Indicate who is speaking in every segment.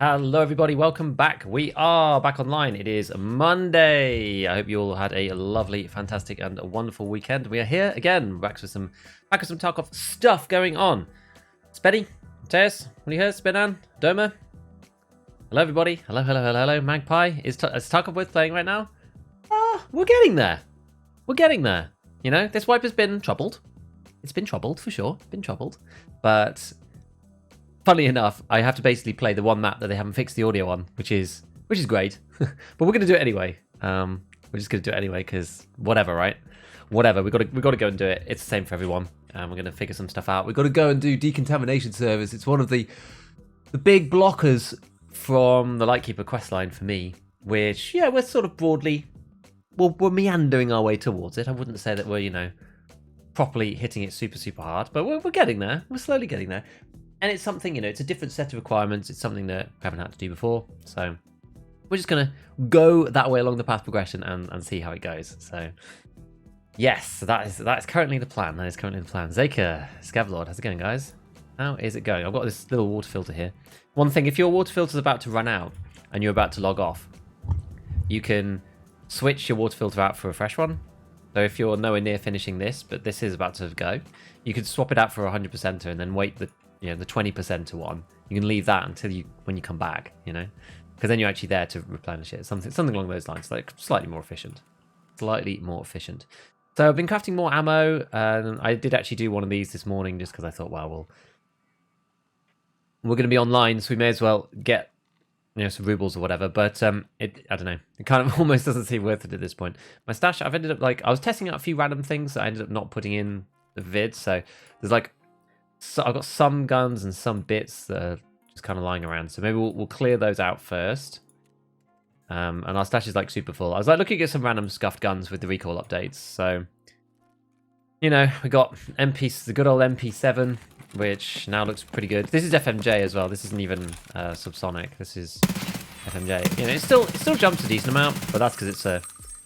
Speaker 1: Hello everybody, welcome back. We are back online. It is Monday. I hope you all had a lovely, fantastic and a wonderful weekend. We are here again, back with some Tarkov stuff going on. Spenny, Teus, what do you hear? Spinan, Doma. Hello everybody. Hello. Magpie. Is Tarkov worth playing right now? We're getting there. We're getting there. You know, this wipe has been troubled. It's been troubled for sure. Been troubled. But funnily enough, I have to basically play the one map that they haven't fixed the audio on, which is great. But we're gonna do it anyway. We're just gonna do it anyway because whatever, right? Whatever. We gotta go and do it. It's the same for everyone. We're gonna figure some stuff out. We've got to go and do decontamination service. It's one of the big blockers from the Lightkeeper questline for me. Which we're sort of broadly we're meandering our way towards it. I wouldn't say that we're properly hitting it super hard, but we're getting there. We're slowly getting there. And it's something, it's a different set of requirements. It's something that we haven't had to do before. So we're just going to go that way along the path progression and see how it goes. So yes, that is currently the plan. That is currently the plan. Zeka, Scavlord, how's it going, guys? How is it going? I've got this little water filter here. One thing, if your water filter is about to run out and you're about to log off, you can switch your water filter out for a fresh one. So if you're nowhere near finishing this, but this is about to go, you could swap it out for a 100%er and then wait the 20% one. You can leave that until when you come back, because then you're actually there to replenish it. Something along those lines, like slightly more efficient. So I've been crafting more ammo, and I did actually do one of these this morning just because I thought, well, we're going to be online, so we may as well get some rubles or whatever. But I don't know. It kind of almost doesn't seem worth it at this point. My stash, I've ended up I was testing out a few random things that I ended up not putting in the vid. So there's so I've got some guns and some bits that are just kind of lying around. So maybe we'll clear those out first. And our stash is super full. I was looking at some random scuffed guns with the recall updates. So, we got the good old MP7, which now looks pretty good. This is FMJ as well. This isn't even subsonic. This is FMJ. It still jumps a decent amount, but that's because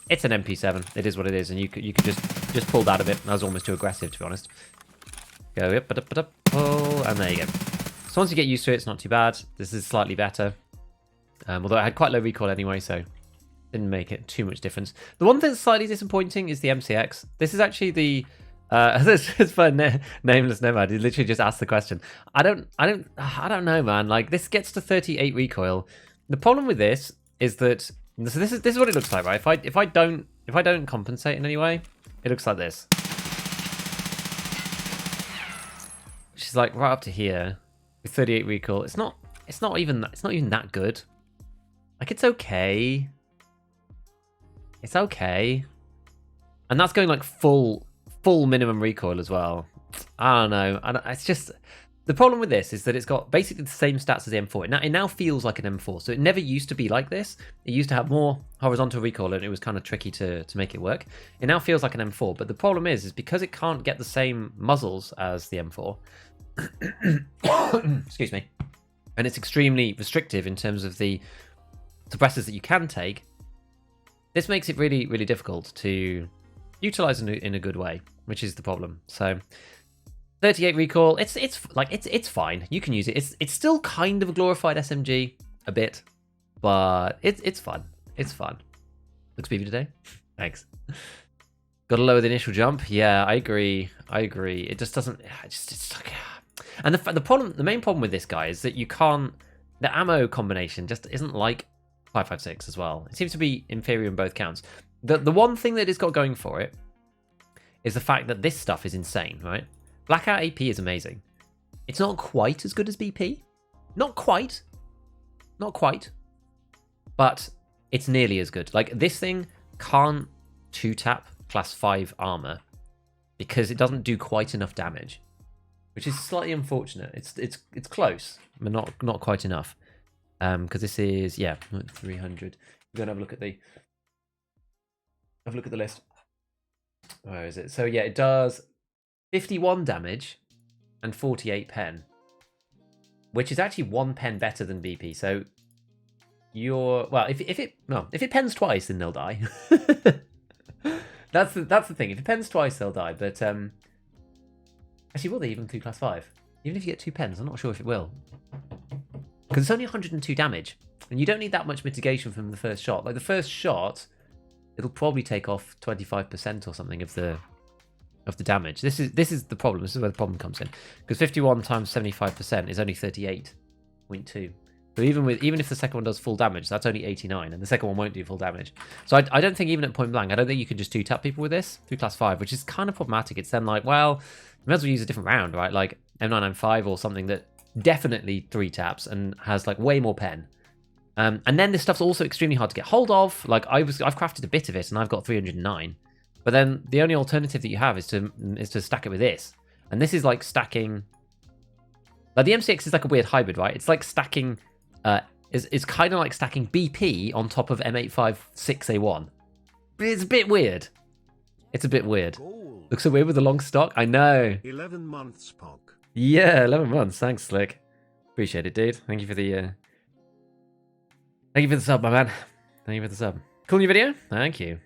Speaker 1: it's an MP7. It is what it is, and you could just pull that a bit. That was almost too aggressive, to be honest. Go up, pull, and there you go. So once you get used to it, it's not too bad. This is slightly better. Although I had quite low recoil anyway, so didn't make it too much difference. The one thing that's slightly disappointing is the MCX. This is actually the this is for Nameless Nomad. He literally just asked the question. I don't know, man. This gets to 38 recoil. The problem with this is that so this is what it looks like, right? If I don't compensate in any way, it looks like this. She's right up to here with 38 recoil. It's not even that good. It's okay. It's okay. And that's going full minimum recoil as well. I don't know. It's just the problem with this is that it's got basically the same stats as the M4. It now feels like an M4. So it never used to be like this. It used to have more horizontal recoil and it was kind of tricky to make it work. It now feels like an M4, but the problem is because it can't get the same muzzles as the M4. Excuse me. And it's extremely restrictive in terms of the suppressors that you can take. This makes it really, really difficult to utilize in a good way, which is the problem. So 38 recoil, it's fine. You can use it. It's still kind of a glorified SMG a bit, but it's fun. It's fun. Looks beefy today. Thanks. Got to lower the initial jump. Yeah, I agree. It just doesn't. And the main problem with this guy is that the ammo combination just isn't like 5.56 as well. It seems to be inferior in both counts. The one thing that it's got going for it is the fact that this stuff is insane, right? Blackout AP is amazing. It's not quite as good as BP. Not quite. But it's nearly as good. This thing can't 2-tap class 5 armor because it doesn't do quite enough damage, which is slightly unfortunate. It's close, but not quite enough. Because this is 300. We're gonna have a look at the list. Where is it? So yeah, it does 51 damage and 48 pen, which is actually 1 pen better than BP. So if it pens twice, then they'll die. That's the thing. If it pens twice, they'll die. But actually, will they even through class 5? Even if you get 2 pens, I'm not sure if it will. Because it's only 102 damage. And you don't need that much mitigation from the first shot. Like the first shot, it'll probably take off 25% or something of the damage. This is the problem. This is where the problem comes in. Because 51 times 75% is only 38.2. So even if the second one does full damage, that's only 89, and the second one won't do full damage. So I don't think even at point blank, I don't think you can just 2-tap people with this through class 5, which is kind of problematic. It's then like, well, you might as well use a different round, right? Like M995 or something that definitely 3 taps and has like way more pen. And then this stuff's also extremely hard to get hold of. Like I've crafted a bit of it and I've got 309. But then the only alternative that you have is to stack it with this. And this is like stacking. Like the MCX is like a weird hybrid, right? It's like stacking is kind of like stacking BP on top of M856A1. It's a bit weird. It's a bit weird.
Speaker 2: Gold.
Speaker 1: Looks so weird with the long stock. I know.
Speaker 2: 11 months, Pog.
Speaker 1: Yeah, 11 months. Thanks, Slick. Appreciate it, dude. Thank you for the sub, my man. Thank you for the sub. Cool new video. Thank you.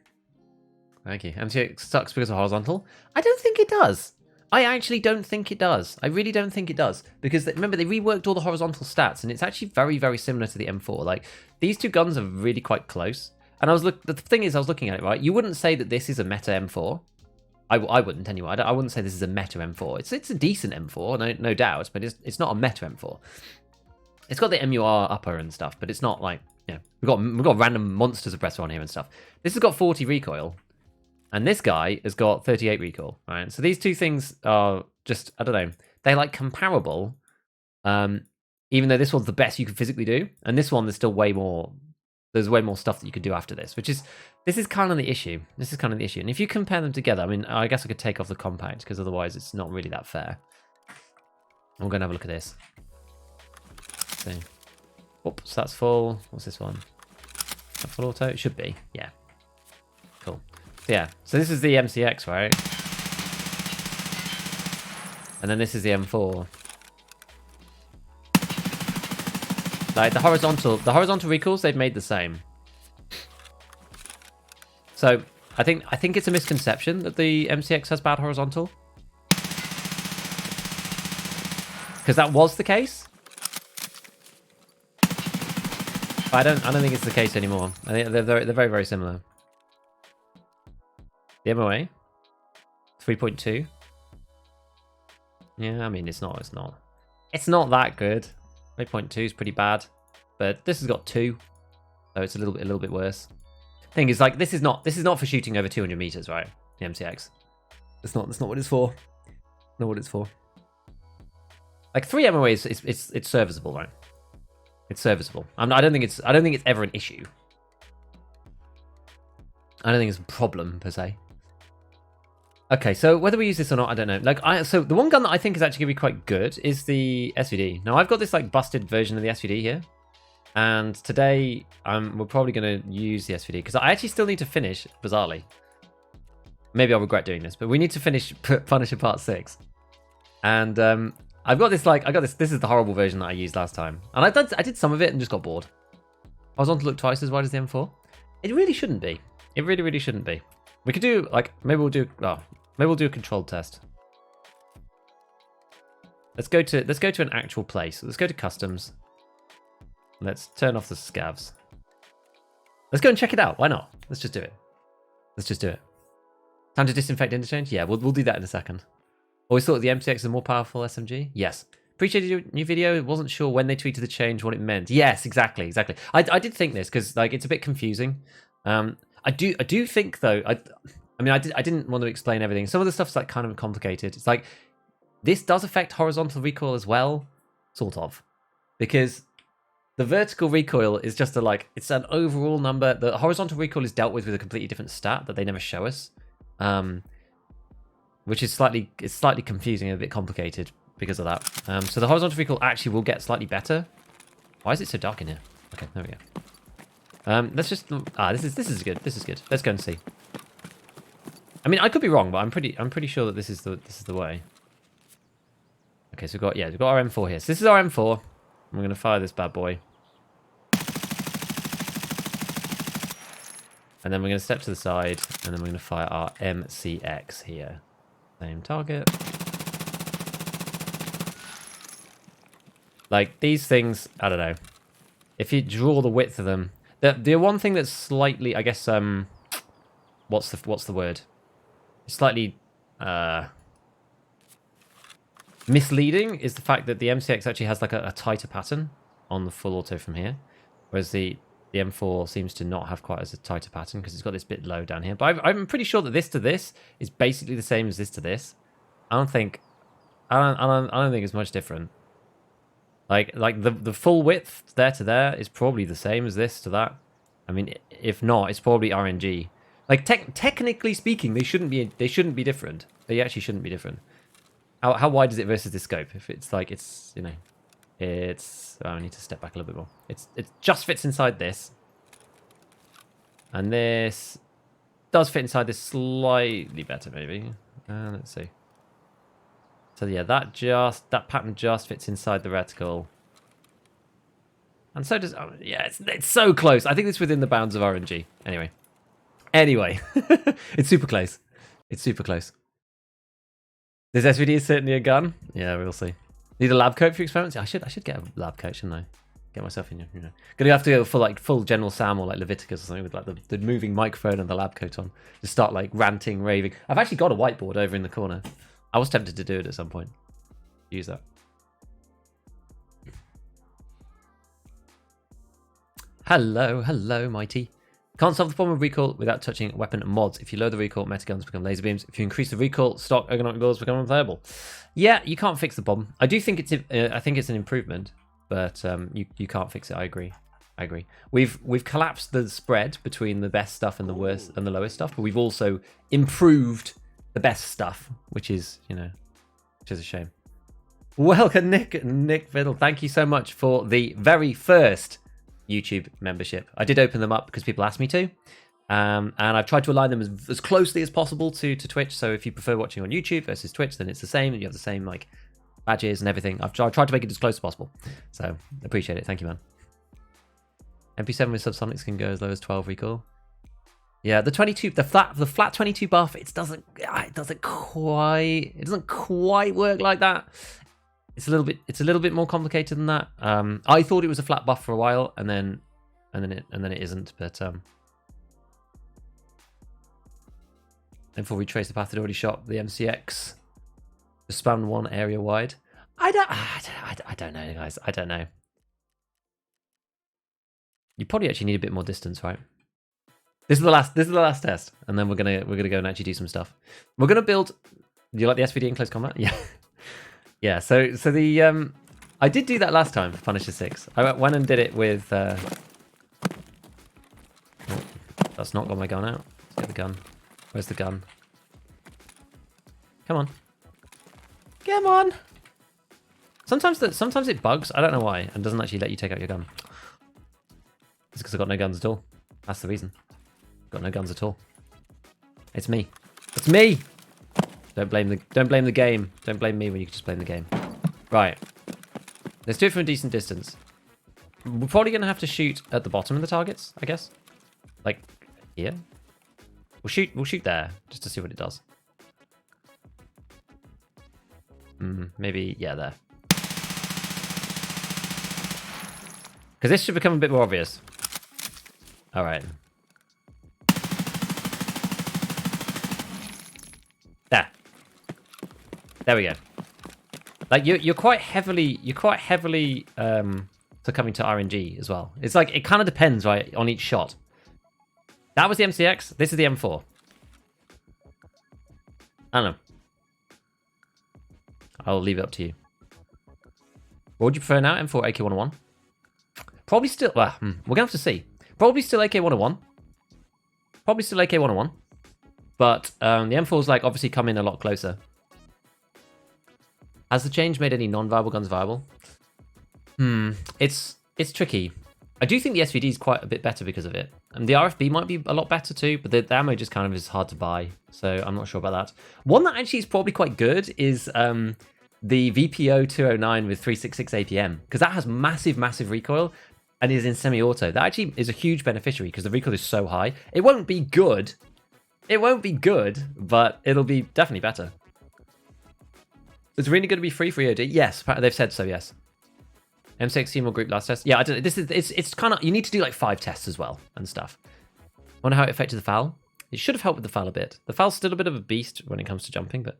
Speaker 1: Thank you. MTX sucks because of horizontal. I don't think it does. I actually don't think it does. I really don't think it does. Because remember, they reworked all the horizontal stats, and it's actually very, very similar to the M4. Like, these two guns are really quite close. And the thing is, I was looking at it, right? You wouldn't say that this is a meta M4. I wouldn't anyway. I wouldn't say this is a meta M4. It's a decent M4, no doubt, but it's not a meta M4. It's got the MUR upper and stuff, but it's not like, you know, we've got random monsters of pressure on here and stuff. This has got 40 recoil. And this guy has got 38 recoil, right? So these two things are just, I don't know, they're like comparable, even though this one's the best you can physically do. And this one, there's still way more stuff that you could do after this, this is kind of the issue. This is kind of the issue. And if you compare them together, I mean, I guess I could take off the compact because otherwise it's not really that fair. I'm going to have a look at this. So, oops, that's full. What's this one? Is that full auto? It should be, yeah. Cool. Yeah, so this is the MCX, right? And then this is the M4. Like the horizontal recoils, they've made the same. So I think it's a misconception that the MCX has bad horizontal, because that was the case. But I don't think it's the case anymore. I think they're very, very similar. The MOA 3.2. Yeah, I mean it's not that good. 3.2 is pretty bad, but this has got 2, so it's a little bit worse. Thing is, like, this is not for shooting over 200 meters, right? The MCX. That's not what it's for. Not what it's for. Like 3 MOAs, it's serviceable, right? It's serviceable. I don't think it's ever an issue. I don't think it's a problem per se. Okay, so whether we use this or not, I don't know. Like, so the one gun that I think is actually going to be quite good is the SVD. Now, I've got this, like, busted version of the SVD here. And today, we're probably going to use the SVD. Because I actually still need to finish, bizarrely. Maybe I'll regret doing this. But we need to finish Punisher Part 6. And I've got this, like, this is the horrible version that I used last time. And I did some of it and just got bored. I was on to look twice as wide as the M4. It really shouldn't be. It really, really shouldn't be. We could do, like, maybe we'll do a controlled test. Let's go to an actual place. Let's go to customs. Let's turn off the scavs. Let's go and check it out. Why not? Let's just do it. Let's just do it. Time to disinfect interchange? Yeah, we'll do that in a second. Always thought the MCX is a more powerful SMG? Yes. Appreciated your new video. Wasn't sure when they tweeted the change, what it meant. Yes, exactly. I did think this because, like, it's a bit confusing. I do think though. I mean, I didn't want to explain everything. Some of the stuff's like kind of complicated. It's like this does affect horizontal recoil as well, sort of, because the vertical recoil is just it's an overall number. The horizontal recoil is dealt with a completely different stat that they never show us, which is slightly confusing and a bit complicated because of that. So the horizontal recoil actually will get slightly better. Why is it so dark in here? Okay, there we go. Let's just this is good. This is good. Let's go and see. I mean, I could be wrong, but I'm pretty sure that this is the way. Okay, so we've got our M4 here. So this is our M4. I'm going to fire this bad boy. And then we're going to step to the side, and then we're going to fire our MCX here. Same target. Like, these things, I don't know. if you draw the width of them, the one thing that's slightly, I guess, what's the word? Slightly misleading is the fact that the MCX actually has like a tighter pattern on the full auto from here, whereas the M4 seems to not have quite as a tighter pattern because it's got this bit low down here. But I'm pretty sure that this to this is basically the same as this to this. I don't think it's much different. Like the full width there to there is probably the same as this to that. I mean, if not, it's probably RNG. Like technically speaking, they shouldn't be different. They actually shouldn't be different. How wide is it versus the scope? If it's like it's oh, I need to step back a little bit more. It just fits inside this, and this does fit inside this slightly better maybe. Let's see. So yeah, that pattern just fits inside the reticle. And so does, yeah, it's so close. I think it's within the bounds of RNG. Anyway, it's super close. It's super close. This SVD is certainly a gun. Yeah, we'll see. Need a lab coat for experiments? Yeah, I should get a lab coat, shouldn't I? Get myself in, you know. Gonna have to go for like full General Sam or like Leviticus or something with like the moving microphone and the lab coat on. Just start like ranting, raving. I've actually got a whiteboard over in the corner. I was tempted to do it at some point. Use that. Hello, mighty. Can't solve the problem of recoil without touching weapon mods. If you lower the recoil, meta guns become laser beams. If you increase the recoil, stock ergonomic builds become unplayable. Yeah, you can't fix the problem. I do think I think it's an improvement, but you can't fix it. I agree. We've collapsed the spread between the best stuff and the worst and the lowest stuff, but we've also improved the best stuff, which is a shame. Welcome, Nick Fiddle. Thank you so much for the very first YouTube membership. I did open them up because people asked me to, and I've tried to align them as closely as possible to Twitch. So if you prefer watching on YouTube versus Twitch, then it's the same. You have the same like badges and everything. I've tried to make it as close as possible. So appreciate it. Thank you, man. MP7 with subsonics can go as low as 12 recoil. Yeah, the flat 22 buff. It doesn't quite work like that. It's a little bit more complicated than that. I thought it was a flat buff for a while, and then it isn't. But before we trace the path, it already shot the MCX. The span one area wide. I don't know, guys. I don't know. You probably actually need a bit more distance, right? This is the last test, and then we're gonna go and actually do some stuff. We're gonna build. Do you like the SVD in close combat? Yeah. Yeah, so the I did do that last time for Punisher 6. I went and did it with that's not got my gun out. Let's get the gun. Where's the gun? Come on. Come on. Sometimes it bugs. I don't know why, and doesn't actually let you take out your gun. It's because I've got no guns at all. That's the reason. Got no guns at all. It's me. It's me. Don't blame the game. Don't blame me when you can just blame the game. Right. Let's do it from a decent distance. We're probably going to have to shoot at the bottom of the targets, I guess. Like here. We'll shoot there just to see what it does. Maybe yeah, there. Because this should become a bit more obvious. All right. There we go. Like you're quite heavily succumbing to RNG as well. It's like it kind of depends, right, on each shot. That was the MCX. This is the M4. I don't know. I'll leave it up to you. What would you prefer now, M4 AK-101? Probably still. Well, we're gonna have to see. Probably still AK-101. Probably still AK-101. But the M4's like obviously come in a lot closer. Has the change made any non-viable guns viable? It's tricky. I do think the SVD is quite a bit better because of it. And the RFB might be a lot better too, but the ammo just kind of is hard to buy. So I'm not sure about that. One that actually is probably quite good is the VPO 209 with 366 APM. Because that has massive recoil and is in semi-auto. That actually is a huge beneficiary because the recoil is so high. It won't be good. But it'll be definitely better. It's really going to be free for EOD? Yes, they've said so, yes. M16 will group last test. Yeah, I don't know. It's kind of, you need to do like 5 tests as well and stuff. Wonder how it affected the FAL. It should have helped with the FAL a bit. The FAL's still a bit of a beast when it comes to jumping, but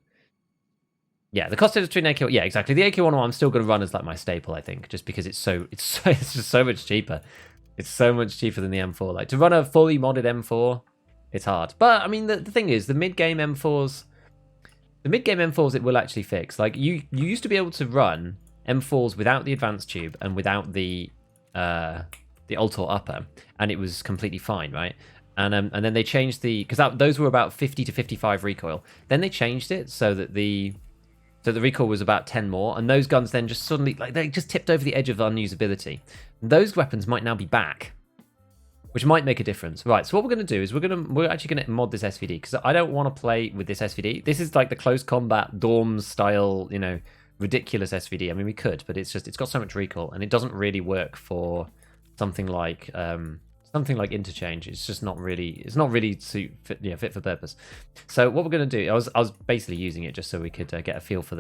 Speaker 1: yeah, the cost difference between AK, yeah, exactly. The AK-101 I'm still going to run as like my staple, I think, just because it's just so much cheaper. It's so much cheaper than the M4. Like to run a fully modded M4, it's hard. But I mean, the thing is, the mid-game M4s it will actually fix. Like you used to be able to run M4s without the advanced tube and without the alt or upper, and it was completely fine, right? And then they changed because those were about 50 to 55 recoil. Then they changed it so that the recoil was about 10 more, and those guns then just suddenly, like, they just tipped over the edge of unusability. Those weapons might now be back, which might make a difference. Right, so what we're going to do is we're actually going to mod this SVD, because I don't want to play with this SVD. This is like the close combat dorms style, you know, ridiculous SVD. I mean, we could, but it's got so much recoil, and it doesn't really work for something like Interchange. It's just not really, fit for purpose. So what we're going to do, I was basically using it just so we could get a feel for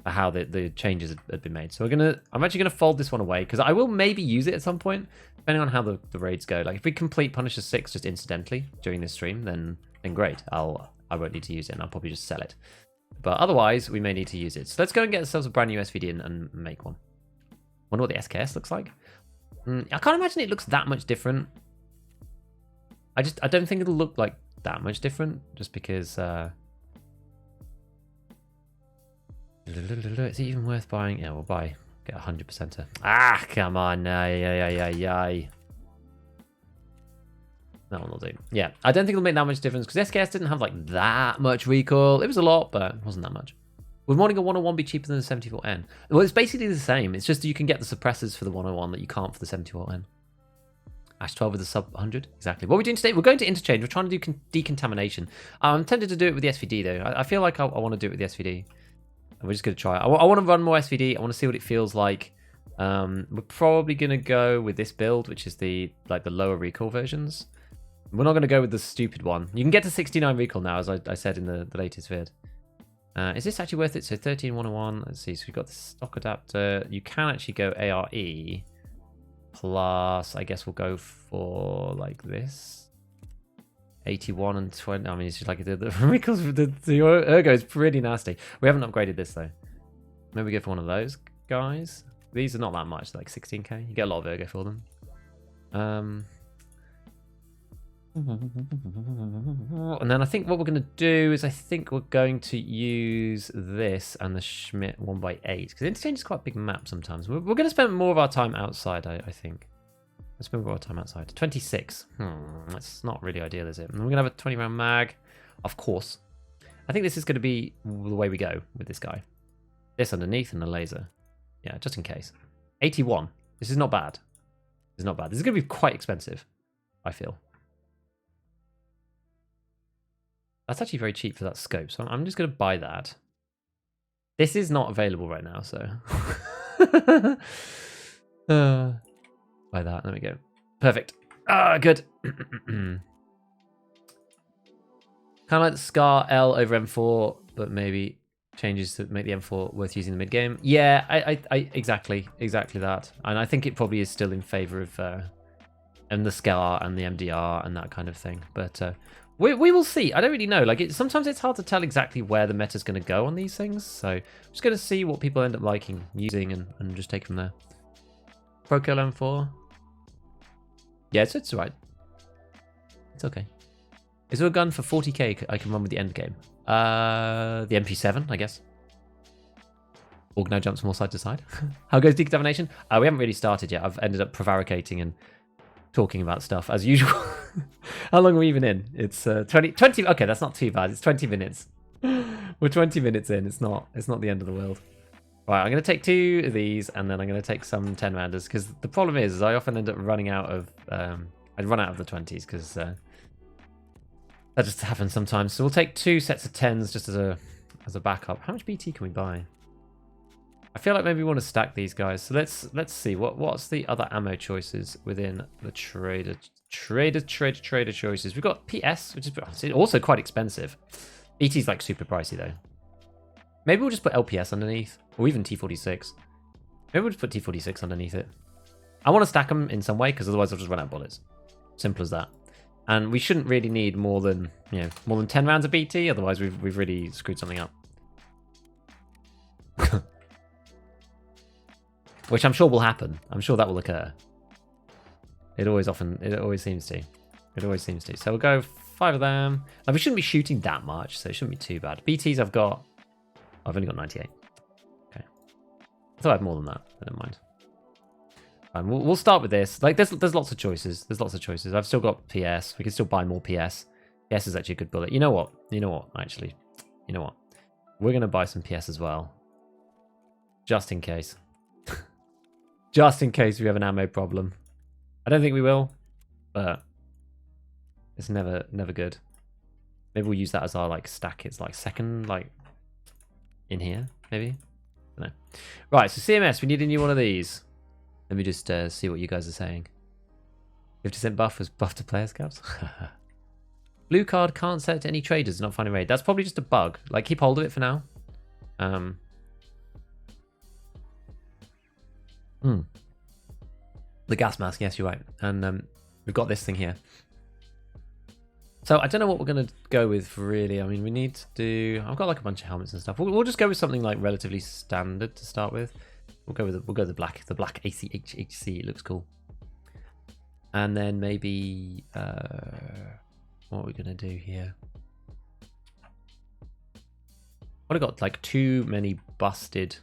Speaker 1: how the changes had been made. So I'm actually gonna fold this one away, because I will maybe use it at some point, depending on how the raids go. Like if we complete Punisher 6 just incidentally during this stream, then great. I won't need to use it, and I'll probably just sell it. But otherwise, we may need to use it. So let's go and get ourselves a brand new SVD and make one. Wonder what the SKS looks like. I can't imagine it looks that much different. I don't think it'll look like that much different, just because. Is it even worth buying? Yeah, we'll get 100%. Ah, come on. That one will do. Yeah, I don't think it'll make that much difference, because SKS didn't have like that much recoil. It was a lot, but it wasn't that much. Would modding a 101 be cheaper than the 74N? Well, it's basically the same. It's just you can get the suppressors for the 101 that you can't for the 74N. Ash 12 with the sub 100. Exactly. What are we doing today? We're going to Interchange. We're trying to do decontamination. I'm tempted to do it with the SVD, though. I feel like I want to do it with the SVD. And we're just going to try it. I want to run more SVD. I want to see what it feels like. We're probably going to go with this build, which is the lower recoil versions. We're not going to go with the stupid one. You can get to 69 recoil now, as I said in the latest vid. Is this actually worth it? So 13101. Let's see. So we've got the stock adapter. You can actually go ARE. Plus, I guess we'll go for like this. 81 and 20. I mean, it's just like the recoils. The ergo is pretty nasty. We haven't upgraded this though. Maybe we go for one of those guys. These are not that much, like 16k. You get a lot of ergo for them. And then I think what we're going to do is I think we're going to use this and the Schmidt 1x8, because Interchange is quite a big map sometimes. We're going to spend more of our time outside, I think. Let's spend more of our time outside. 26. That's not really ideal, is it? And we're going to have a 20 round mag, of course. I think this is going to be the way we go with this guy. This underneath and the laser. Yeah, just in case. 81. This is not bad. This is not bad. This is going to be quite expensive, I feel. That's actually very cheap for that scope, so I'm just going to buy that. This is not available right now, so... buy that, there we go. Perfect. Ah, good. Kind of like the Scar L over M4, but maybe changes to make the M4 worth using the mid-game. Yeah, I exactly that. And I think it probably is still in favor of and the Scar and the MDR and that kind of thing, but... We will see. I don't really know. Like, sometimes it's hard to tell exactly where the meta's going to go on these things. So I'm just going to see what people end up liking, using, and just take from there. Pro Kill M4. Yeah, it's alright. It's okay. Is there a gun for 40k I can run with the end game? The MP7, I guess. Organo jumps from all side to side. How goes decontamination? We haven't really started yet. I've ended up prevaricating and talking about stuff as usual. How long are we even in? It's 20. Okay, that's not too bad. It's 20 minutes. We're 20 minutes in. It's not the end of the world. Right, I'm going to take 2 of these, and then I'm going to take some 10 rounders, because the problem is I often end up running out of I'd run out of the 20s, because that just happens sometimes. So we'll take 2 sets of 10s just as a backup. How much BT can we buy? I feel like maybe we want to stack these guys. So let's see what's the other ammo choices within the trader choices. We've got PS, which is also quite expensive. BT's like super pricey though. Maybe we'll just put LPS underneath, or even T46. Maybe we'll just put T46 underneath it. I want to stack them in some way because otherwise I'll just run out of bullets. Simple as that. And we shouldn't really need more than 10 rounds of BT. Otherwise, we've really screwed something up. Which I'm sure will happen. I'm sure that will occur. It always seems to. It always seems to. So we'll go 5 of them. Like, we shouldn't be shooting that much, so it shouldn't be too bad. BTs I've only got 98. Okay. I thought I had more than that. I don't mind. Fine, we'll start with this. Like, there's lots of choices. There's lots of choices. I've still got PS. We can still buy more PS. PS is actually a good bullet. You know what? Actually. You know what? We're going to buy some PS as well. Just in case. Just in case we have an ammo problem. I don't think we will, but it's never good. Maybe we'll use that as our like stack. It's like second, like in here, maybe. I don't know. Right, so CMS, we need a new one of these. Let me just see what you guys are saying. 50% buff was buff to player scouts. Blue card can't set to any traders. Not finding raid. That's probably just a bug. Like, keep hold of it for now. The gas mask, yes, you're right. And we've got this thing here. So I don't know what we're going to go with, really. I mean, we need to do... I've got like a bunch of helmets and stuff. We'll just go with something like relatively standard to start with. We'll go with the black ACHHC. It looks cool. And then maybe... what are we going to do here? I've got like too many busted...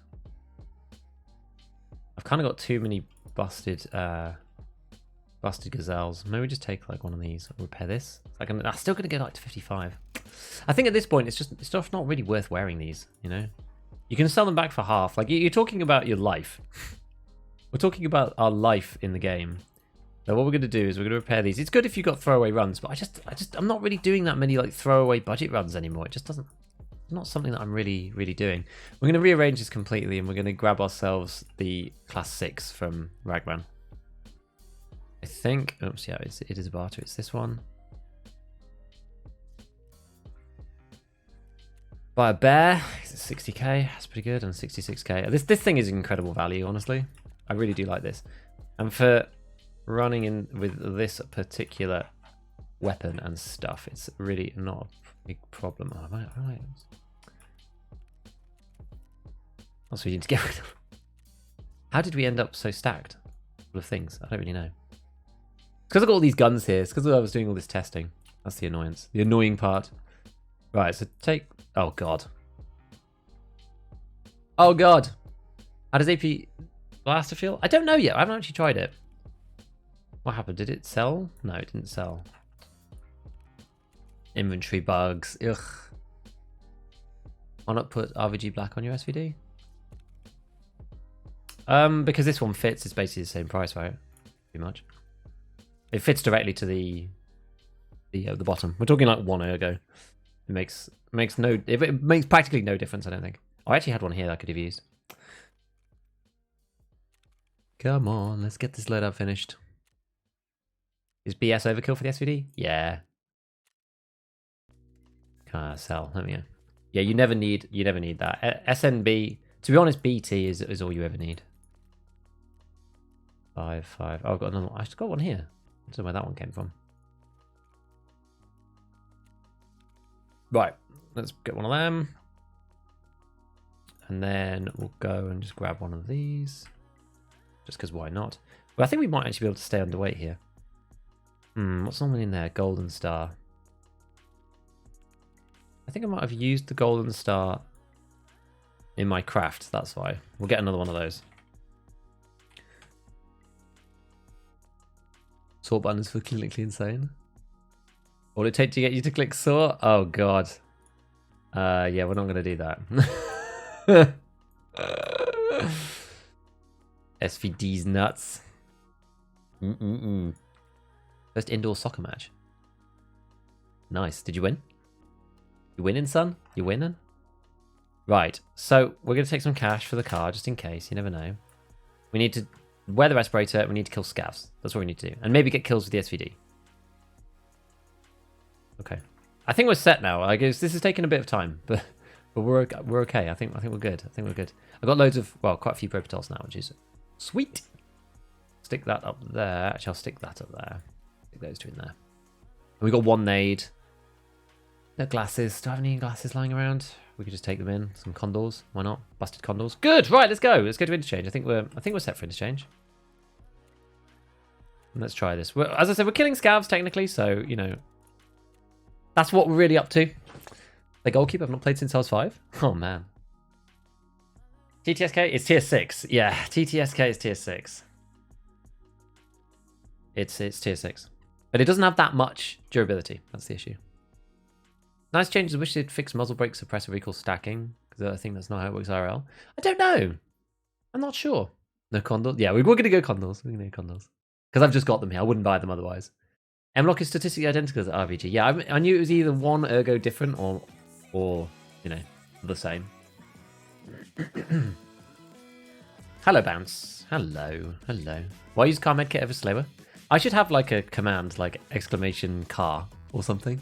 Speaker 1: I've kind of got too many busted gazelles. Maybe we just take like one of these, repair this. I'm still gonna get like to 55. I think at this point it's just not really worth wearing these, you know. You can sell them back for half. Like, you're talking about your life. We're talking about our life in the game. So what we're gonna do is we're gonna repair these. It's good if you've got throwaway runs, but I'm not really doing that many like throwaway budget runs anymore. It just doesn't. Not something that I'm really doing. We're going to rearrange this completely, and we're going to grab ourselves the class 6 from Ragman. I think. Oops, yeah, it is a barter. It's this one. Buy a bear. It's 60k. That's pretty good. And 66k. This thing is incredible value, honestly. I really do like this. And for running in with this particular weapon and stuff, it's really not a big problem. Oh, right. Also, we need to get rid of. How did we end up so stacked? Full of things. I don't really know. It's because I've got all these guns here. It's because I was doing all this testing. That's the annoyance. The annoying part. Right, so take... Oh, God. Oh, God. How does AP Blaster feel? I don't know yet. I haven't actually tried it. What happened? Did it sell? No, it didn't sell. Inventory bugs. Ugh. Why not put RVG Black on your SVD? Because this one fits. It's basically the same price, right? Pretty much. It fits directly to the bottom. We're talking like 1 ergo. It makes practically no difference, I don't think. I actually had one here that I could have used. Come on, let's get this loadout finished. Is BS overkill for the SVD? Yeah. Can't sell. Let me go. Yeah, you never need that. SNB, to be honest, BT is all you ever need. 5. Oh, I've got another one. I just got one here. I don't know where that one came from. Right, let's get one of them. And then we'll go and just grab one of these. Just because why not? But I think we might actually be able to stay underweight here. What's normally in there? Golden Star. I think I might have used the Golden Star in my craft. That's why. We'll get another one of those. Sort button is for clinically insane. What would it take to get you to click sort? Oh, God. Yeah, we're not going to do that. SVD's nuts. First indoor soccer match. Nice. Did you win? You winning, son? You winning? Right. So we're going to take some cash for the car, just in case. You never know. We need to wear the respirator. We need to kill scavs. That's what we need to do. And maybe get kills with the SVD. Okay. I think we're set now. I guess this is taking a bit of time, but But we're okay. I think we're good. I think we're good. I've got loads of, well, quite a few Prototols now, which is sweet. Stick that up there. Actually, I'll stick that up there. Stick those two in there. And we got one nade. No glasses. Do I have any glasses lying around? We could just take them in. Some condors. Why not? Busted condors. Good. Right. Let's go. Let's go to Interchange. I think we're set for Interchange. Let's try this. As I said, we're killing scavs technically, so you know that's what we're really up to. The goalkeeper I've not played since I was 5. Oh man. TTSK is tier 6. Yeah, TTSK is tier 6. It's tier 6, but it doesn't have that much durability. That's the issue. Nice changes. I wish they'd fix muzzle brake suppressor recall stacking, because I think that's not how it works IRL. I don't know. I'm not sure. No condors. Yeah, we're going to go condors. We're going to go condors because I've just got them here. I wouldn't buy them otherwise. M-Lock is statistically identical to RVG. Yeah, I knew it was either one ergo different or you know, the same. Hello, Bounce. Hello. Why use car medkit ever slower? I should have like a command, like exclamation car or something.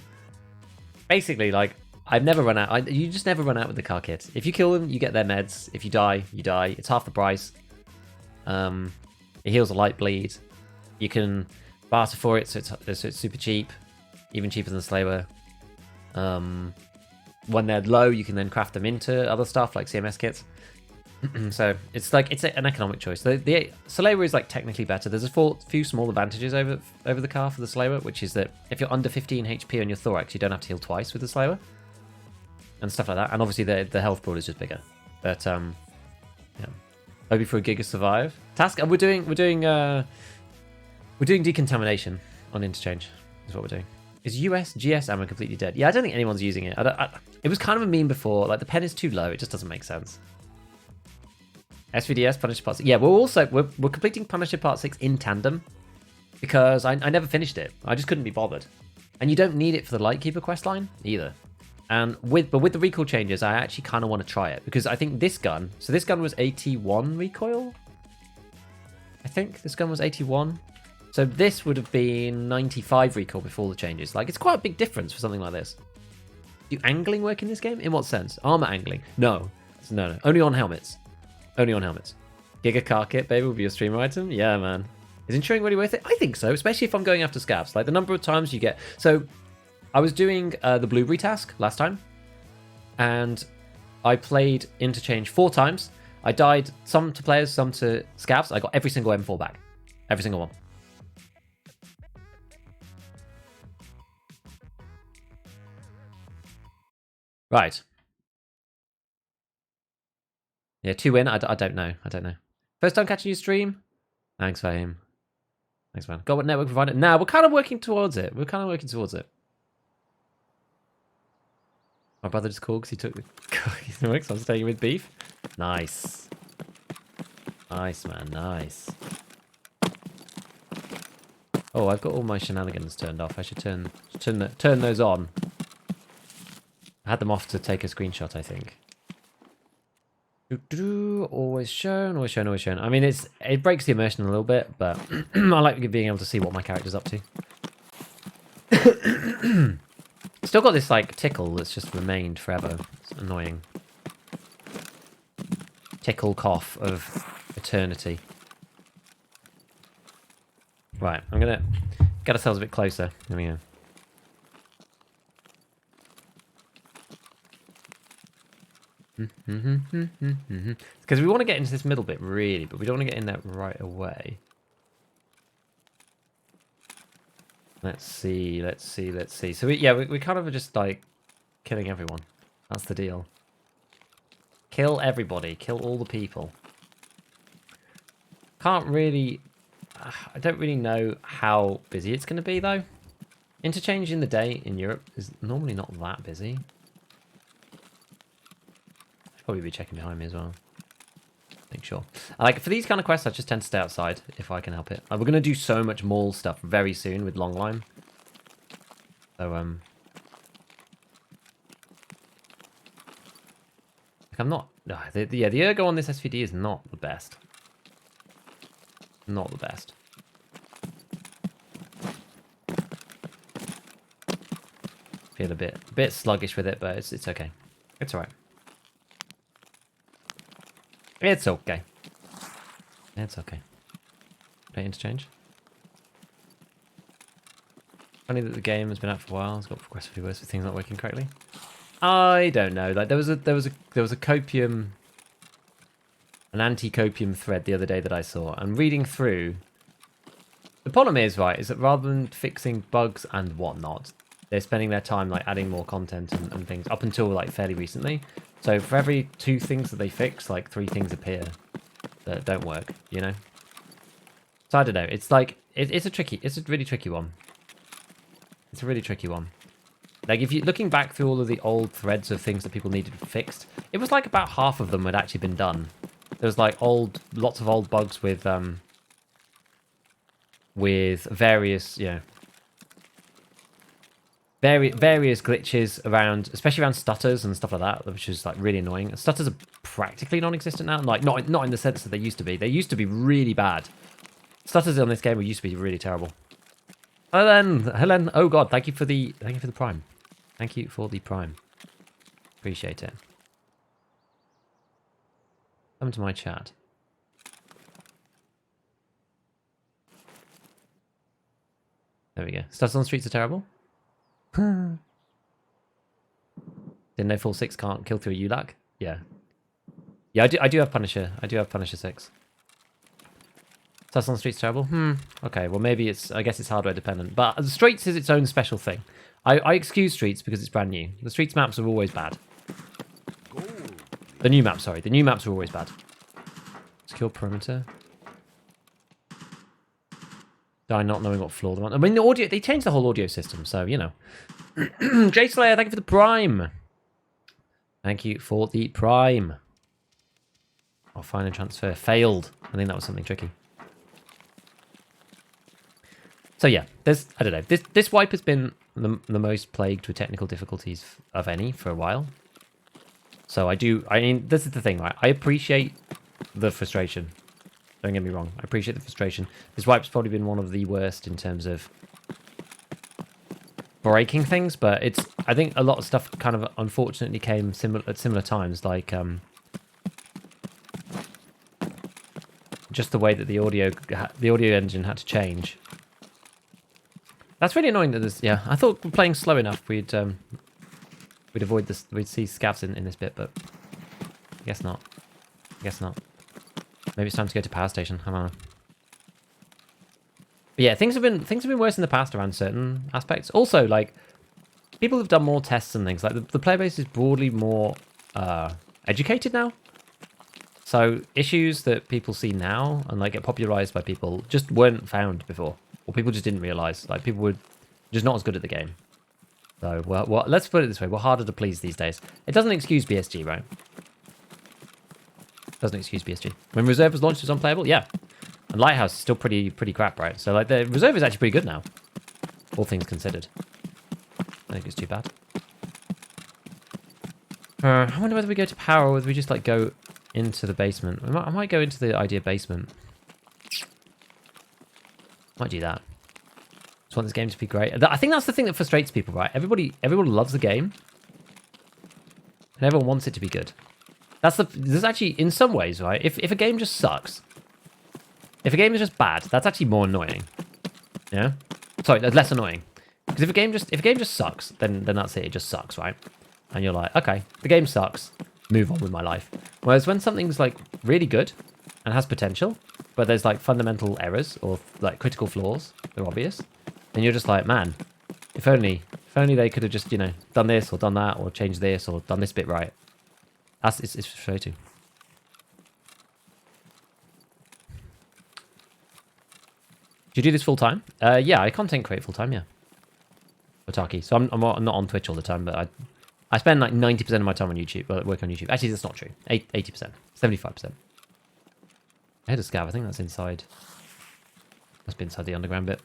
Speaker 1: Basically, like I've never run out. You just never run out with the car kit. If you kill them, you get their meds. If you die, you die. It's half the price. It heals a light bleed. You can barter for it, so it's super cheap, even cheaper than Slayer. When they're low, you can then craft them into other stuff like CMS kits. So it's like an economic choice. The Slayer is like technically better. There's a few small advantages over the car for the Slayer, which is that if you're under 15 HP on your thorax, you don't have to heal twice with the Slayer and stuff like that. And obviously the health pool is just bigger. But yeah, hoping for a Giga Survive task. And we're doing decontamination on Interchange. Is what we're doing. Is US GS ammo completely dead? Yeah, I don't think anyone's using it. It was kind of a meme before. Like the pen is too low. It just doesn't make sense. SVDS Punisher Part 6. Yeah, we're completing Punisher Part 6 in tandem because I never finished it. I just couldn't be bothered. And you don't need it for the Lightkeeper questline either. And with the recall changes, I actually kind of want to try it because I think this gun. So this gun was 81 recoil. I think this gun was 81. So this would have been 95 recoil before the changes. Like, it's quite a big difference for something like this. Do angling work in this game? In what sense? Armor angling? No. No. Only on helmets. Only on helmets. Giga car kit, baby, will be your streamer item? Yeah, man. Is insuring really worth it? I think so, especially if I'm going after scavs. Like, the number of times you get... So, I was doing the blueberry task last time. And I played Interchange 4 times. I died some to players, some to scavs. I got every single M4 back. Every single one. Right. Yeah, 2 win. I don't know. First time catching you stream? Thanks, Fahim. Thanks, man. Got what network provider? Nah, we're kind of working towards it. My brother just called because he took the cookies and works. I'm staying with beef. Nice. Nice, man. Nice. Oh, I've got all my shenanigans turned off. I should turn those on. I had them off to take a screenshot, I think. Always shown. I mean, it breaks the immersion a little bit, but I like being able to see what my character's up to. Still got this like tickle that's just remained forever. It's annoying. Tickle cough of eternity. Right, I'm gonna get ourselves a bit closer. Here we go. Because we want to get into this middle bit really, but we don't want to get in there right away. Let's see. So we kind of are just like killing everyone. That's the deal. Kill everybody. Kill all the people. Can't really... I don't really know how busy it's going to be though. Interchange in the day in Europe is normally not that busy. Should probably be checking behind me as well. Make sure. Like for these kind of quests, I just tend to stay outside if I can help it. We're going to do so much mall stuff very soon with Long Line. So like I'm not. The ergo on this SVD is not the best. Not the best. Feel a bit sluggish with it, but it's okay. It's alright. It's okay. It's okay. Okay, Interchange. Funny that the game has been out for a while. It's got progressively worse with things not working correctly. I don't know. Like there was a copium, an anti-copium thread the other day that I saw, and reading through. The problem is, right, is that rather than fixing bugs and whatnot, they're spending their time like adding more content and things up until like fairly recently. So for every 2 things that they fix, like 3 things appear that don't work. You know. So I don't know. It's like it's a really tricky one. It's a really tricky one. Like, if you're looking back through all of the old threads of things that people needed fixed, it was like about half of them had actually been done. There was like lots of old bugs with various, you know, various glitches around, especially around stutters and stuff like that, which is like really annoying. Stutters are practically non-existent now, like not in the sense that they used to be. They used to be really bad. Stutters on this game used to be really terrible. Helen, oh god, thank you for the prime. Thank you for the prime. Appreciate it. Come to my chat. There we go. Stutters on streets are terrible. Didn't know full 6 can't kill through a ULAC? Yeah. Yeah, I do have Punisher. I do have Punisher 6. Stutters on streets terrible? Okay, well maybe I guess it's hardware dependent. But the streets is its own special thing. I excuse streets because it's brand new. The streets maps are always bad. The new maps, sorry. The new maps are always bad. Secure perimeter. Die not knowing what floor they're on. I mean, the audio, they changed the whole audio system, so, you know. J Slayer, thank you for the prime. Thank you for the prime. Oh, final transfer. Failed. I think that was something tricky. So yeah, I don't know. This wipe has been the most plagued with technical difficulties of any for a while. So I mean, this is the thing, right? I appreciate the frustration. Don't get me wrong. I appreciate the frustration. This wipe's probably been one of the worst in terms of breaking things, but I think a lot of stuff kind of unfortunately came at similar times, like just the way that the audio engine had to change. That's really annoying that there's... Yeah, I thought we're playing slow enough we'd avoid this... We'd see scavs in this bit, but... I guess not. I guess not. Maybe it's time to go to power station. I don't know. But yeah, things have been worse in the past around certain aspects. Also, like, people have done more tests and things. Like, the player base is broadly more educated now. So, issues that people see now and, like, get popularized by people just weren't found before. Or people just didn't realize. Like, people were just not as good at the game. So, well, let's put it this way. We're harder to please these days. It doesn't excuse BSG, right? Doesn't excuse BSG. When Reserve was launched, it was unplayable? Yeah. And Lighthouse is still pretty crap, right? So, like, the Reserve is actually pretty good now. All things considered. I don't think it's too bad. I wonder whether we go to power or whether we just, like, go into the basement. I might go into the idea basement. Might do that. Just want this game to be great. I think that's the thing that frustrates people, right? Everyone loves the game. And everyone wants it to be good. There's actually, in some ways, right? If a game just sucks, if a game is just bad, that's actually more annoying. Yeah? Sorry, that's less annoying. Because if a game just sucks, then that's it. It just sucks, right? And you're like, okay, the game sucks. Move on with my life. Whereas when something's like really good and has potential, but there's like fundamental errors or like critical flaws, they're obvious, then you're just like, man, if only they could have just, you know, done this or done that or changed this or done this bit right. It's frustrating. Do you do this full time? Yeah, I content create full time. Yeah, for Tarky. So I'm not on Twitch all the time, but I spend like 90% of my time on YouTube. Well, work on YouTube. Actually, that's not true. 80%, 75%. I had a scav. I think that's inside. Must be inside the underground bit.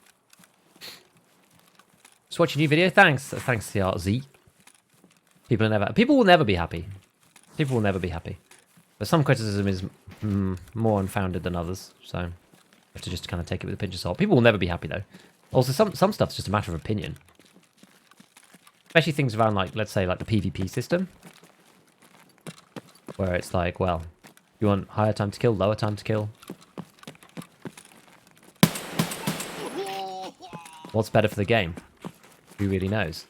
Speaker 1: Just watch a new video. Thanks, CRZ. People will never be happy. People will never be happy. But some criticism is more unfounded than others, so you have to just kind of take it with a pinch of salt. People will never be happy, though. Also, some stuff's just a matter of opinion. Especially things around, like, let's say, like the PvP system. Where it's like, well, You want higher time to kill, lower time to kill? What's better for the game? Who really knows?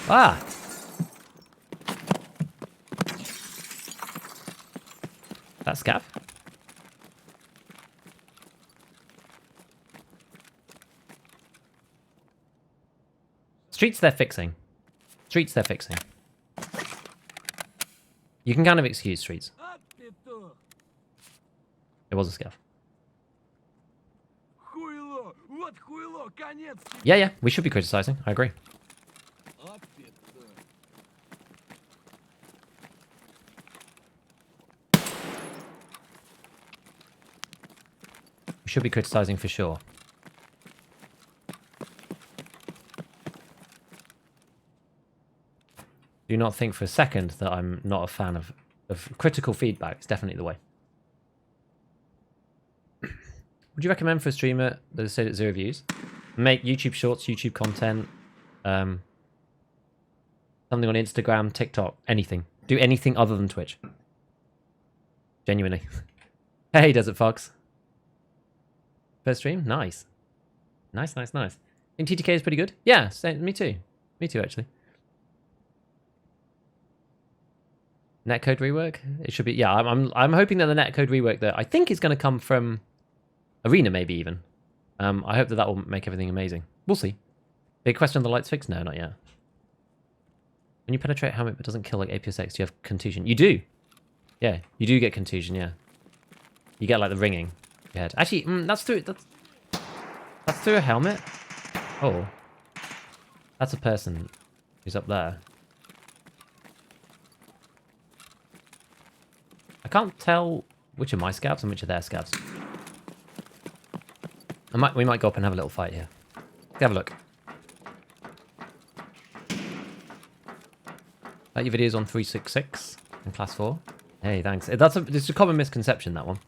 Speaker 1: Ah! That's scav. Streets they're fixing. Streets they're fixing. You can kind of excuse streets. It was a scav. Yeah, yeah, we should be criticizing. I agree. We should be criticizing for sure. Do not think for a second that I'm not a fan of critical feedback. It's definitely the way. Would you recommend for a streamer that is stayed at 0 views? Make YouTube shorts, YouTube content, something on Instagram, TikTok, anything. Do anything other than Twitch. Genuinely. Hey, Desert Fox. First stream? Nice. Nice, nice, nice. I think TTK is pretty good. Yeah, me too. Me too, actually. Netcode rework? It should be. Yeah, I'm hoping that the netcode rework that I think is going to come from Arena, maybe even. I hope that will make everything amazing. We'll see. Big question on the lights fix? No, not yet. When you penetrate a helmet but doesn't kill like APSX, do you have contusion? You do. Yeah, you do get contusion. Yeah, you get like the ringing in your head. Actually, that's through a helmet. Oh, that's a person who's up there. I can't tell which are my scavs and which are their scavs. We might go up and have a little fight here. Let's have a look. Like your videos on 366 and class 4. Hey, thanks. It's a common misconception, that one.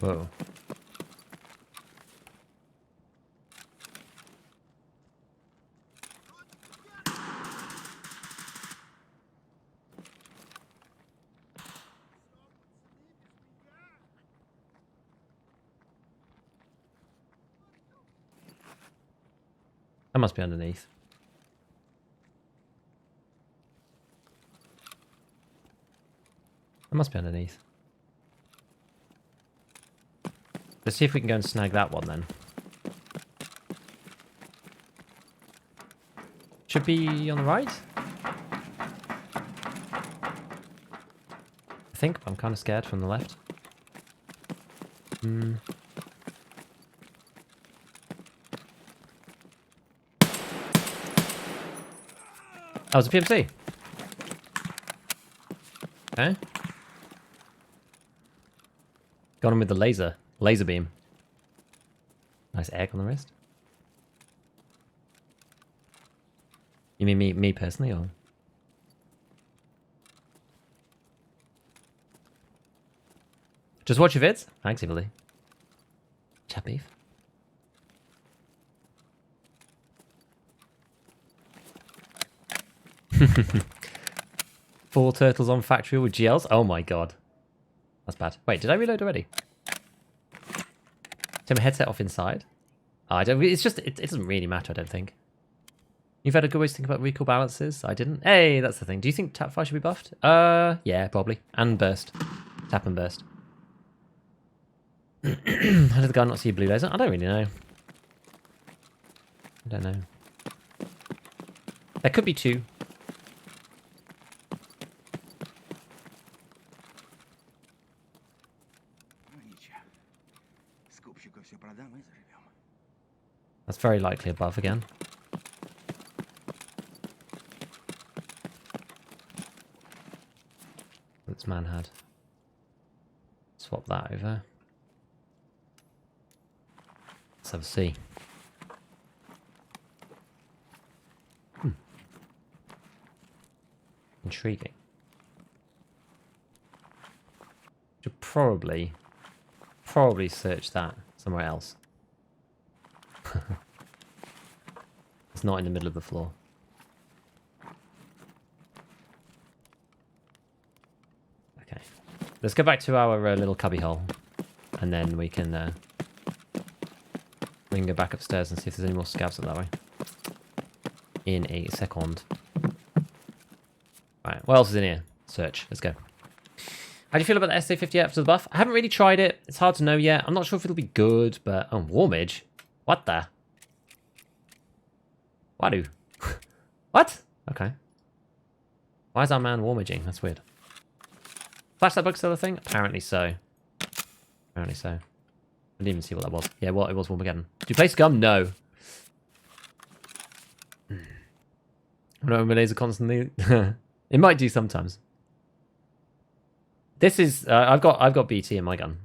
Speaker 1: Whoa. That must be underneath. That must be underneath. Let's see if we can go and snag that one then. Should be on the right? I think, but I'm kind of scared from the left. Oh, it's a PMC. Okay. Got him with the laser beam. Nice egg on the wrist. You mean me personally, or? Just watch your vids? Thanks, Ivily. Chat beef. Four turtles on factory with GLs? Oh my god. That's bad. Wait, did I reload already? Take my headset off inside. Oh, I don't. It's just it doesn't really matter. I don't think. You've had a good way to think about recoil balances. I didn't. Hey, that's the thing. Do you think tap fire should be buffed? Yeah, probably. And burst. Tap and burst. How did the guy not see a blue laser? I don't really know. I don't know. There could be two. That's very likely above again. This man had. Swap that over. Let's have a see. Intriguing. Should probably probably search that somewhere else. It's not in the middle of the floor. Okay. Let's go back to our little cubby hole. And then we can go back upstairs and see if there's any more scavs up that way. In a second. Alright, what else is in here? Search. Let's go. How do you feel about the SA50 after the buff? I haven't really tried it. It's hard to know yet. I'm not sure if it'll be good, but... Oh, Warmage? What the? Wadu. What? Okay. Why is our man warmaging? That's weird. Flashlight bug still a thing? Apparently so. Apparently so. I didn't even see what that was. Yeah, well, it was Warmageddon. Do you play Scum? No. I don't know laser constantly. It might do sometimes. This is I've got BT in my gun.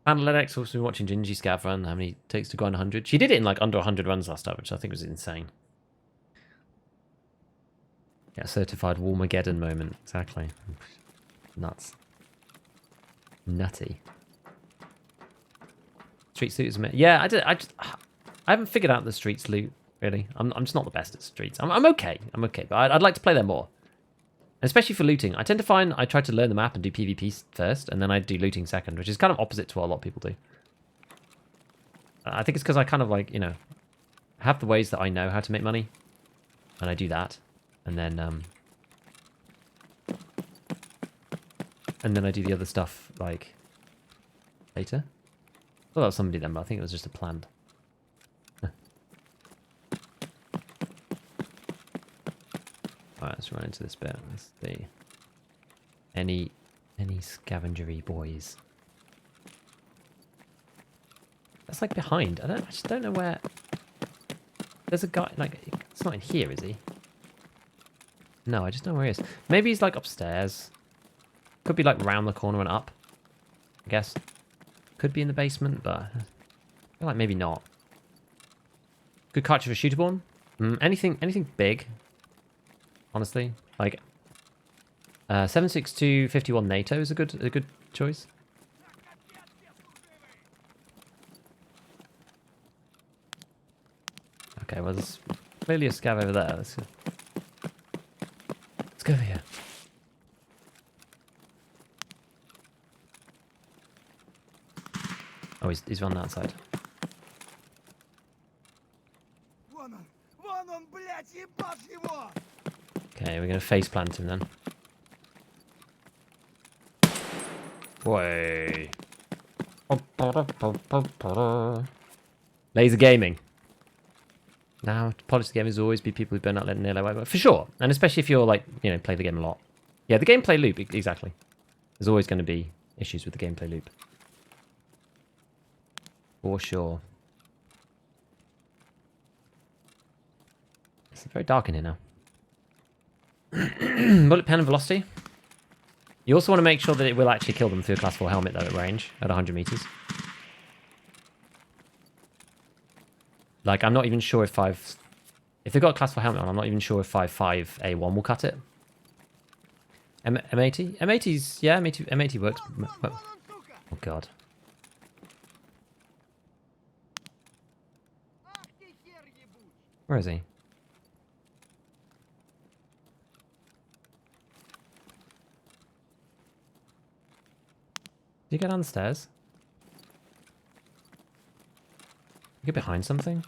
Speaker 1: Panellex also been watching Gingy Scav run. How many it takes to grind 100? She did it in like under 100 runs last time, which I think was insane. Yeah, certified Warmageddon moment. Exactly. Nuts. Nutty. Streets loot is yeah. I haven't figured out the streets loot really. I'm just not the best at streets. I'm okay. I'm okay, but I'd like to play there more. And especially for looting. I tend to find I try to learn the map and do PvP first, and then I do looting second, which is kind of opposite to what a lot of people do. I think it's because I kind of like, you know, have the ways that I know how to make money, and I do that, and then I do the other stuff like later. I thought that was somebody then, but I think it was just a planned. Alright, let's run into this bit. Let's see. Any scavengery boys? That's like behind. I just don't know where. There's a guy like it's not in here, is he? No, I just know where he is. Maybe he's like upstairs. Could be like round the corner and up. I guess. Could be in the basement, but I feel like maybe not. Good catch of a shooter-born. Anything big. Honestly, like 7.62 51 NATO is a good choice. Okay, well there's clearly a scav over there. Let's go over here. Oh, he's on that side. Okay, we're gonna face plant him then. Boy. Laser gaming. Now, to polish the game is always be people who burn out near low, for sure. And especially if you're like, you know, play the game a lot. Yeah, the gameplay loop, exactly. There's always going to be issues with the gameplay loop. For sure. It's very dark in here now. Bullet pen and velocity. You also want to make sure that it will actually kill them through a class 4 helmet though at range, at 100 meters. Like, I'm not even sure if if they've got a class 4 helmet on, I'm not even sure if 5.5 A1 will cut it. M80? M80's, yeah, M80 works. Oh god. Where is he? Did you go down the stairs? You get behind something?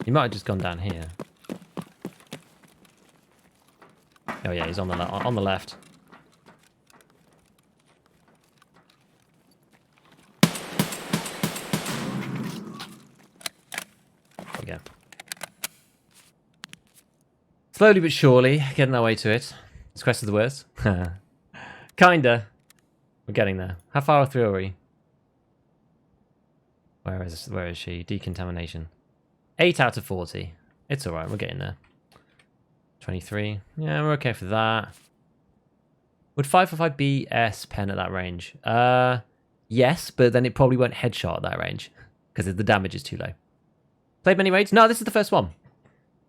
Speaker 1: He might have just gone down here. Oh yeah, he's on the left. There we go. Slowly but surely, getting our way to it. This quest is the worst. Kinda. We're getting there. How far through are we? Where is she? Decontamination. 8 out of 40. It's alright, we're getting there. 23. Yeah, we're okay for that. Would 545 be S pen at that range? Yes, but then it probably won't headshot at that range. Because the damage is too low. Played many raids? No, this is the first one.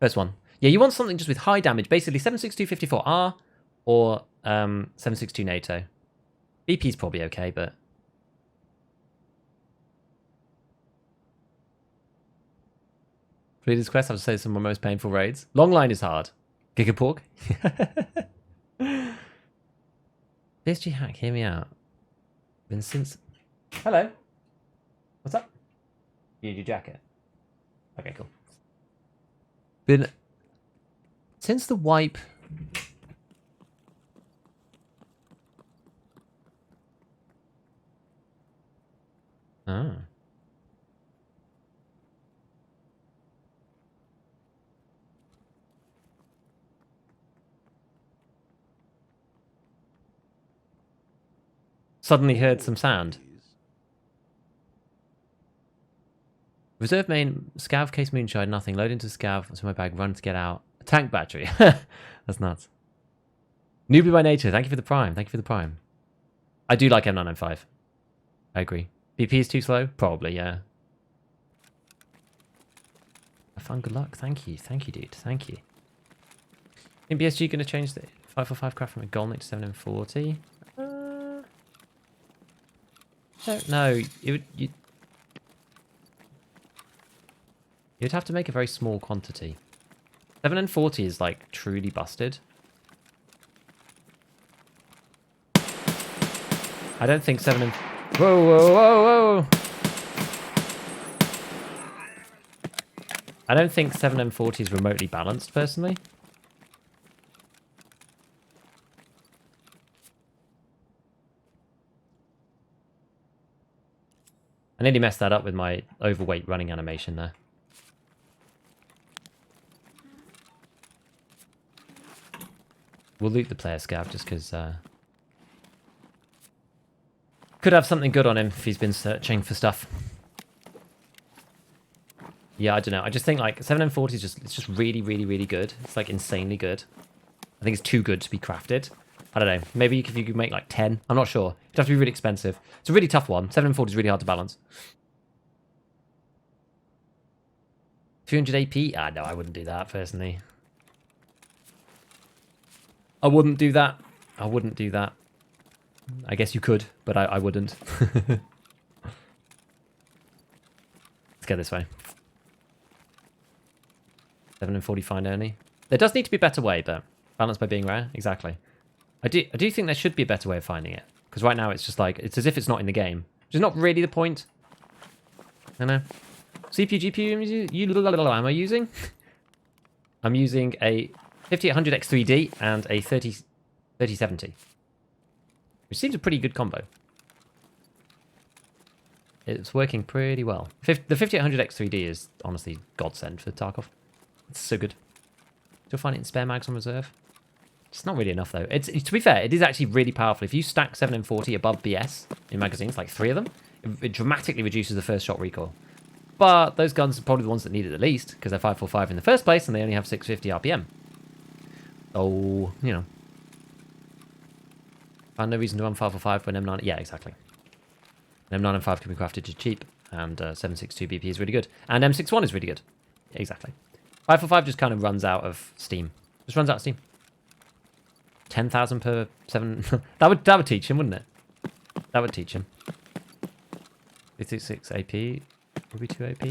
Speaker 1: First one. Yeah, you want something just with high damage. Basically, 7.6254R or 7.62 NATO. BP's probably okay, but... Leader's Quest, I would say some of my most painful raids. Long line is hard. Gigapork. PSG hack, hear me out. Been since... Hello. What's up? You need your jacket. Okay, cool. Been... Since the wipe... Oh. Suddenly heard some sound. Reserve main, scav, case moonshine, nothing. Load into scav, to my bag, run to get out. A tank battery. That's nuts. Newbie by nature, thank you for the prime. Thank you for the prime. I do like M995. I agree. BP is too slow? Probably, yeah. I found good luck. Thank you. Thank you, dude. Thank you. In BSG going to change the 545 craft from a Golnick to 740? No, you'd have to make a very small quantity. 740 is like truly busted. I don't think 7 and... Whoa, whoa, whoa, whoa! I don't think 7M40 is remotely balanced, personally. I nearly messed that up with my overweight running animation there. We'll loot the player scav just because... could have something good on him if he's been searching for stuff. Yeah, I don't know. I just think like 7M40 is just really, really, really good. It's like insanely good. I think it's too good to be crafted. I don't know. Maybe if you could make like 10. I'm not sure. It'd have to be really expensive. It's a really tough one. 7M40 is really hard to balance. 300 AP? Ah, no, I wouldn't do that personally. I wouldn't do that. I wouldn't do that. I guess you could, but I wouldn't. Let's go this way. 740 find only. There does need to be a better way, but balanced by being rare. Exactly. I do think there should be a better way of finding it. Because right now it's just like, it's as if it's not in the game. Which is not really the point. I know. CPU, GPU am I using? I'm using a 5800X3D and a 3070. Which seems a pretty good combo. It's working pretty well. The 5800X3D is honestly godsend for Tarkov. It's so good. Still find it in spare mags on reserve. It's not really enough though. It's to be fair, it is actually really powerful. If you stack 7M40 above BS in magazines, like 3 of them, it dramatically reduces the first shot recoil. But those guns are probably the ones that need it the least, because they're 545 in the first place and they only have 650 RPM. Oh, you know. Found no reason to run 545 when M9... Yeah, exactly. An M9 and 5 can be crafted to cheap, and 762 BP is really good. And M61 is really good. Yeah, exactly. 545 just kind of runs out of steam. Just runs out of steam. 10,000 per 7... that would teach him, wouldn't it? That would teach him. 336 AP. Would be 2 AP.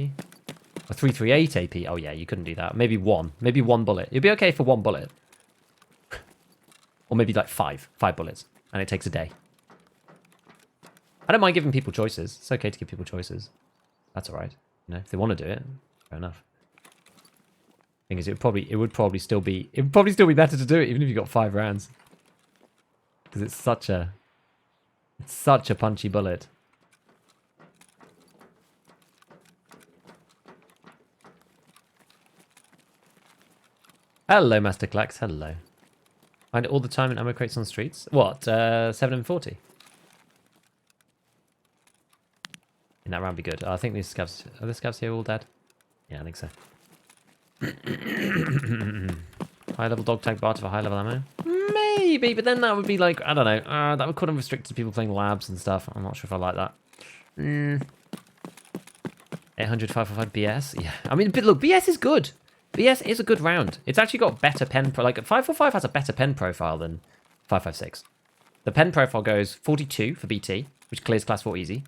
Speaker 1: Or 338 AP. Oh yeah, you couldn't do that. Maybe 1. Maybe 1 bullet. It'd be okay for 1 bullet. Or maybe like 5. 5 bullets. And it takes a day. I don't mind giving people choices. It's okay to give people choices. That's alright. You know, if they want to do it, fair enough. Thing is, it would probably still be better to do it even if you got 5 rounds. Because it's such a punchy bullet. Hello, Master Clax. Hello. Find it all the time in ammo crates on the streets. What? 7M40. In that round be good. Oh, I think these scavs... Are the scavs here all dead? Yeah, I think so. High level dog tag bar for high level ammo? Maybe, but then that would be like, I don't know. That would kind of restrict to people playing labs and stuff. I'm not sure if I like that. 800 545 BS? Yeah. I mean, but look, BS is good. BS is a good round. It's actually got better pen... like, 545 has a better pen profile than 556. The pen profile goes 42 for BT, which clears class 4 easy.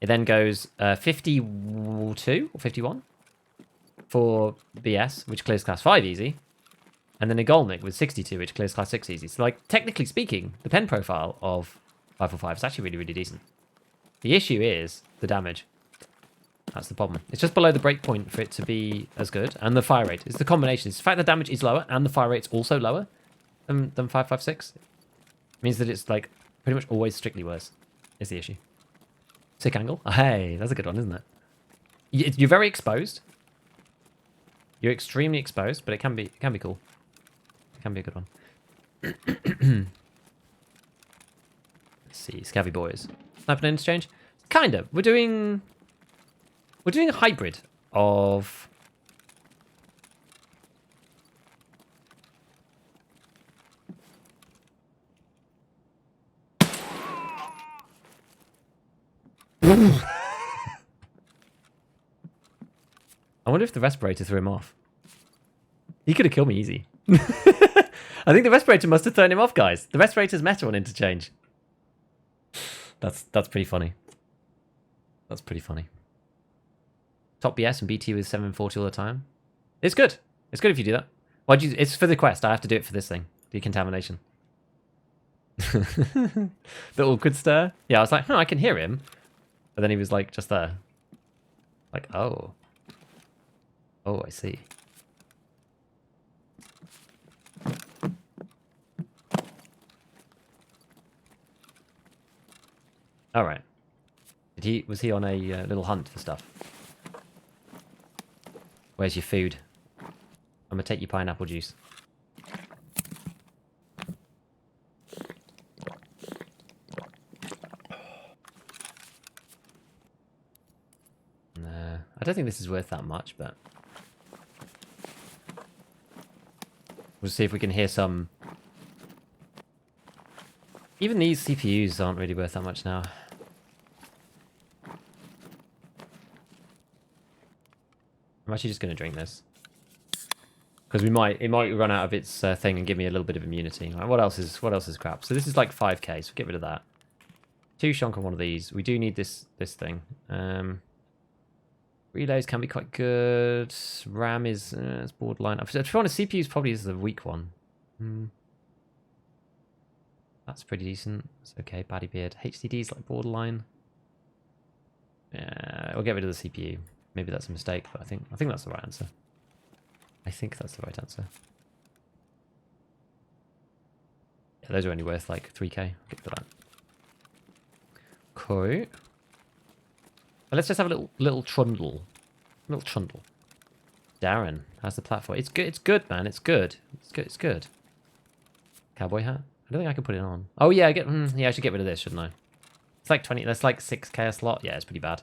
Speaker 1: It then goes 52 or 51 for BS, which clears class 5 easy. And then a Golnick with 62, which clears class 6 easy. So, like, technically speaking, the pen profile of 545 is actually really, really decent. The issue is the damage. That's the problem. It's just below the breakpoint for it to be as good. And the fire rate. It's the combination. It's the fact that damage is lower and the fire rate's also lower than 556. It means that it's, like, pretty much always strictly worse is the issue. Sick angle. Oh, hey, that's a good one, isn't it? You're very exposed. You're extremely exposed, but it can be cool. It can be a good one. Let's see, Scavvy boys. Snap and interchange? Kind of. We're doing a hybrid of... I wonder if the respirator threw him off. He could have killed me easy. I think the respirator must have thrown him off, guys. The respirator's meta on interchange. That's pretty funny. That's pretty funny. Top BS and BT with 740 all the time. It's good. It's good if you do that. Why'd you? It's for the quest. I have to do it for this thing. Decontamination. The awkward stare. Yeah, I was like, I can hear him. But then he was like, just there. Like, oh. Oh, I see. All right. Was he on a little hunt for stuff? Where's your food? I'm gonna take your pineapple juice. No, I don't think this is worth that much, but we'll see if we can hear some. Even these CPUs aren't really worth that much now. I'm actually just going to drink this. Because it might run out of its thing and give me a little bit of immunity. Right, what else is crap? So this is like 5k, so get rid of that. 2 shonk on one of these. We do need this thing. Relays can be quite good. RAM is it's borderline. To be honest, CPU's probably is the weak one. That's pretty decent. It's okay. Baddie beard. HDD's like borderline. Yeah, we'll get rid of the CPU. Maybe that's a mistake, but I think that's the right answer. I think that's the right answer. Yeah, those are only worth like 3k. Get rid of that. Cool. But let's just have a little trundle. Little trundle. Darren, how's the platform? It's good. It's good, man. It's good. It's good. It's good. Cowboy hat. I don't think I can put it on. Oh yeah, yeah. I should get rid of this, shouldn't I? It's like 20. That's like 6k a slot. Yeah, it's pretty bad.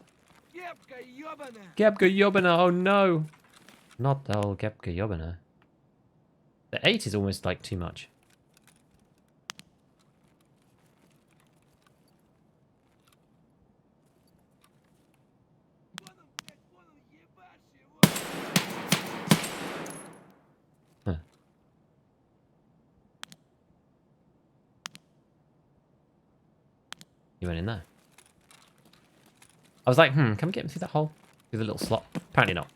Speaker 1: Gebka Yobana, oh no! Not the old Gebka Yobana. The 8 is almost like too much. Huh. You went in there. I was like, can we get him through that hole? Through the little slot? Apparently not.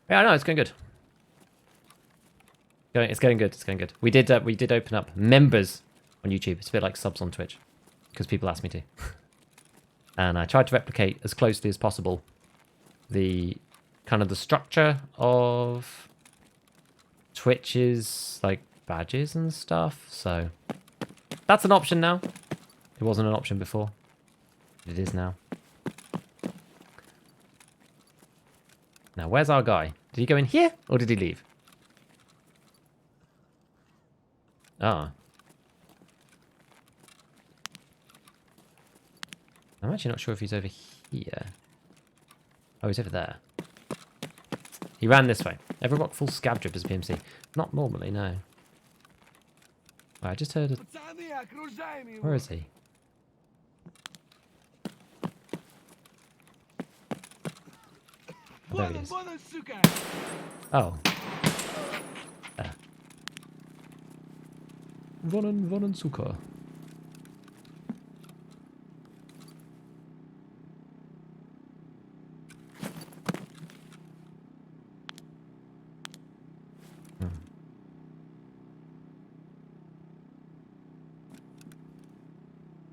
Speaker 1: Yeah, no, it's going good. It's going good. It's going good. We did open up members on YouTube. It's a bit like subs on Twitch because people asked me to, and I tried to replicate as closely as possible the kind of the structure of Twitch's like badges and stuff. So that's an option now. It wasn't an option before. It is now. Now, where's our guy? Did he go in here or did he leave? Ah. I'm actually not sure if he's over here. Oh, he's over there. He ran this way. Ever rock full scab drip as PMC? Not normally, no. I just heard... Where is he? there he is. Oh. There. Wonnen, suka.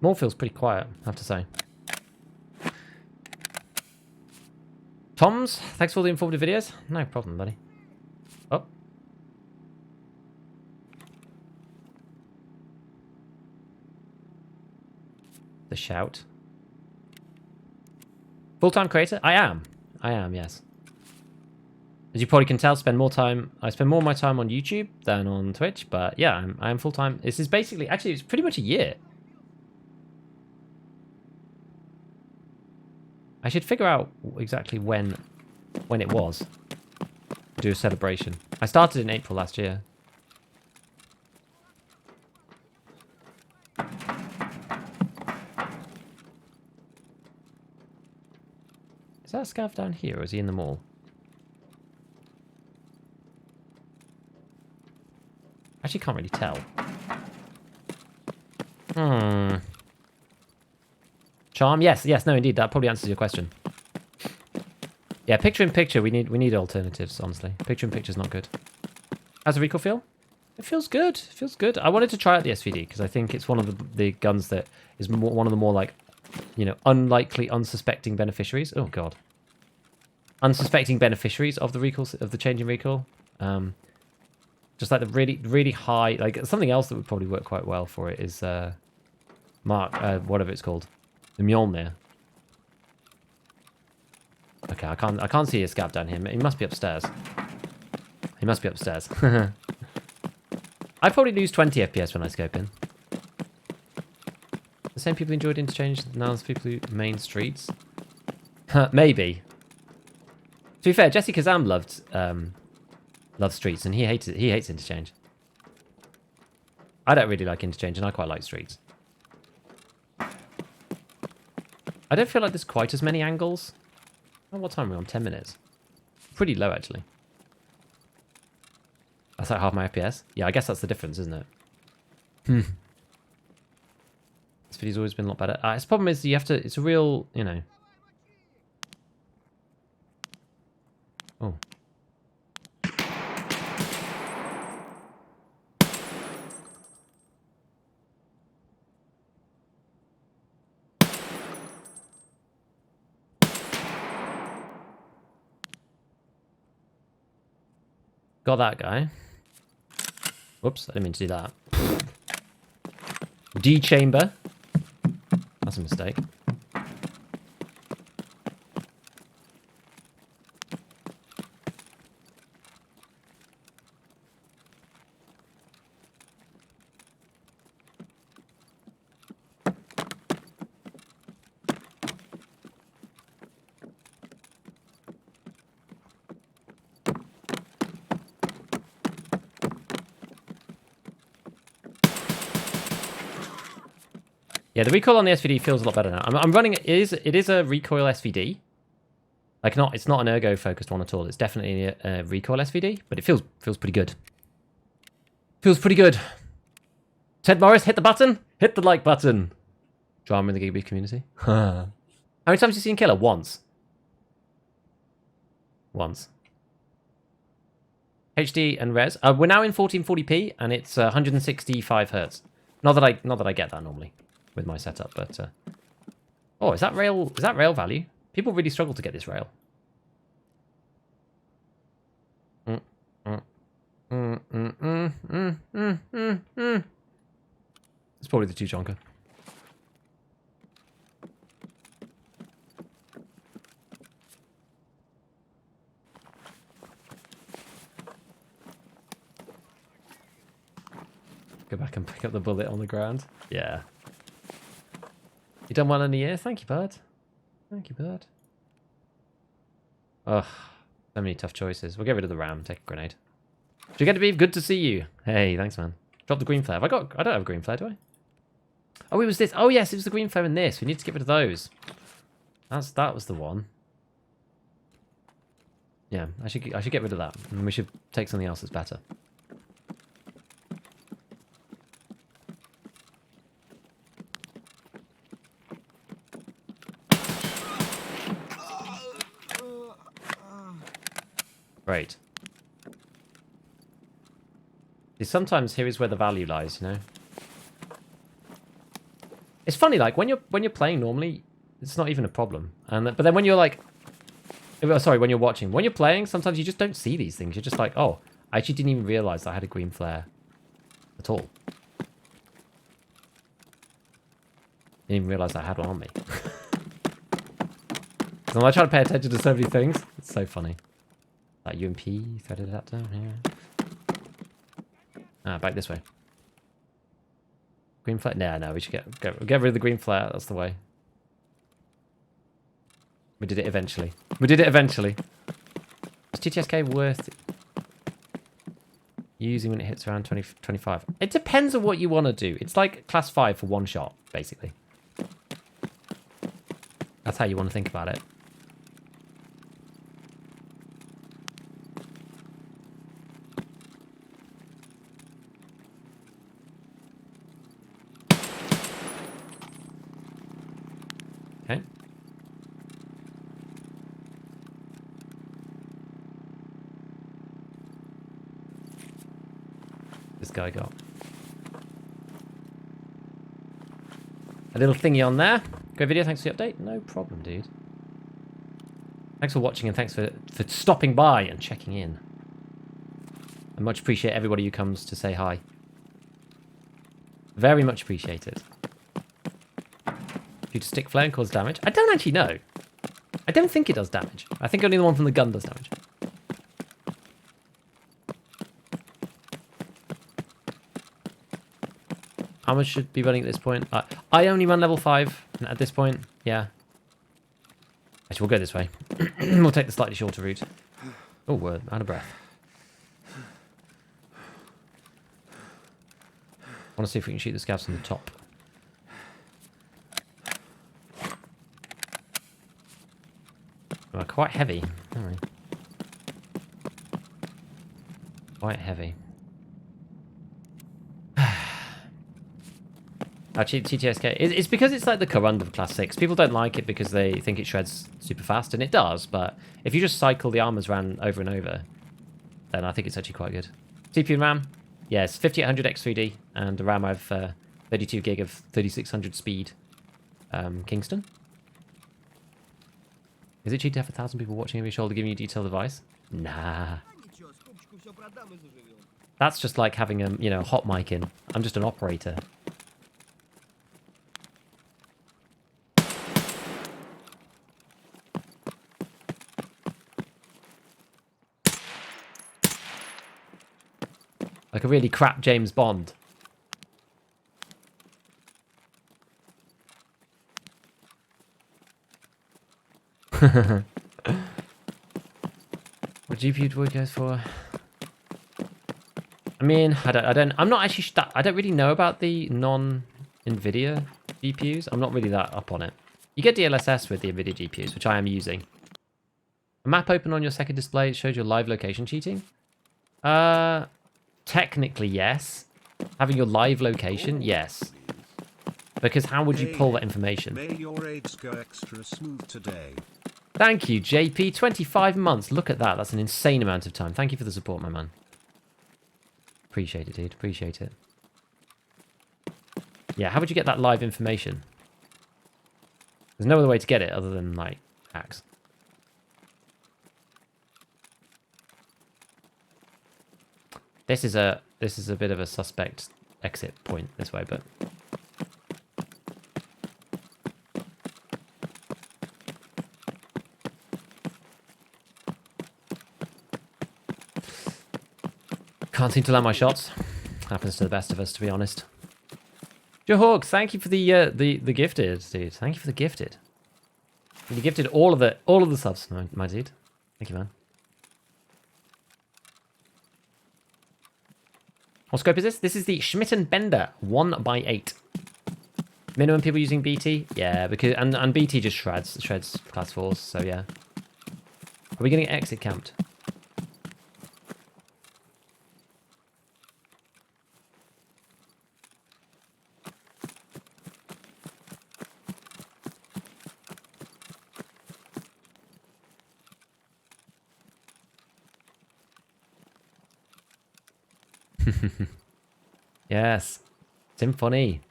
Speaker 1: Mall feels pretty quiet, I have to say. Toms, thanks for all the informative videos. No problem, buddy. Oh. The shout. Full-time creator? I am, yes. As you probably can tell, I spend more of my time on YouTube than on Twitch, but yeah, I am full-time. This is basically, actually, it's pretty much a year. I should figure out exactly when it was. Do a celebration. I started in April last year. Is that a scav down here, or is he in the mall? Actually, can't really tell. Charm? Yes, no, indeed. That probably answers your question. Yeah, picture-in-picture, we need alternatives, honestly. Picture-in-picture's not good. How's the recoil feel? It feels good. It feels good. I wanted to try out the SVD, because I think it's one of the guns that is one of the more, like, you know, unlikely, unsuspecting beneficiaries. Oh, God. Unsuspecting beneficiaries of the recoil, of the change in recoil. Just like the really, really high, like, something else that would probably work quite well for it is, whatever it's called. The Mjolnir. Okay, I can't see a scav down here. He must be upstairs. He must be upstairs. I probably lose 20 FPS when I scope in. The same people enjoyed Interchange now as people who main streets. Maybe. To be fair, Jesse Kazam loved streets, and he hates Interchange. I don't really like Interchange, and I quite like streets. I don't feel like there's quite as many angles. Oh, what time are we on? 10 minutes. Pretty low, actually. That's like half my FPS. Yeah, I guess that's the difference, isn't it? This video's always been a lot better. Its problem is you have to... It's a real, you know... Oh. Got that guy. Whoops, I didn't mean to do that. D chamber. That's a mistake. Yeah, the recoil on the SVD feels a lot better now. I'm running it is a recoil SVD. Like it's not an ergo focused one at all. It's definitely a recoil SVD, but it feels pretty good. Feels pretty good. Ted Morris, hit the button, hit the like button. Drama in the Gigabee community. How many times have you seen Killer? Once. Once. HD and res. We're now in 1440p and it's 165 hertz. Not that I get that normally with my setup, but oh, is that rail value? People really struggle to get this rail. It's probably the 2-chonker. Go back and pick up the bullet on the ground. Yeah. You done well in a year? Thank you, bud. Thank you, bud. Ugh. So many tough choices. We'll get rid of the ram. Take a grenade. Did you get to be? Good to see you. Hey, thanks, man. Drop the green flare. I don't have a green flare, do I? Oh, it was this. Oh, yes, it was the green flare in this. We need to get rid of those. That was the one. Yeah, I should get rid of that, and we should take something else that's better. Great. See, sometimes here is where the value lies, you know. It's funny, like when you're playing normally, it's not even a problem, but then when you're like, sorry, when you're watching, when you're playing, sometimes you just don't see these things. You're just like, oh, I actually didn't even realize I had a green flare at all. Didn't even realize I had one on me. So I try to pay attention to so many things. It's so funny. Like UMP, threaded adapter, yeah. Back this way. Green flare? No, we should get rid of the green flare. That's the way. We did it eventually. Is TTSK worth using when it hits around 20, 25? It depends on what you want to do. It's like class 5 for one shot, basically. That's how you want to think about it. Okay. This guy got a little thingy on there. Great video, thanks for the update. No problem, dude. Thanks for watching and thanks for stopping by and checking in. I much appreciate everybody who comes to say hi. Very much appreciate it. Due to stick flare and cause damage? I don't actually know. I don't think it does damage. I think only the one from the gun does damage. How much should be running at this point? I only run level 5 at this point. Yeah. Actually, we'll go this way. We'll take the slightly shorter route. Oh, we're out of breath. I want to see if we can shoot the scavs on the top. Oh, quite heavy. Aren't we? Quite heavy. Actually, TTSK, it's because it's like the Corund of Class 6. People don't like it because they think it shreds super fast, and it does, but if you just cycle the armors around over and over, then I think it's actually quite good. CPU and RAM? Yeah, it's 5800 X3D, and the RAM I have 32 gig of 3600 speed Kingston. Is it cheap to have 1,000 people watching over your shoulder giving you detailed advice? Nah. That's just like having a, hot mic in. I'm just an operator. Like a really crap James Bond. What GPU do we go for? I mean, I'm not actually, I don't really know about the non-NVIDIA GPUs. I'm not really that up on it. You get DLSS with the NVIDIA GPUs, which I am using. A map open on your second display shows your live location cheating? Technically, yes. Having your live location, yes. Because how would you pull that information?
Speaker 2: May your raids go extra smooth today.
Speaker 1: Thank you, JP. 25 months. Look at that. That's an insane amount of time. Thank you for the support, my man. Appreciate it, dude. Appreciate it. Yeah, how would you get that live information? There's no other way to get it other than, like, hacks. This is a bit of a suspect exit point this way, but can't seem to land my shots. Happens to the best of us, to be honest. Joe Hawk, thank you for the gifted, dude. Thank you for the gifted. You gifted all of the subs, my dude. Thank you, man. What scope is this? This is the Schmidt & Bender 1x8. Minimum people using BT? Yeah, because and BT just shreds class 4s, so yeah. Are we getting exit camped? Yes. Symphony.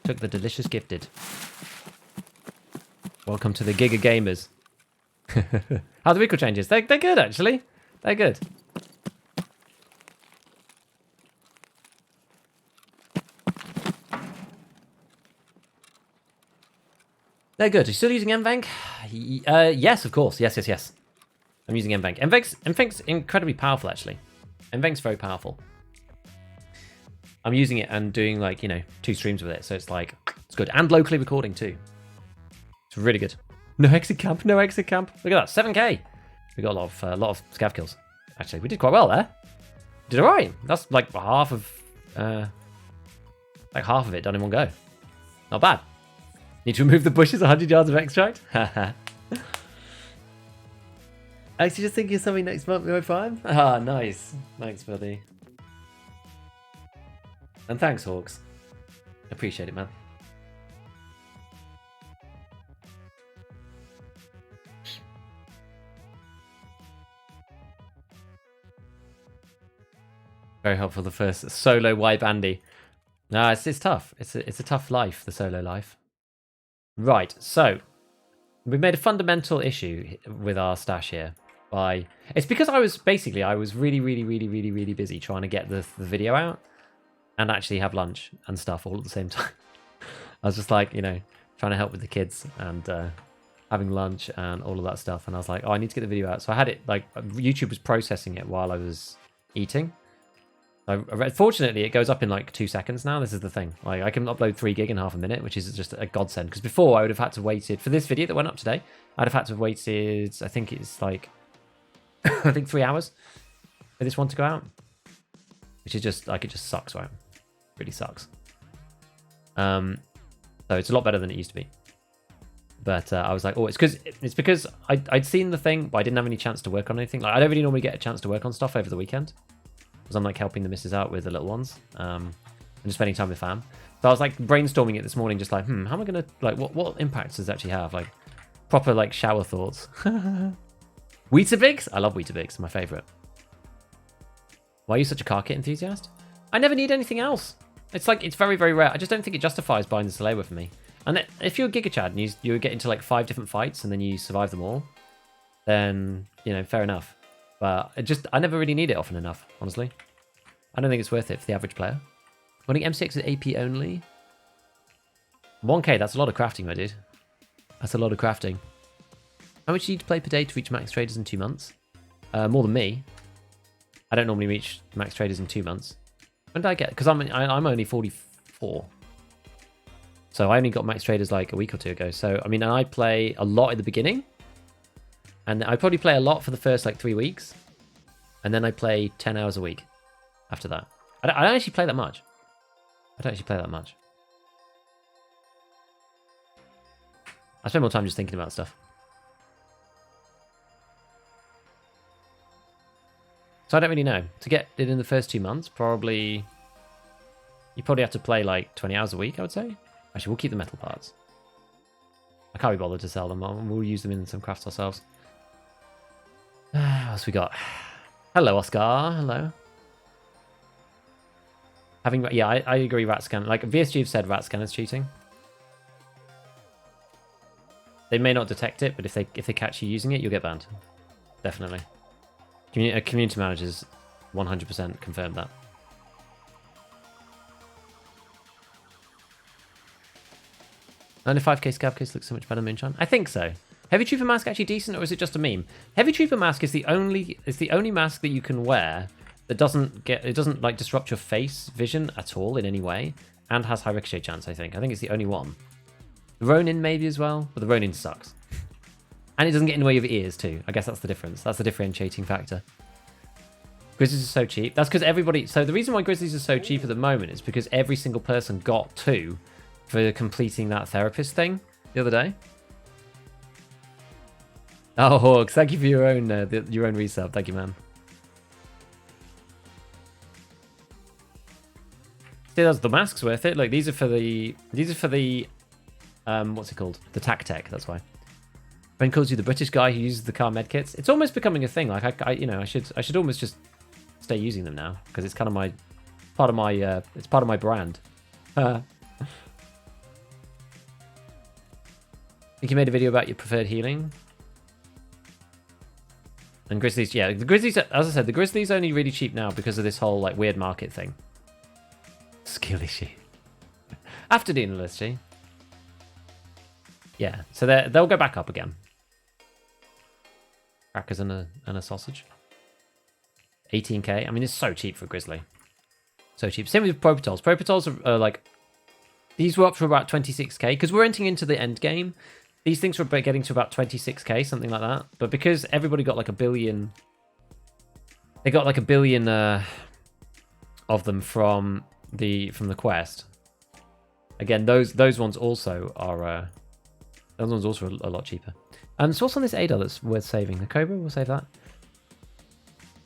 Speaker 1: Took the delicious gifted. Welcome to the Giga Gamers. How the vehicle changes? They're good, actually. They're good. They're good. Are you still using MVank? Yes, of course. Yes. I'm using MVank. MVank's incredibly powerful, actually. MVank's very powerful. I'm using it and doing, like, 2 streams with it, so it's like, it's good. And locally recording, too. It's really good. No exit camp, no exit camp. Look at that, 7k. We got a lot of scav kills. Actually, we did quite well there. Did all right. That's like half of it done in one go. Not bad. Need to remove the bushes 100 yards of extract. I actually just thinking of something next month, no 5. Ah, nice. Thanks, buddy. And thanks, Hawks. Appreciate it, man. Very helpful, the first solo wipe Andy. No, it's tough. It's a tough life, the solo life. Right, so we've made a fundamental issue with our stash here. It's because I was really busy trying to get the video out and actually have lunch and stuff all at the same time. I was just like, trying to help with the kids and having lunch and all of that stuff. And I was like, oh, I need to get the video out. So I had it, like, YouTube was processing it while I was eating. Fortunately, it goes up in like 2 seconds now. This is the thing. Like, I can upload 3 gig in half a minute, which is just a godsend. Because before, I would have had to waited for this video that went up today. I'd have had to have waited. I think it's like, I think 3 hours for this one to go out, which is just like, it just sucks, right? Really sucks. So it's a lot better than it used to be. But I was like, oh, it's because I'd seen the thing, but I didn't have any chance to work on anything. Like, I don't really normally get a chance to work on stuff over the weekend, because I'm like helping the missus out with the little ones, and just spending time with fam. So I was like brainstorming it this morning, just like, how am I gonna, like, what impacts does it actually have? Like, proper like shower thoughts. Weetabix? I love Weetabix, my favorite. Why are you such a car kit enthusiast? I never need anything else. It's like, it's very, very rare. I just don't think it justifies buying the Salewa for me. And if you're Giga Chad and you get into like 5 different fights and then you survive them all, then, fair enough. But I never really need it often enough, honestly. I don't think it's worth it for the average player. Running M6 at AP only? 1k, that's a lot of crafting, my dude. That's a lot of crafting. How much do you need to play per day to reach max traders in 2 months? More than me. I don't normally reach max traders in 2 months. When did I get? Because I'm only 44. So I only got max traders like a week or 2 ago. So, I mean, I play a lot at the beginning. And I probably play a lot for the first like 3 weeks. And then I play 10 hours a week after that. I don't actually play that much. I spend more time just thinking about stuff. So I don't really know. To get it in the first 2 months, you probably have to play like 20 hours a week, I would say. Actually, we'll keep the metal parts. I can't be bothered to sell them. We'll use them in some crafts ourselves. What else we got? Hello, Oscar. Hello. I agree, rat scan. Like, VSG have said rat scan is cheating. They may not detect it, but if they catch you using it, you'll get banned. Definitely. Community managers 100% confirmed that. Only 5k scab case looks so much better, Moonshine. I think so. Heavy Trooper mask actually decent, or is it just a meme? Heavy Trooper mask is the only mask that you can wear that doesn't like disrupt your face vision at all in any way, and has high ricochet chance. I think it's the only one. The Ronin maybe as well, but the Ronin sucks. And it doesn't get in the way of your ears too. I guess that's the difference. That's the differentiating factor. Grizzlies are so cheap. That's because everybody... So the reason why Grizzlies are so cheap at the moment is because every single person got 2 for completing that therapist thing the other day. Oh, Hawks, thank you for your own resub. Thank you, man. See, the mask's worth it. Like these are for the what's it called? The tac tech. That's why. Ben calls you the British guy who uses the car medkits. It's almost becoming a thing. Like I should almost just stay using them now because it's kind of part of my brand. I think you made a video about your preferred healing. And Grizzlies, yeah, the Grizzlies, as I said, the Grizzlies are only really cheap now because of this whole like weird market thing. Skill issue. After the university. Yeah, so they'll go back up again. Crackers and a sausage. 18k. I mean, it's so cheap for Grizzly. So cheap. Same with Propitols. Propitols are like... These were up to about 26k because we're entering into the end game. These things were getting to about 26k, something like that. But because everybody got like a billion... They got like a billion of them from the quest. Again, those ones also are... those ones also a lot cheaper. So what's on this ADAR that's worth saving? The Cobra, we'll save that.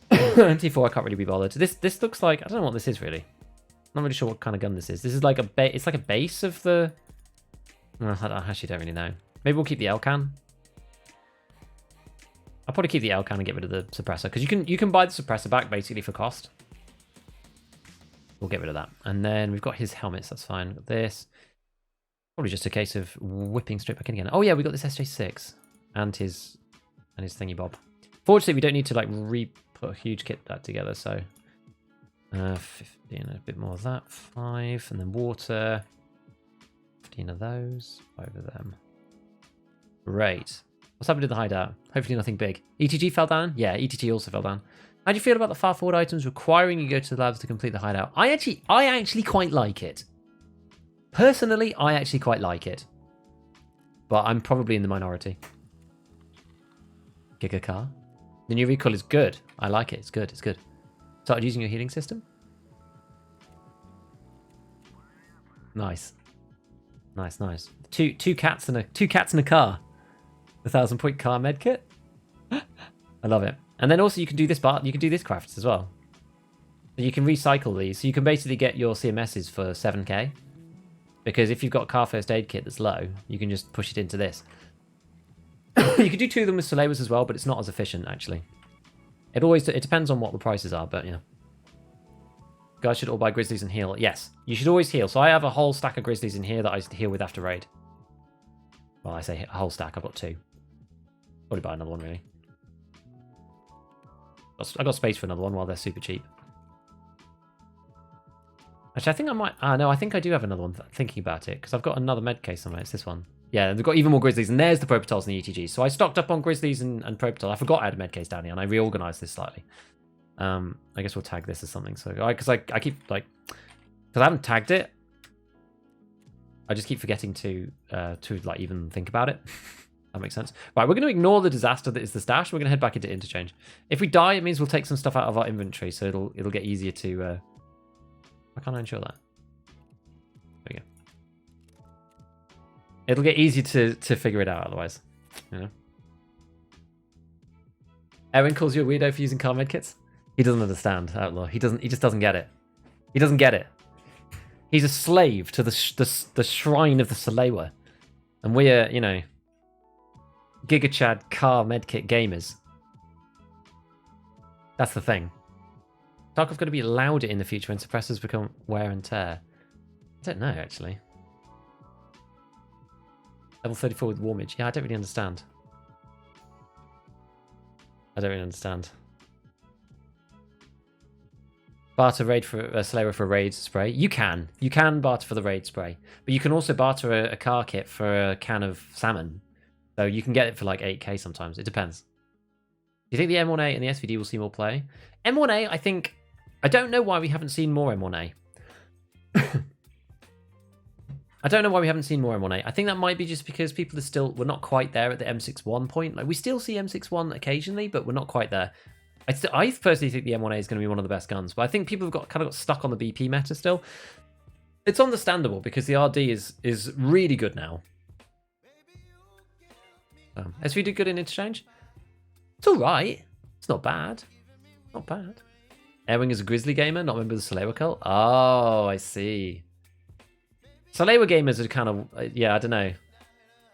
Speaker 1: T4, I can't really be bothered. This looks like... I don't know what this is, really. Not really sure what kind of gun this is. This is like it's like a base of the... I actually don't really know. Maybe we'll keep the L-can. I'll probably keep the L-can and get rid of the suppressor. Because you can buy the suppressor back, basically, for cost. We'll get rid of that. And then we've got his helmets. That's fine. Got this. Probably just a case of whipping straight back in again. Oh, yeah, we got this SJ6. And his thingy bob. Fortunately, we don't need to, like, put a huge kit back together, so... 15, a bit more of that. 5, and then water. 15 of those. 5 of them. Great. What's happened to the hideout? Hopefully nothing big. ETG fell down? Yeah, ETG also fell down. How do you feel about the far forward items requiring you go to the labs to complete the hideout? I actually quite like it. Personally, I actually quite like it. But I'm probably in the minority. Giga car. The new recoil is good. I like it. It's good. It's good. Started using your healing system? Nice. Nice, nice. Two cats and a car. The 1,000-point car medkit. I love it. And then also you can do this crafts as well. So you can recycle these. So you can basically get your CMSs for 7k. Because if you've got a car first aid kit that's low, you can just push it into this. You could do 2 of them with Solewas as well, but it's not as efficient actually. It depends on what the prices are, but yeah. Guys should all buy Grizzlies and heal. Yes, you should always heal. So I have a whole stack of Grizzlies in here that I heal with after raid. Well, I say a whole stack. I've got 2. Probably buy another one, really. I got space for another one while they're super cheap. Actually, I think I might... no, I think I do have another one thinking about it, because I've got another med case somewhere. It's this one. Yeah, they've got even more Grizzlies, and there's the Propitols and the ETGs. So I stocked up on Grizzlies and Propitol. I forgot I had a med case down here, and I reorganized this slightly. I guess we'll tag this as something. So, because I keep, like... Because I haven't tagged it. I just keep forgetting to like, even think about it. That makes sense. Right, we're going to ignore the disaster that is the stash. We're going to head back into Interchange. If we die, it means we'll take some stuff out of our inventory, so it'll get easier to... Why can't I ensure that? There we go. It'll get easier to figure it out otherwise. You know? Erin calls you a weirdo for using car medkits? He doesn't understand, Outlaw. He just doesn't get it. He doesn't get it. He's a slave to the shrine of the Solewa. And we are, you know, Gigachad car medkit gamers. That's the thing. Tarkov's going to be louder in the future when suppressors become wear and tear. I don't know, actually. Level 34 with warmage. Yeah, I don't really understand. I don't really understand. Barter raid for a Slayer for a raid spray. You can barter for the raid spray, but you can also barter a car kit for a can of salmon. So you can get it for like 8k sometimes. It depends. Do you think the M1A and the SVD will see more play? M1A, I think... I don't know why we haven't seen more M1A. I don't know why we haven't seen more M1A. I think that might be just because people are we're not quite there at the M61 point. Like, we still see M61 occasionally, but we're not quite there. I personally think the M1A is going to be one of the best guns, but I think people have kind of got stuck on the BP meta still. It's understandable because the RD is really good now. SVD good in Interchange? It's all right. It's not bad. Not bad. Airwing is a Grizzly gamer, not a member of the Salewa cult. Oh, I see. Salewa gamers are kind of, yeah, I don't know.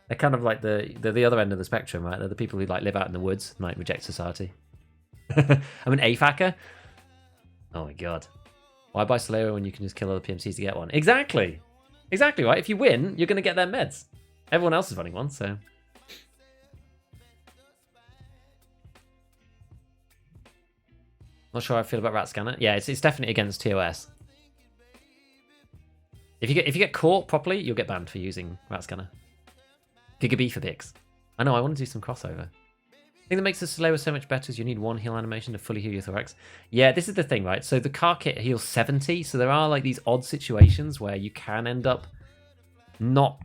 Speaker 1: They're kind of like the other end of the spectrum, right? They're the people who like live out in the woods and like reject society. I'm an AFACer. Oh my god. Why buy Salewa when you can just kill other PMCs to get one? Exactly. Exactly, right? If you win, you're going to get their meds. Everyone else is running one, so... Not sure how I feel about Rat Scanner. Yeah, it's definitely against TOS. If you get caught properly, you'll get banned for using Rat Scanner. Gigabee for Bix. I know, I want to do some crossover. The thing that makes the Salewa so much better is you need one heal animation to fully heal your thorax. Yeah, this is the thing, right? So the car kit heals 70, so there are like these odd situations where you can end up not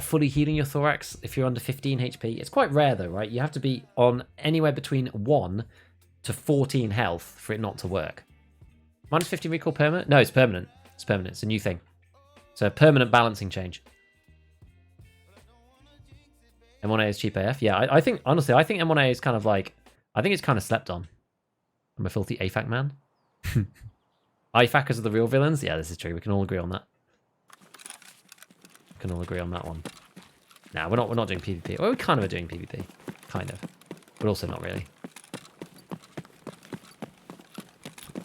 Speaker 1: fully healing your thorax if you're under 15 HP. It's quite rare though, right? You have to be on anywhere between 1 to 14 health for it not to work. Minus 15 recall permanent? No, it's permanent. It's permanent. It's a new thing. So a permanent balancing change. M1A is cheap AF. Yeah, I think, honestly, I think M1A is kind of like, I think it's kind of slept on. I'm a filthy AFAC man. IFACers are the real villains? Yeah, this is true. We can all agree on that. We can all agree on that one. Nah, we're not doing PvP. Well, we kind of are doing PvP. Kind of. But also not really.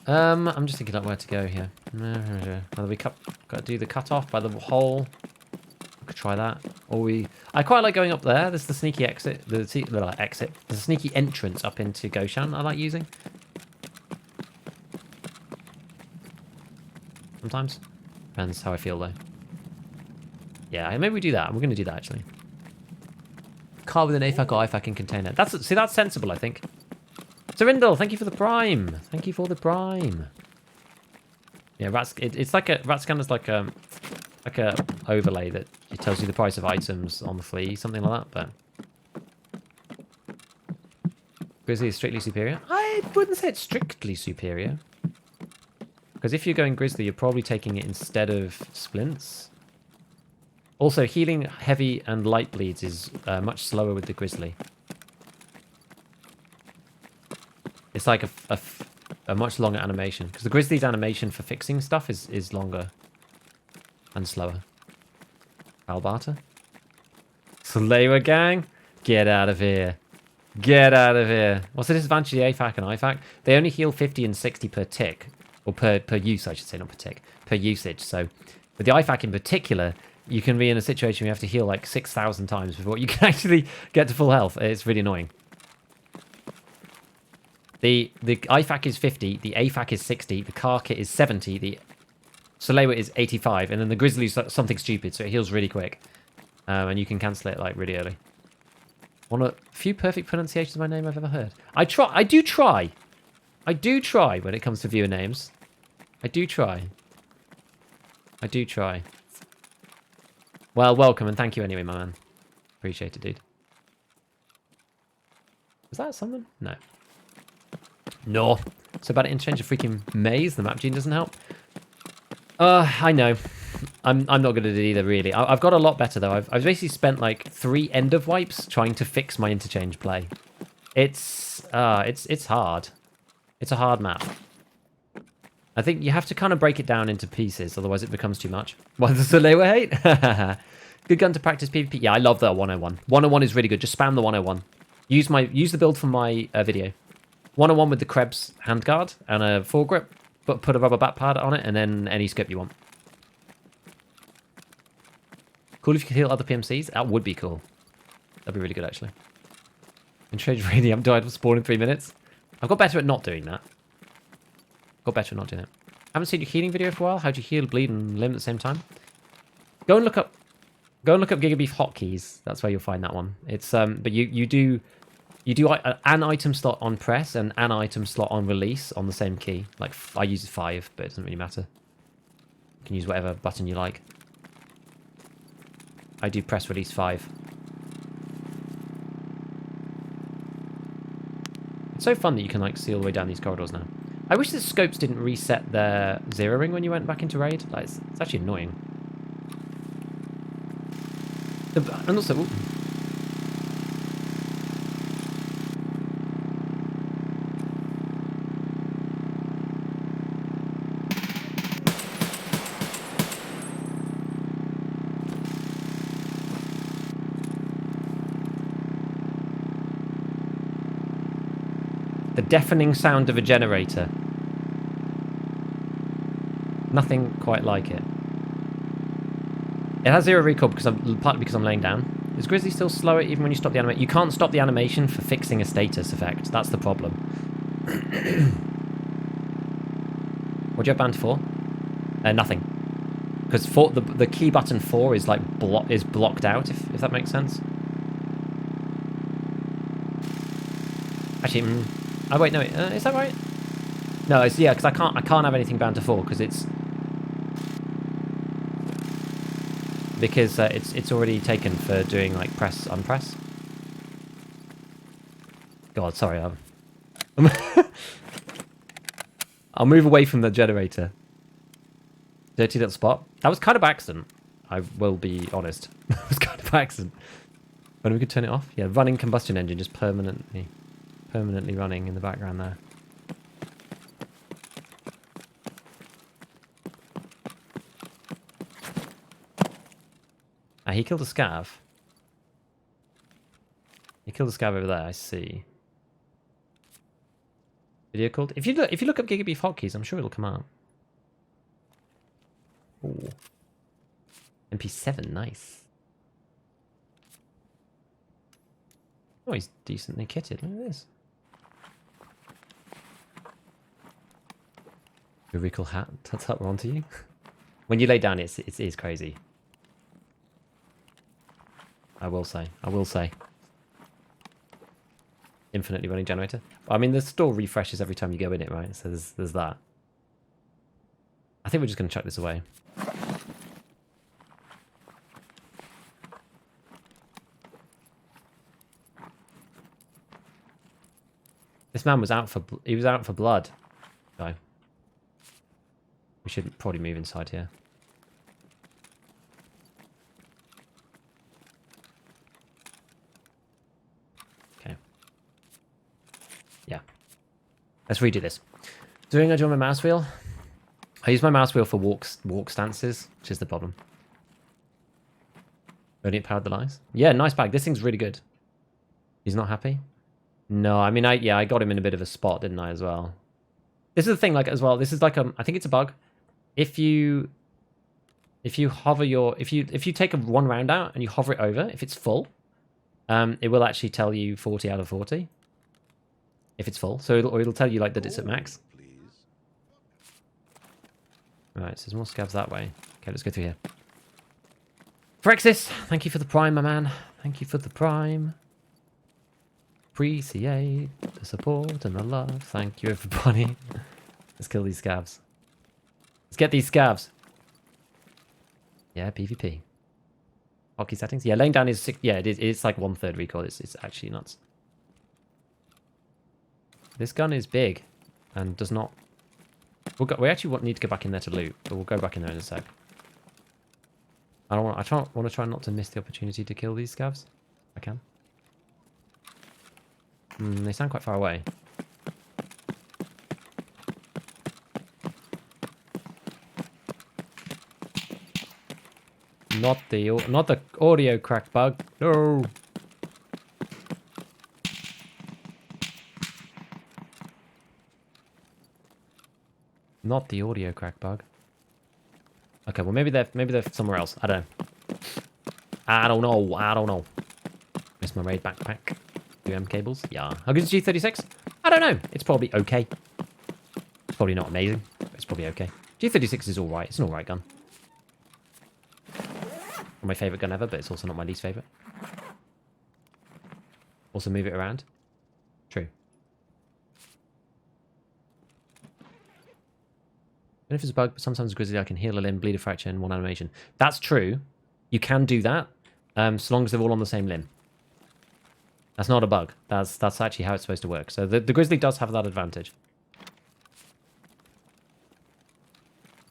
Speaker 1: I'm just thinking about where to go here. Whether we got to do the cut off by the hole. We could try that. Or I quite like going up there. There's the sneaky exit. There's a sneaky entrance up into Goshan I like using. Sometimes. Depends how I feel though. Yeah, maybe we do that. We're going to do that actually. Car with an AFAC or IFAC in container. That's sensible, I think. Serindel, thank you for the prime. Thank you for the prime. Yeah, it's like a Rat Scanner's like a overlay that it tells you the price of items on the flea, something like that. But Grizzly is strictly superior. I wouldn't say it's strictly superior, because if you're going Grizzly, you're probably taking it instead of Splints. Also, healing heavy and light bleeds is much slower with the Grizzly. It's like a much longer animation, because the Grizzly's animation for fixing stuff is longer and slower. Alberta? Salewa gang? Get out of here. Get out of here. What's the disadvantage of the AFAC and IFAC? They only heal 50 and 60 per tick. Or per use, I should say, not per tick. Per usage. So with the IFAC in particular, you can be in a situation where you have to heal like 6,000 times before you can actually get to full health. It's really annoying. The IFAC is 50, the AFAC is 60, the car kit is 70, the Salewa is 85, and then the Grizzly is something stupid, so it heals really quick. And you can cancel it like really early. One of the few perfect pronunciations of my name I've ever heard. I do try when it comes to viewer names. I do try. Well, welcome and thank you anyway, my man. Appreciate it, dude. Is that something? No. No. So about Interchange, a freaking maze. The map gene doesn't help. I know. I'm not going to do it either, really. I've got a lot better, though. I've basically spent, like, 3 end of wipes trying to fix my Interchange play. It's hard. It's a hard map. I think you have to kind of break it down into pieces, otherwise it becomes too much. What does the Salewa hate? Good gun to practice PvP. Yeah, I love the 101. 101 is really good. Just spam the 101. Use the build from my video. 101 with the Krebs handguard and a foregrip, but put a rubber back pad on it, and then any scope you want. Cool if you could heal other PMCs. That would be cool. That'd be really good, actually. Interchange Radium died from spawn in 3 minutes. I've got better at not doing that. Got better at not doing it. Haven't seen your healing video for a while. How'd you heal, bleed, and limb at the same time? Go and look up Gigabeef hotkeys. That's where you'll find that one. It's but you do an item slot on press and an item slot on release on the same key. Like I use 5, but it doesn't really matter. You can use whatever button you like. I do press release 5. It's so fun that you can like see all the way down these corridors now. I wish the scopes didn't reset their zeroing when you went back into raid. Like it's actually annoying. And also, deafening sound of a generator. Nothing quite like it. It has 0 recoil partly because I'm laying down. Is Grizzly still slower even when you stop the animation? You can't stop the animation for fixing a status effect. That's the problem. What do you have banned for? Nothing. Because the key button 4 is like blocked out, if that makes sense. Actually, oh wait, no, is that right? No, it's yeah, because I can't have anything bound to 4 because it's already taken for doing like press unpress. God, sorry, I'll move away from the generator. Dirty little spot. That was kind of by accident. I will be honest. It was kind of by accident. When we could turn it off. Yeah, running combustion engine just permanently running in the background there. He killed a scav. He killed a scav over there. I see. Video called. If you look up Gigabeef hotkeys, I'm sure it'll come up. Ooh. MP7, nice. Oh, he's decently kitted. Look at this. Your recall hat. That's up onto you. When you lay down, it is crazy. I will say. Infinitely running generator. I mean, the store refreshes every time you go in it, right? So there's that. I think we're just going to chuck this away. This man was out for blood. So we should probably move inside here. Okay. Yeah. Let's redo this. Doing I join my mouse wheel. I use my mouse wheel for walk stances, which is the problem. Only it powered the lies. Yeah, nice bag. This thing's really good. He's not happy. No, I mean, I got him in a bit of a spot, didn't I, as well? This is the thing, like, as well. This is like I think it's a bug. If you hover if you take one round out and you hover it over, if it's full, it will actually tell you 40 out of 40. If it's full, so it'll tell you like that it's at max. Right, so there's more scavs that way. Okay, let's go through here. Frexis, thank you for the prime, my man. Thank you for the prime. Appreciate the support and the love. Thank you, everybody. Let's kill these scavs. Let's get these scavs. Yeah, PvP. Hotkey settings. Yeah, laying down is yeah, it's like 1/3 recoil. It's actually nuts. This gun is big and does not. We actually need to go back in there to loot, but we'll go back in there in a sec. I want to try not to miss the opportunity to kill these scavs. I can. They sound quite far away. Not the audio crack bug. No. Not the audio crack bug. Okay, well maybe they're somewhere else. I don't know. I don't know. Miss my raid backpack. UM cables. Yeah. How good is G36? I don't know. It's probably okay. It's probably not amazing, but it's probably okay. G36 is alright. It's an alright gun. Not my favourite gun ever, but it's also not my least favourite. Also move it around. True. Even if it's a bug, but sometimes Grizzly I can heal a limb, bleed a fracture in one animation. That's true. You can do that, so long as they're all on the same limb. That's not a bug. That's actually how it's supposed to work. So the Grizzly does have that advantage.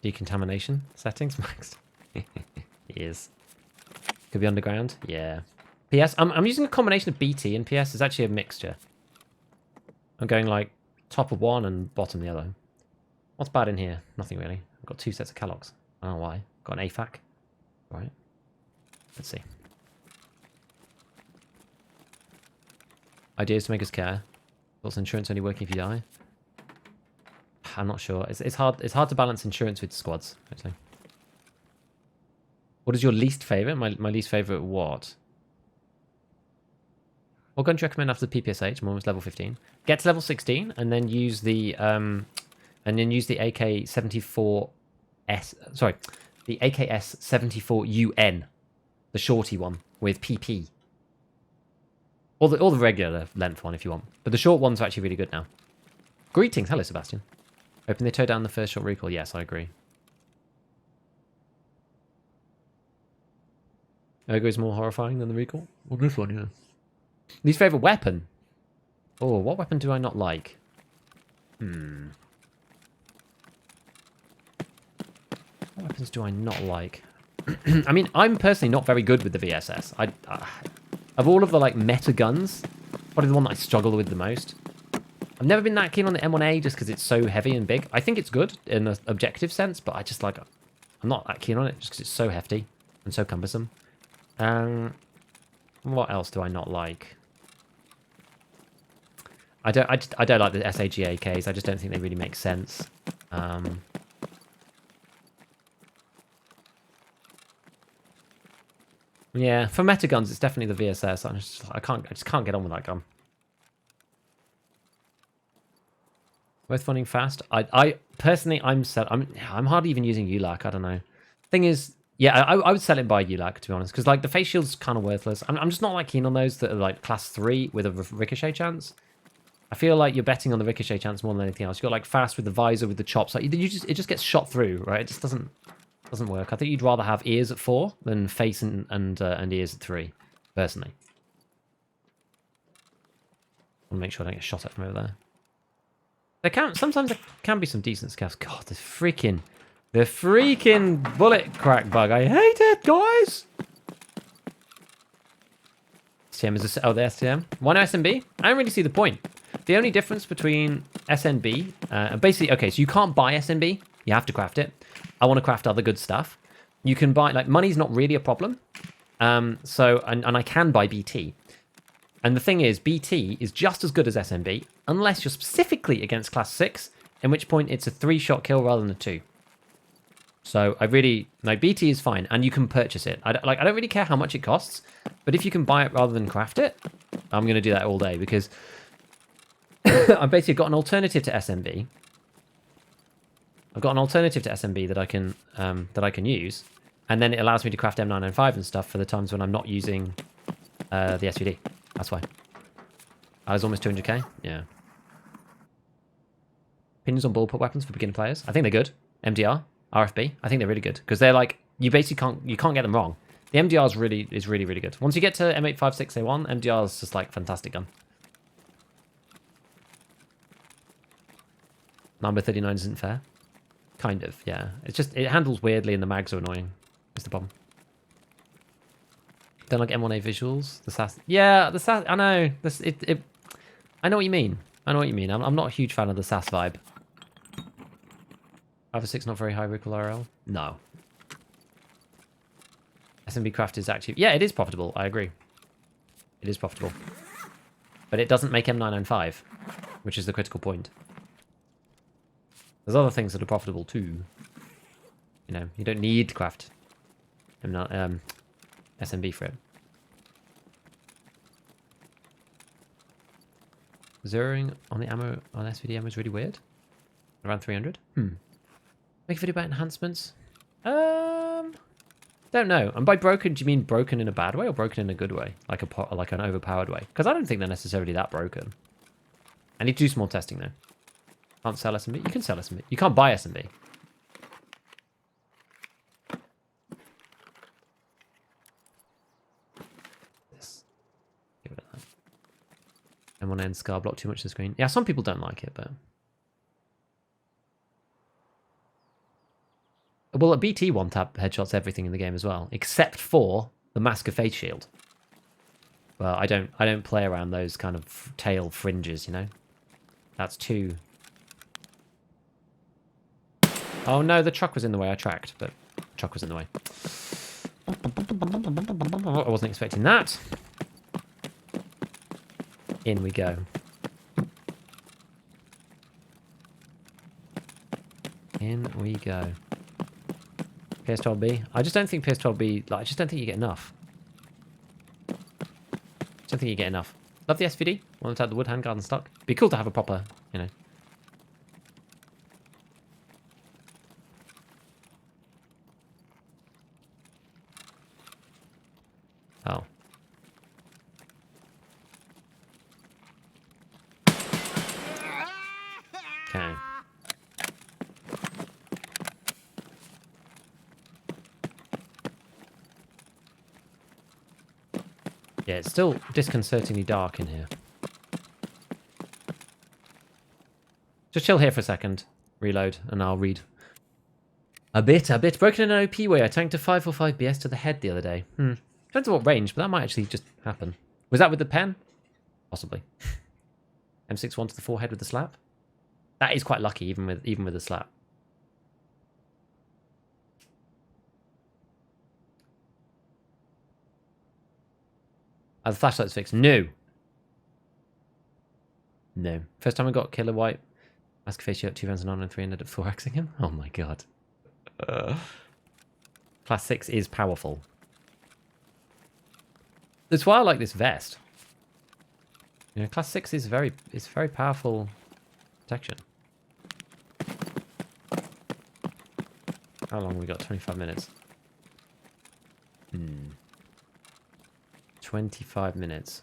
Speaker 1: Decontamination settings maxed. Yes. Could be underground. Yeah. PS. I'm using a combination of BT and PS. It's actually a mixture. I'm going like top of one and bottom the other. What's bad in here? Nothing really. I've got 2 sets of Kellogg's. I don't know why. Got an AFAC. Right. Let's see. Ideas to make us care. Does insurance only working if you die? I'm not sure. It's hard to balance insurance with squads, actually. What is your least favorite? My least favorite what? What gun do you recommend after the PPSH? I'm almost level 15. Get to level 16 and then use the AK-74S. Sorry, the AKS-74UN, the shorty one with PP. Or the regular length one if you want. But the short ones are actually really good now. Greetings. Hello, Sebastian. Hoping they toe down the first shot recoil. Yes, I agree. Ergo is more horrifying than the recoil? Well, this one, yeah. Least favourite weapon? Oh, what weapon do I not like? What weapons do I not like? I mean, I'm personally not very good with the VSS. Of all of the like meta guns, probably the one that I struggle with the most. I've never been that keen on the M1A just because it's so heavy and big. I think it's good in an objective sense, but I'm not that keen on it just because it's so hefty and so cumbersome. What else do I not like? I don't like the SAG AKs. I just don't think they really make sense. Yeah, for meta guns, it's definitely the VSS. I just can't get on with that gun. Worth funding fast. I personally, I'm hardly even using ULAC. I don't know. Thing is, yeah, I would sell it by ULAC to be honest, because like the face shield's kind of worthless. I'm just not like keen on those that are like class 3 with a ricochet chance. I feel like you're betting on the ricochet chance more than anything else. You got like fast with the visor with the chops. Like it just gets shot through, right? It just doesn't work. I think you'd rather have ears at 4 than face and ears at 3, personally. I'll make sure I don't get shot at from over there. Sometimes there can be some decent scavs. God, the freaking bullet crack bug. I hate it, guys. STM is the STM. Why no SMB? I don't really see the point. The only difference between SMB, basically, okay, so you can't buy SMB. You have to craft it. I want to craft other good stuff. You can buy, like, money's not really a problem. And I can buy BT. And the thing is, BT is just as good as SMB, unless you're specifically against class 6, in which point it's a 3-shot kill rather than a 2. So BT is fine, and you can purchase it. I don't really care how much it costs, but if you can buy it rather than craft it, I'm going to do that all day, because I've basically got an alternative to SMB. I've got an alternative to SMB that I can use, and then it allows me to craft M995 and stuff for the times when I'm not using the SVD. That's why. I was almost 200k. Yeah. Opinions on bullpup weapons for beginner players? I think they're good. MDR, RFB. I think they're really good because they're like you basically can't get them wrong. The MDR is really good. Once you get to M856A1, MDR is just like fantastic gun. Number 39 isn't fair. Kind of, yeah. It's just it handles weirdly and the mags are annoying. Is the problem. Don't like M1A visuals. The SAS. Yeah, the SAS. I know. I know what you mean. I'm not a huge fan of the SAS vibe. 5/6 not very high recoil RL. No. SMB craft is actually... Yeah, it is profitable. I agree. It is profitable. But it doesn't make M995, which is the critical point. There's other things that are profitable too. You know, you don't need to craft SMB for it. Zeroing on the ammo on SVD ammo is really weird. Around 300. Make a video about enhancements. Don't know. And by broken, do you mean broken in a bad way or broken in a good way, like an overpowered way? Because I don't think they're necessarily that broken. I need to do some more testing though. Can't sell SMB. You can sell SMB. You can't buy SMB. Give it that. M1N scar block too much of the screen. Yeah, some people don't like it, but... Well, a BT one-tap headshots everything in the game as well, except for the Mask of Face shield. Well, I don't play around those kind of tail fringes, you know? That's too... Oh no, the truck was in the way. I tracked, but the truck was in the way. I wasn't expecting that. In we go. In we go. PS12B. I just don't think PS12B, like, I just don't think you get enough. I just don't think you get enough. Love the SVD. Want to have the wood handguard and stock. Be cool to have a proper, you know. Oh. Okay. Yeah, it's still disconcertingly dark in here. Just chill here for a second. Reload, and I'll read. A bit. Broken in an OP way. I tanked a 545 BS to the head the other day. Depends on what range, but that might actually just happen. Was that with the pen? Possibly. M61 to the forehead with the slap? That is quite lucky, even with the slap. Oh, the flashlight's fixed. No. No. First time I got Killer White. Mask face shirt, 2 rounds and 9 and 3 ended up thoraxing him. Oh my god. Class 6 is powerful. That's why I like this vest. You know, Class 6 is very powerful protection. How long have we got? 25 minutes. 25 minutes.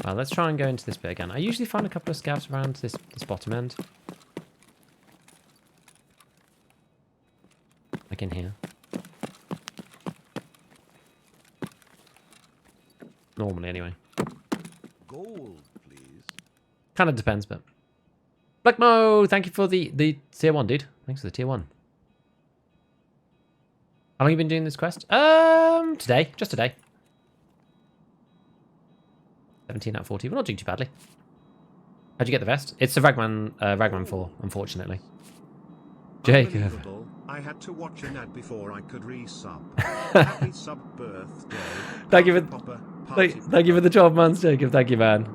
Speaker 1: Well, let's try and go into this bit again. I usually find a couple of scavs around this bottom end. Like in here. Normally, anyway.
Speaker 2: Gold, please.
Speaker 1: Kind of depends, but... Black Mo, thank you for the tier 1, dude. Thanks for the tier 1. How long have you been doing this quest? Today. Just today. 17 out of 40. We're not doing too badly. How'd you get the vest? It's the Ragman 4, unfortunately. Jacob.
Speaker 2: I had to watch an ad before I could resub. Happy sub birthday.
Speaker 1: Thank you for the 12 months, Jacob. Thank you, man.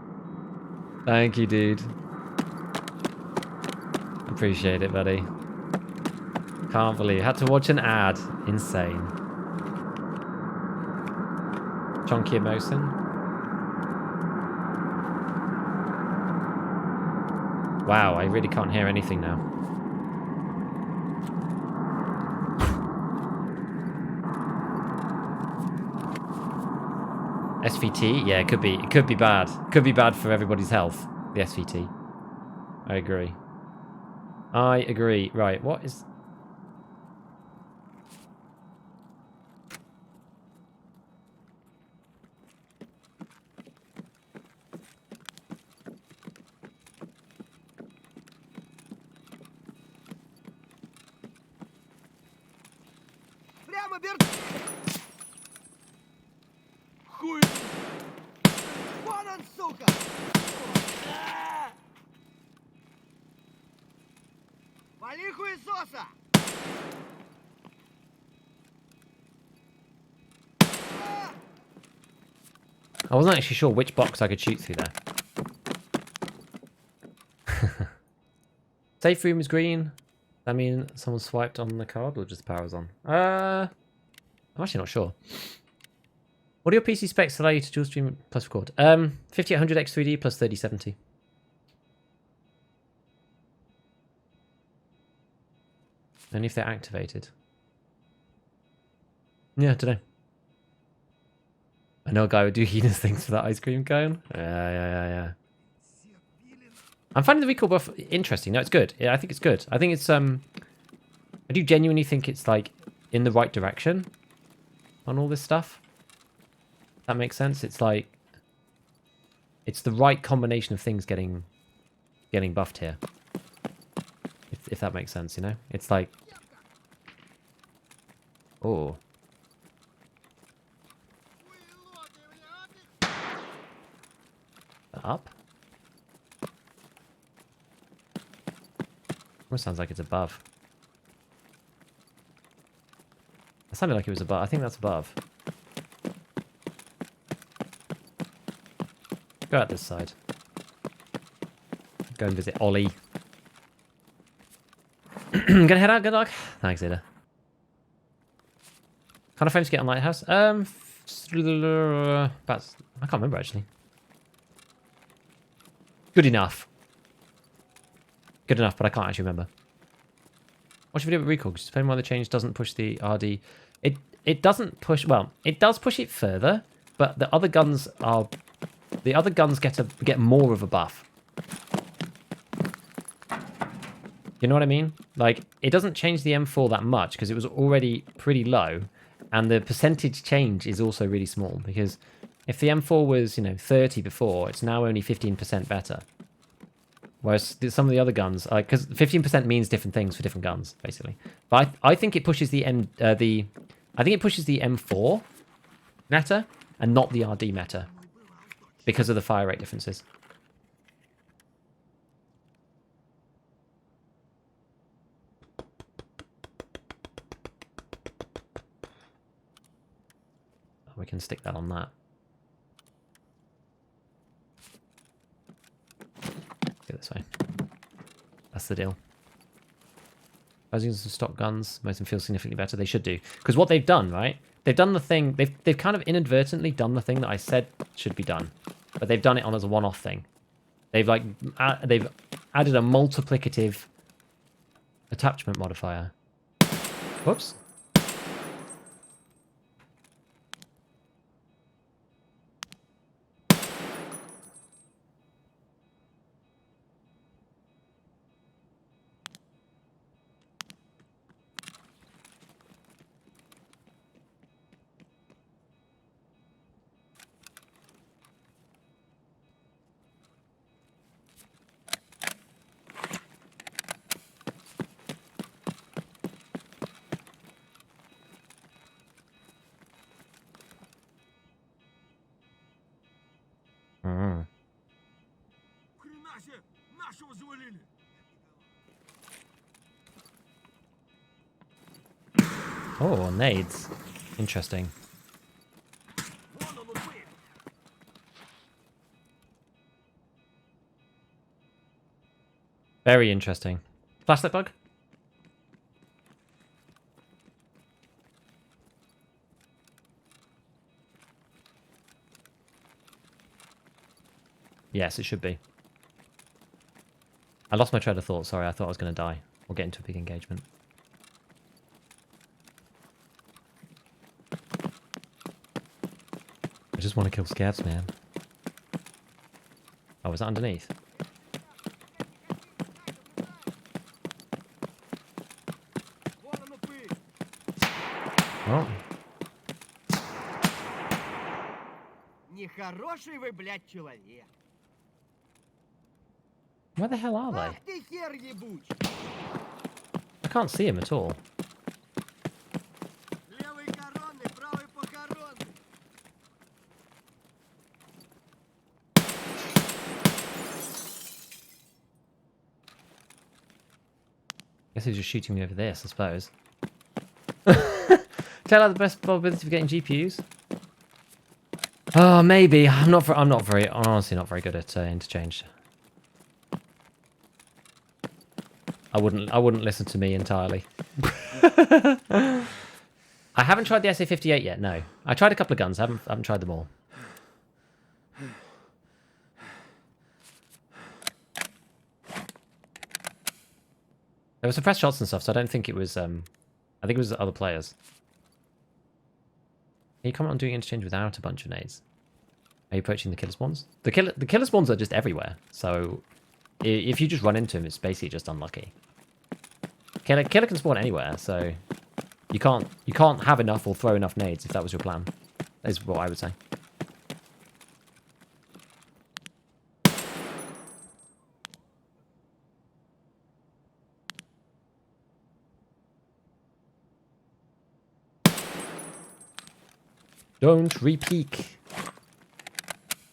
Speaker 1: Thank you, dude. Appreciate it, buddy. Can't believe had to watch an ad. Insane. Chunky Emosin. Wow, I really can't hear anything now. SVT? Yeah, it could be. It could be bad. Could be bad for everybody's health, the SVT. I agree. I agree. Right, what is... I wasn't actually sure which box I could shoot through there. Safe room is green. That mean someone swiped on the card or just power's on? I'm actually not sure. What are your PC specs allow you to dual stream plus record? 5800 X3D plus 3070. Only if they're activated. Yeah, I don't know. I know a guy would do heinous things for that ice cream cone. Yeah. I'm finding the recall buff interesting. No, it's good. Yeah, I think it's good. I think it's I do genuinely think it's like in the right direction on all this stuff. That makes sense. It's like it's the right combination of things getting buffed here. If that makes sense, you know? It's like oh. Up? Almost sounds like it's above. It sounded like it was above. I think that's above. Go out this side. Go and visit Ollie. Gonna head out. Good luck. Thanks, Ada. Kind of frames to get on Lighthouse? About, I can't remember actually. Good enough. Good enough, but I can't actually remember. Watch a video about recall. Just explain why the change doesn't push the RD. It doesn't push. Well, it does push it further, but the other guns get more of a buff. You know what I mean? Like, it doesn't change the M4 that much because it was already pretty low, and the percentage change is also really small because if the M4 was, 30 before, it's now only 15% better. Whereas some of the other guns, because 15% means different things for different guns, basically. But I think it pushes the M4 meta and not the RD meta because of the fire rate differences. We can stick that on that. Go this way. That's the deal. I was using some stock guns. Most of them feel significantly better. They should do. Because what they've done, right? They've done the thing. They've kind of inadvertently done the thing that I said should be done. But they've done it on as a one-off thing. They've they've added a multiplicative attachment modifier. Whoops. Oh, nades. Interesting. Very interesting. Flashlight bug? Yes, it should be. I lost my train of thought. Sorry, I thought I was going to die or get into a big engagement. I just want to kill scabs, man. Oh, was that underneath? Oh.
Speaker 3: Нехороший вы, блядь, человек.
Speaker 1: Where the hell are they?
Speaker 3: Ах ты хер ебучий.
Speaker 1: I can't see him at all.
Speaker 3: Левый коронный, правый похоронный.
Speaker 1: Guess he's just shooting me over this, I suppose. Tell out the best probability of getting GPUs. Oh, maybe. I'm honestly not very good at Interchange. I wouldn't listen to me entirely. I haven't tried the SA-58 yet. No, I tried a couple of guns. I haven't tried them all. There were suppressed shots and stuff, so I don't think it was. I think it was other players. Can you comment on doing Interchange without a bunch of nades? Are you approaching the killer spawns? The killer spawns are just everywhere. So if you just run into them, it's basically just unlucky. Killer can spawn anywhere, so you can't have enough or throw enough nades if that was your plan. Is what I would say. Don't re-peek.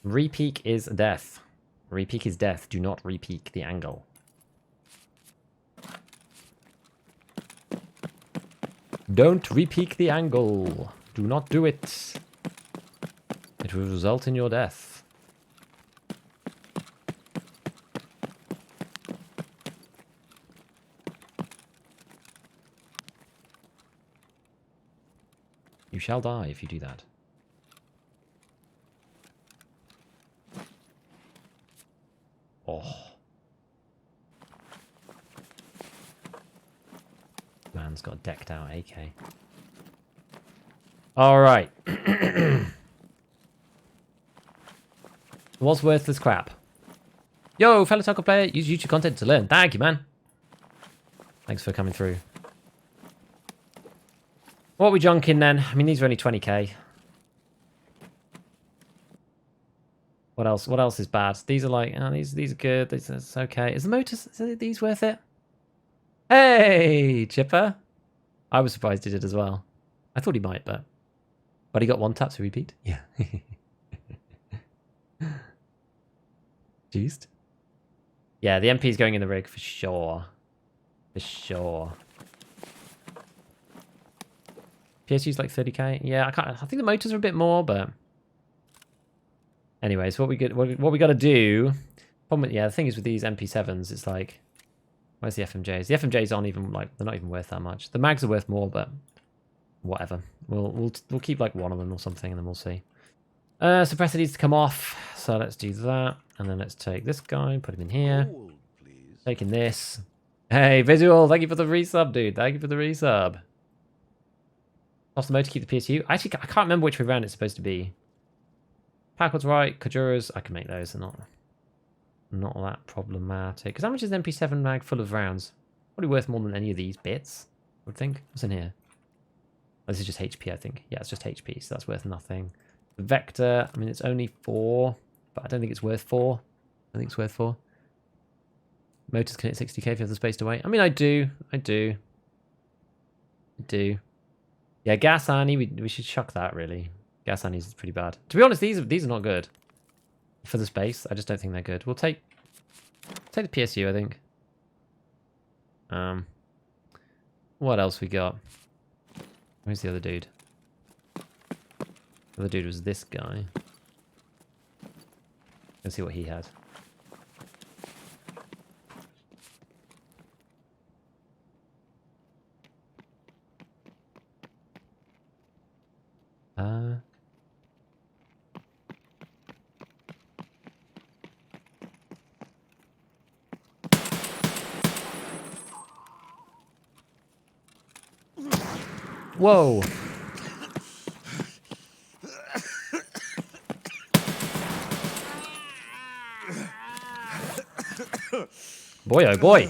Speaker 1: Re-peek is death. Re-peek is death. Do not re-peek the angle. Don't repeak the angle. Do not do it. It will result in your death. You shall die if you do that. Oh. Man's got a decked out AK. Alright. What's worthless crap? Yo, fellow Tarkov player, use YouTube content to learn. Thank you, man. Thanks for coming through. What are we junking then? I mean, these are only 20k. What else? What else is bad? These are like, oh, these are good. It's okay. Is the motors? Are these worth it? Hey, Chipper. I was surprised he did as well. I thought he might, but he got one tap to repeat. Yeah. Juiced. Yeah, the MP is going in the rig for sure. For sure. PSU's like 30k. Yeah, I think the motors are a bit more, but anyways, what we got to do. Yeah, the thing is with these MP7s, it's like, where's the FMJs? The FMJs aren't even like, they're not even worth that much. The mags are worth more, but whatever. We'll keep like one of them or something, and then we'll see. Suppressor needs to come off, so let's do that, and then let's take this guy, put him in here.
Speaker 2: Hold, please.
Speaker 1: Taking this. Hey, Visual, thank you for the resub, dude. Thank you for the resub. Toss the motor, keep the PSU. Actually, I can't remember which way around it's supposed to be. Packard's right, Kajuras, I can make those. They're not that problematic. Because how much is an MP7 mag full of rounds? Probably worth more than any of these bits, I would think. What's in here? Oh, this is just HP, I think. Yeah, it's just HP, so that's worth nothing. The Vector, I mean, it's only 4, but I don't think it's worth 4. I think it's worth 4. Motors can hit 60k if you have the space to wait. I mean, I do. Yeah, Gas Annie, we should chuck that, really. Gas Annie's pretty bad. To be honest, these are not good. For the space, I just don't think they're good. We'll take the PSU, I think. What else we got? Where's the other dude? The other dude was this guy. Let's see what he had. Whoa. Boy, oh boy.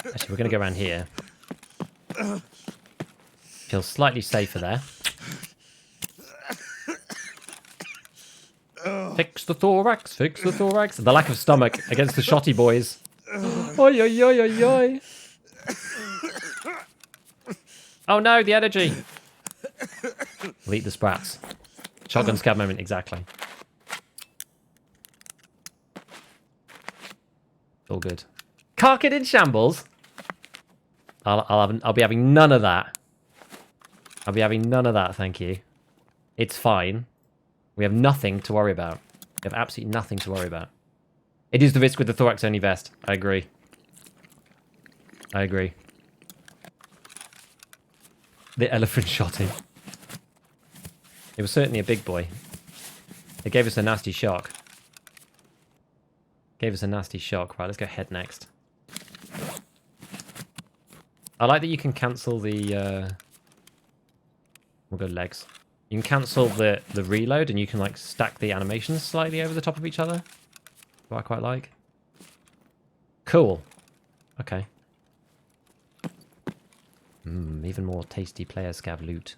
Speaker 1: Actually, we're going to go around here. Feels slightly safer there. Fix the thorax, fix the thorax. The lack of stomach against the shotty boys. Oi, oi, oi, oi, oi. Oh no, the energy. We'll eat the sprats. Shotgun scab moment, exactly. All good. Carkid in shambles. I'll be having none of that. I'll be having none of that, thank you. It's fine. We have nothing to worry about. We have absolutely nothing to worry about. It is the risk with the thorax only vest. I agree. I agree. The elephant shot him. It was certainly a big boy. It gave us a nasty shock. Gave us a nasty shock. Right, let's go head next. I like that you can cancel the... We'll go legs. You can cancel the reload and you can like stack the animations slightly over the top of each other. What I quite like. Cool. Okay. Even more tasty player scab loot.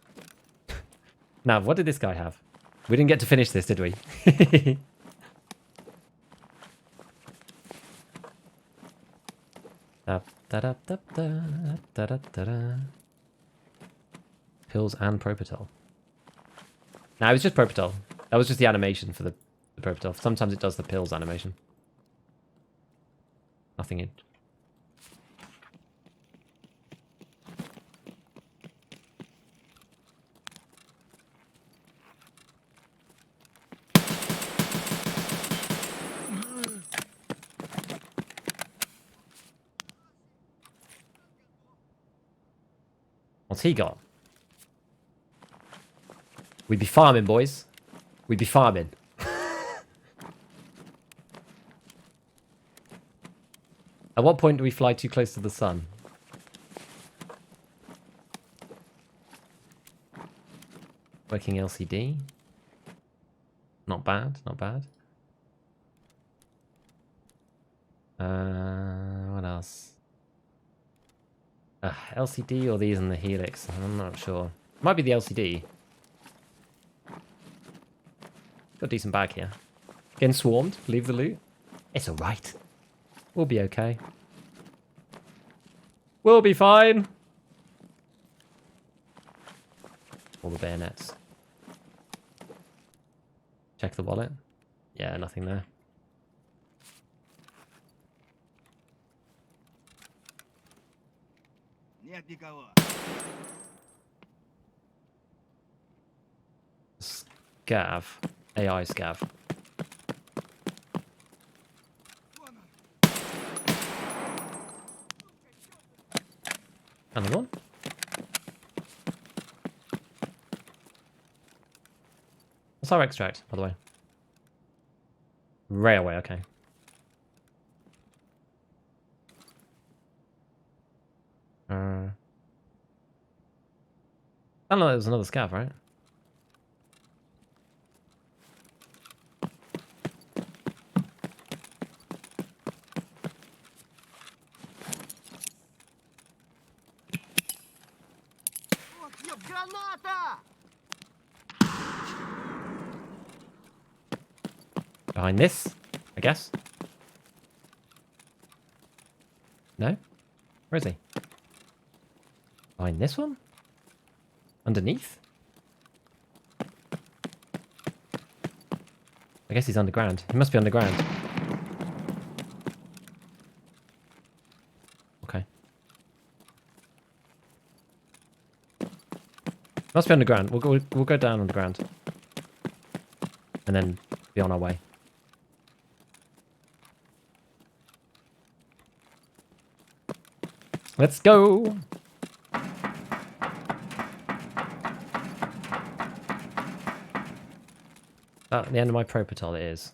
Speaker 1: Now, what did this guy have? We didn't get to finish this, did we? Pills and Propital. No, it was just Propital. That was just the animation for the Propital. Sometimes it does the pills animation. Nothing in. What's he got? We'd be farming, boys. We'd be farming. At what point do we fly too close to the sun? Working LCD. Not bad, not bad. What else? LCD or these in the Helix? I'm not sure. Might be the LCD. Got a decent bag here. Getting swarmed. Leave the loot. It's alright. We'll be okay. We'll be fine. All the bayonets. Check the wallet. Yeah, nothing there.
Speaker 3: Нет никого.
Speaker 1: Scav. AI scav. Another one? What's our extract, by the way? Railway, okay. I don't know, there was another scav, right?
Speaker 3: Вот ёб, граната!
Speaker 1: Behind this, I guess. No? Where is he? Behind this one? Underneath? I guess he's underground. He must be underground. Okay. Must be underground. We'll go down underground. And then be on our way. Let's go! At the end of my Propitol it is.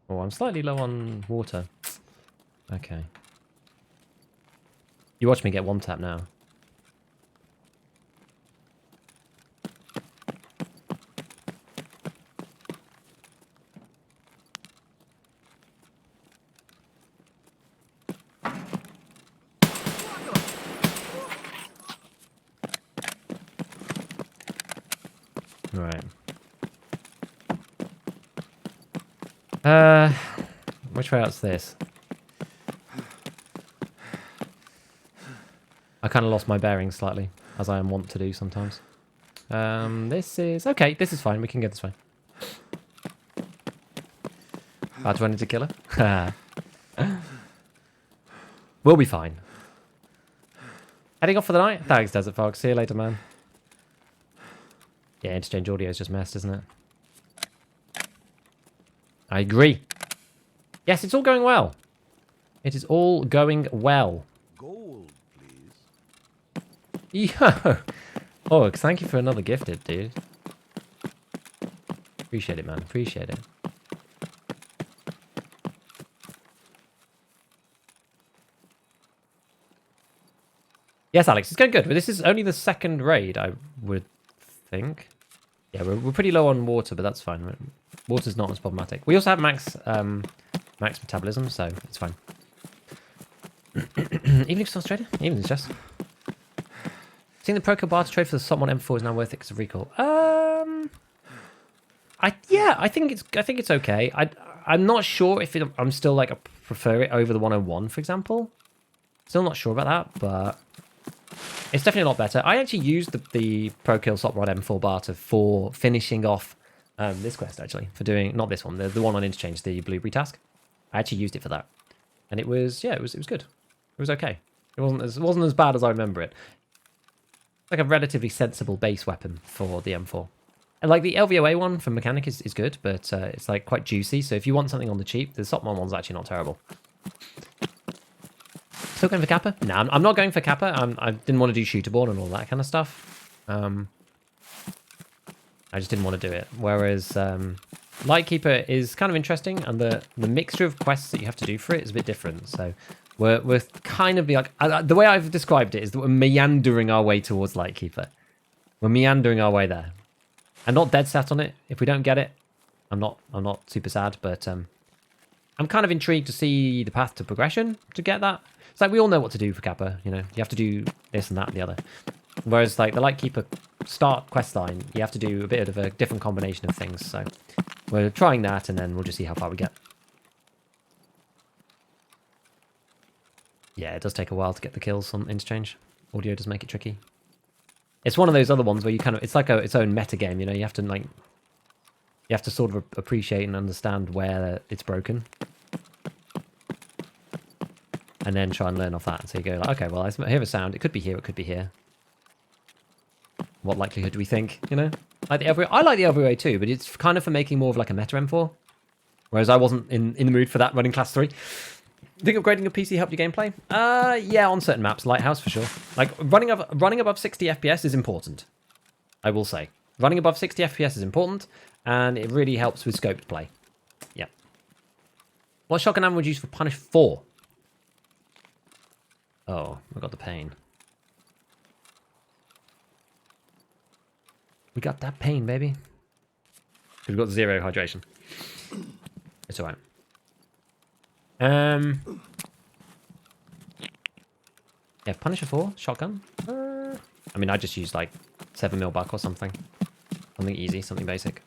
Speaker 1: Oh, I'm slightly low on water. Okay. You watch me get one tap now. Right. Which way out's this? I kind of lost my bearings slightly, as I am wont to do sometimes. This is... Okay, this is fine. We can go this way. About to run into killer. We'll be fine. Heading off for the night? Thanks, Desert Fox. See you later, man. Yeah, Interchange audio is just messed, isn't it? I agree. Yes, it's all going well. It is all going well.
Speaker 2: Gold, please.
Speaker 1: Yo! Oh, thank you for another gifted, dude. Appreciate it, man. Appreciate it. Yes, Alex, it's going good. But this is only the second raid, I would think. Yeah, we're pretty low on water, but that's fine. Water's not as problematic. We also have max metabolism, so it's fine. Even if it's Australia? Even if it's just. Seeing the Proco barter trade for the SOT 1 M4 is now worth it because of recall. I think it's okay. I'm not sure if I'm still like I prefer it over the 101, for example. Still not sure about that, but it's definitely a lot better. I actually used the Pro-Kill SOT Rod M4 barter for finishing off this quest, actually. For doing, not this one, the one on Interchange, the Blueberry task. I actually used it for that. And it was, yeah, it was good. It was okay. It wasn't as bad as I remember it. It's like a relatively sensible base weapon for the M4. And like the LVOA one from Mechanic is good, but it's like quite juicy. So if you want something on the cheap, the Sopmon one's actually not terrible. Still going for Kappa? No, I'm not going for Kappa. I didn't want to do shooterborn and all that kind of stuff. I just didn't want to do it. Whereas Lightkeeper is kind of interesting, and the mixture of quests that you have to do for it is a bit different. So we're kind of like the way I've described it is that we're meandering our way towards Lightkeeper. We're meandering our way there. I'm not dead set on it. If we don't get it, I'm not super sad, but I'm kind of intrigued to see the path to progression to get that. It's like we all know what to do for Kappa, you know. You have to do this and that and the other. Whereas like the Lightkeeper start quest line, you have to do a bit of a different combination of things. So we're trying that, and then we'll just see how far we get. Yeah, it does take a while to get the kills on Interchange. Audio does make it tricky. It's one of those other ones where you kind of, it's like its own meta game, you know. You have to sort of appreciate and understand where it's broken, and then try and learn off that. So you go like, okay, well, I hear a sound. It could be here. It could be here. What likelihood do we think? You know, like I like the LVA too, but it's kind of for making more of like a meta M4. Whereas I wasn't in the mood for that running class 3. Think upgrading your PC helped your gameplay? Yeah, on certain maps, Lighthouse for sure. Like running above 60 FPS is important. I will say, running above 60 FPS is important, and it really helps with scoped play. Yeah. What shotgun ammo would you use for Punish 4? Oh, I got the pain. We got that pain, baby. We've got 0 hydration. It's alright. Yeah, Punisher 4, shotgun. I mean, I just used like 7mm buck or something. Something easy, something basic.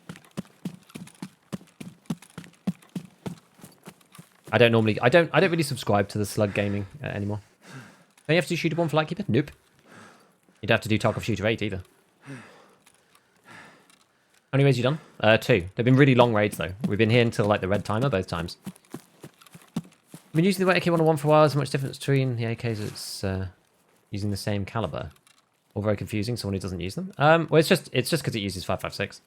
Speaker 1: I don't really subscribe to the slug gaming anymore. Don't you have to do shooterborn for Lightkeeper? Nope. You don't have to do Tarkov Shooter 8 either. How many raids you done? 2. They've been really long raids though. We've been here until like the red timer both times. I've been using the AK-101 for a while. There's much difference between the AKs. It's using the same caliber. All very confusing. Someone who doesn't use them. Well, it's just because it uses 5.56,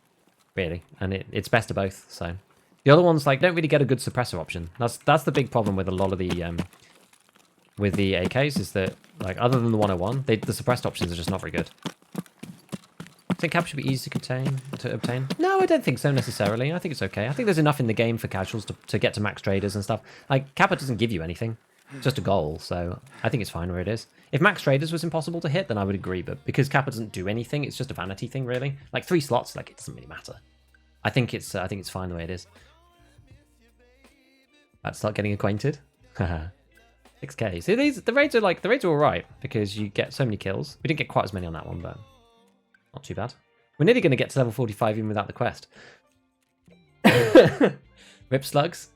Speaker 1: really, and it's best of both. So the other ones like don't really get a good suppressor option. That's the big problem with a lot of the AKs is that like other than the 101, the suppressed options are just not very good. I think cap should be easy to obtain. No, I don't think so necessarily. I think it's okay. I think there's enough in the game for casuals to get to max traders and stuff. Like Kappa doesn't give you anything, it's just a goal. So I think it's fine where it is. If max traders was impossible to hit, then I would agree. But because Kappa doesn't do anything, it's just a vanity thing, really. Like 3 slots, like it doesn't really matter. I think it's fine the way it is. About to start getting acquainted. 6k. See, the raids are all right because you get so many kills. We didn't get quite as many on that one, but. Not too bad. We're nearly going to get to level 45 even without the quest. Rip slugs.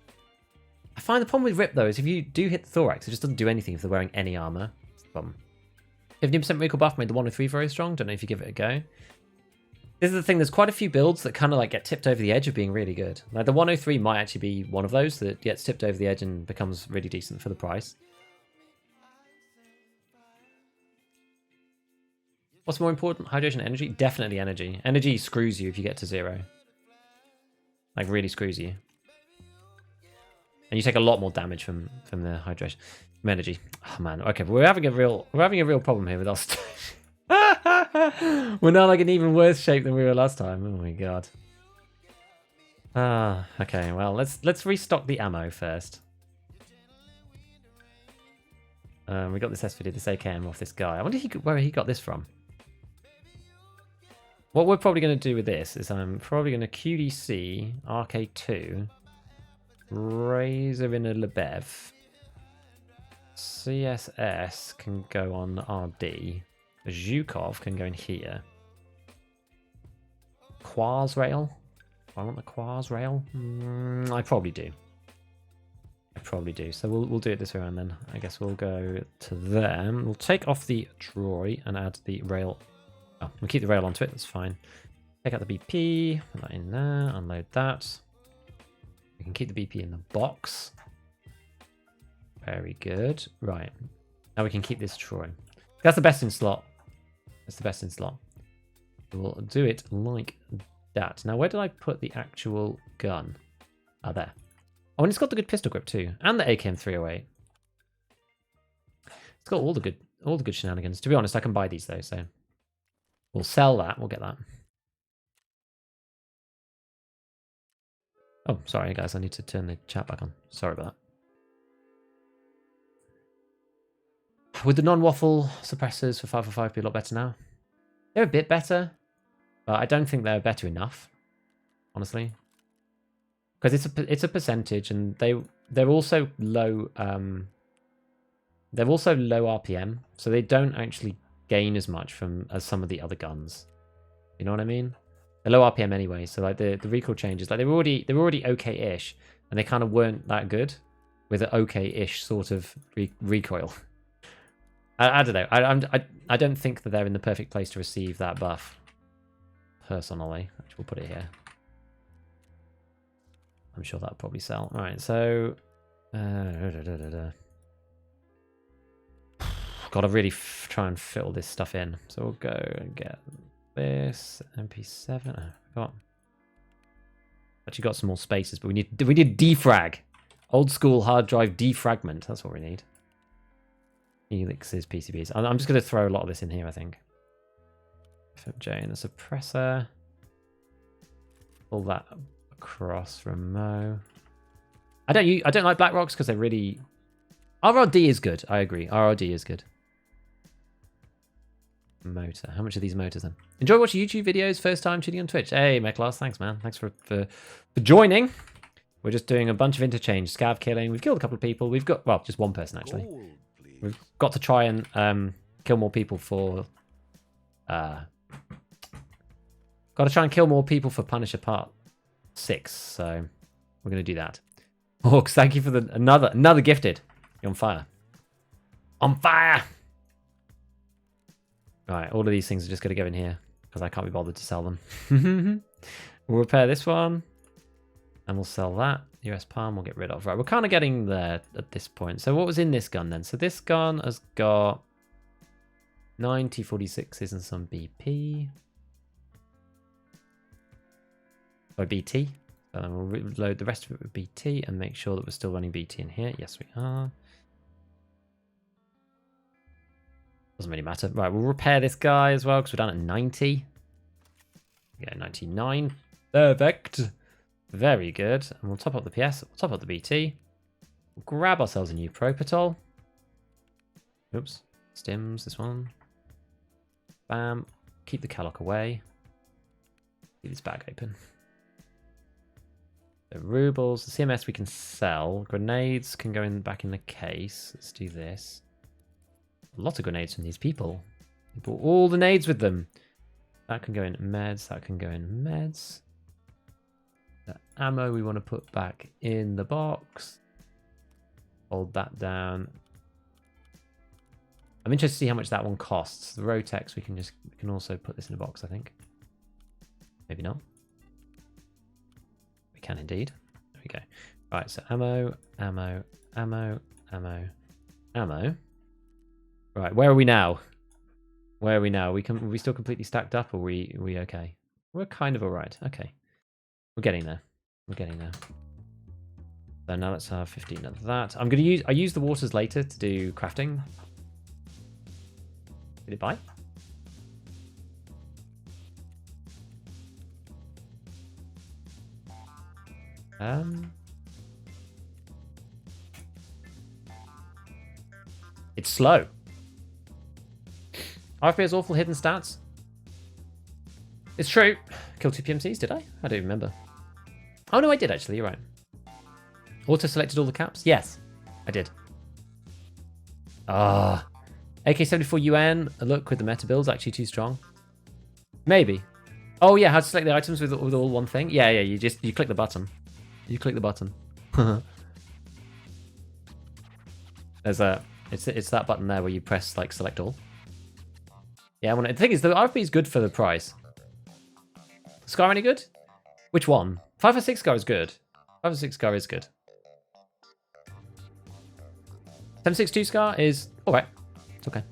Speaker 1: I find the problem with Rip, though, is if you do hit the thorax, it just doesn't do anything if they're wearing any armor. That's the problem. 15% recoil buff made the 103 very strong. Don't know if you give it a go. This is the thing. There's quite a few builds that kind of like get tipped over the edge of being really good. Like the 103 might actually be one of those that gets tipped over the edge and becomes really decent for the price. What's more important, hydration or energy? Definitely energy. Energy screws you if you get to 0. Like, really screws you. And you take a lot more damage from the hydration. From energy. Oh, man. Okay, but we're having a real problem here with us. We're now like in even worse shape than we were last time. Oh, my God. Okay, well, let's restock the ammo first. We got this SVD, this AKM off this guy. I wonder where he got this from. What we're probably going to do with this is I'm probably going to QDC, RK2, Razor in a Lebev, CSS can go on RD, Zhukov can go in here, Quars Rail, I want the Quars Rail, I probably do. So we'll do it this way around then. I guess we'll go to them. We'll take off the Troy and add the rail. Oh, we'll keep the rail onto it, that's fine. Take out the BP, put that in there, unload that. We can keep the BP in the box. Very good. Right. Now we can keep this Troy. That's the best in slot. That's the best in slot. We'll do it like that. Now, where did I put the actual gun? Ah, there. Oh, and it's got the good pistol grip too, and the AKM-308. It's got all the good shenanigans. To be honest, I can buy these though, so we'll sell that. We'll get that. Oh, sorry guys, I need to turn the chat back on. Sorry about that. Would the non-waffle suppressors for 545 be a lot better now? They're a bit better, but I don't think they're better enough, honestly. Because it's a percentage, and they're also low. They're also low RPM, so they don't actually gain as much as some of the other guns. You know what I mean? They're low RPM anyway, so like the recoil changes, like they were already okay-ish, and they kind of weren't that good with an okay-ish sort of recoil. I don't know. I don't think that they're in the perfect place to receive that buff. Personally, actually, we'll put it here. I'm sure that'll probably sell. All right, so got to really try and fill this stuff in. So we'll go and get this MP7. Oh, I forgot. Actually, got some more spaces, but we need defrag. Old school hard drive defragment. That's what we need. Helixes, PCBs. I'm just going to throw a lot of this in here, I think. FMJ and the suppressor. Pull that across from Mo. I don't like black rocks because they're really... RRD is good. I agree. RRD is good. Motor. How much are these motors then? Enjoy watching YouTube videos. First time tuning on Twitch. Hey, Meklas. Thanks, man. Thanks for joining. We're just doing a bunch of interchange. Scav killing. We've killed a couple of people. We've got... Well, just one person, actually. We've got to try and kill more people for... got to try and kill more people for Punisher Part 6. So we're going to do that. Hawks, thank you for the another gifted. You're on fire. On fire! Right, all of these things are just going to go in here because I can't be bothered to sell them. We'll repair this one. And we'll sell that. US Palm we'll get rid of. Right, we're kind of getting there at this point. So what was in this gun then? So this gun has got 90 46s and some BP. By BT. So then we'll reload the rest of it with BT and make sure that we're still running BT in here. Yes, we are. Doesn't really matter. Right, we'll repair this guy as well because we're down at 90. Yeah, 99. Perfect. Very good. And we'll top up the PS. We'll top up the BT. We'll grab ourselves a new Propitol. Oops. Stims, this one. Bam. Keep the Calloc away. Keep this bag open. The rubles. The CMS we can sell. Grenades can go back in the case. Let's do this. A lot of grenades from these people. They brought all the nades with them. That can go in meds. That can go in meds. The ammo we want to put back in the box. Hold that down. I'm interested to see how much that one costs. The Rotex we can also put this in a box, I think. Maybe not. We can indeed. There we go. Right, so ammo, ammo, ammo, ammo, ammo. Right, where are we now? Where are we now? Are we still completely stacked up, or are we okay? We're kind of alright. Okay. We're getting there. We're getting there. So now let's have 15 of that. I use the waters later to do crafting. Did it buy? It's slow. RFP has awful hidden stats. It's true. Killed 2 PMCs, did I? I don't remember. Oh no, I did actually, you're right. Auto-selected all the caps? Yes, I did. Ah. AK-74 UN, a look with the meta build's actually too strong. Maybe. Oh yeah, how to select the items with all one thing? Yeah, you click the button. You click the button. There's it's that button there where you press like select all. Yeah, the thing is the RFP is good for the price. Scar any good? Which one? 556 Scar is good. 556 Scar is good. 762 Scar is alright. It's okay.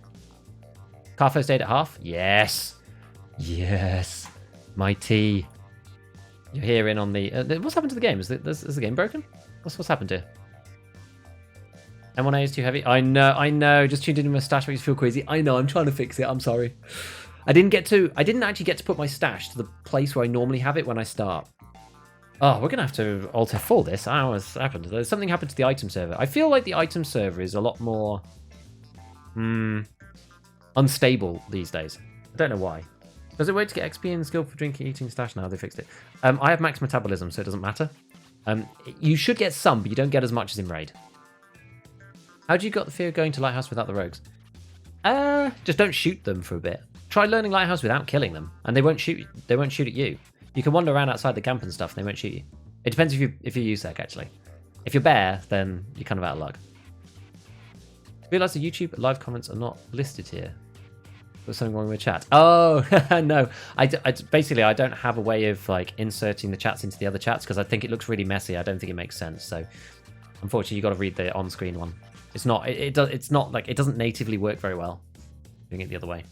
Speaker 1: Car first aid at half. Yes. Yes. My T. You're here in on the... what's happened to the game? Is the game broken? What's happened here? M1A is too heavy. I know. Just tuned in my stash makes you feel queasy. I know, I'm trying to fix it. I'm sorry. I didn't actually get to put my stash to the place where I normally have it when I start. Oh, we're going to have to alter for this. I don't know what's happened. There's something happened to the item server. I feel like the item server is a lot more unstable these days. I don't know why. Does it work to get XP and skill for drinking, eating, stash? Now they fixed it. I have max metabolism, so it doesn't matter. You should get some, but you don't get as much as in Raid. How do you got the fear of going to Lighthouse without the rogues? Just don't shoot them for a bit. Try learning Lighthouse without killing them, and they won't shoot. They won't shoot at you. You can wander around outside the camp and stuff, and they won't shoot you. It depends if you USEC, actually. If you're bear, then you're kind of out of luck. Realize the YouTube live comments are not listed here. There's something wrong with chat. Oh, no. Basically, I don't have a way of like inserting the chats into the other chats because I think it looks really messy. I don't think it makes sense. So, unfortunately, you got to read the on-screen one. It's not. It's not like it doesn't natively work very well doing it the other way.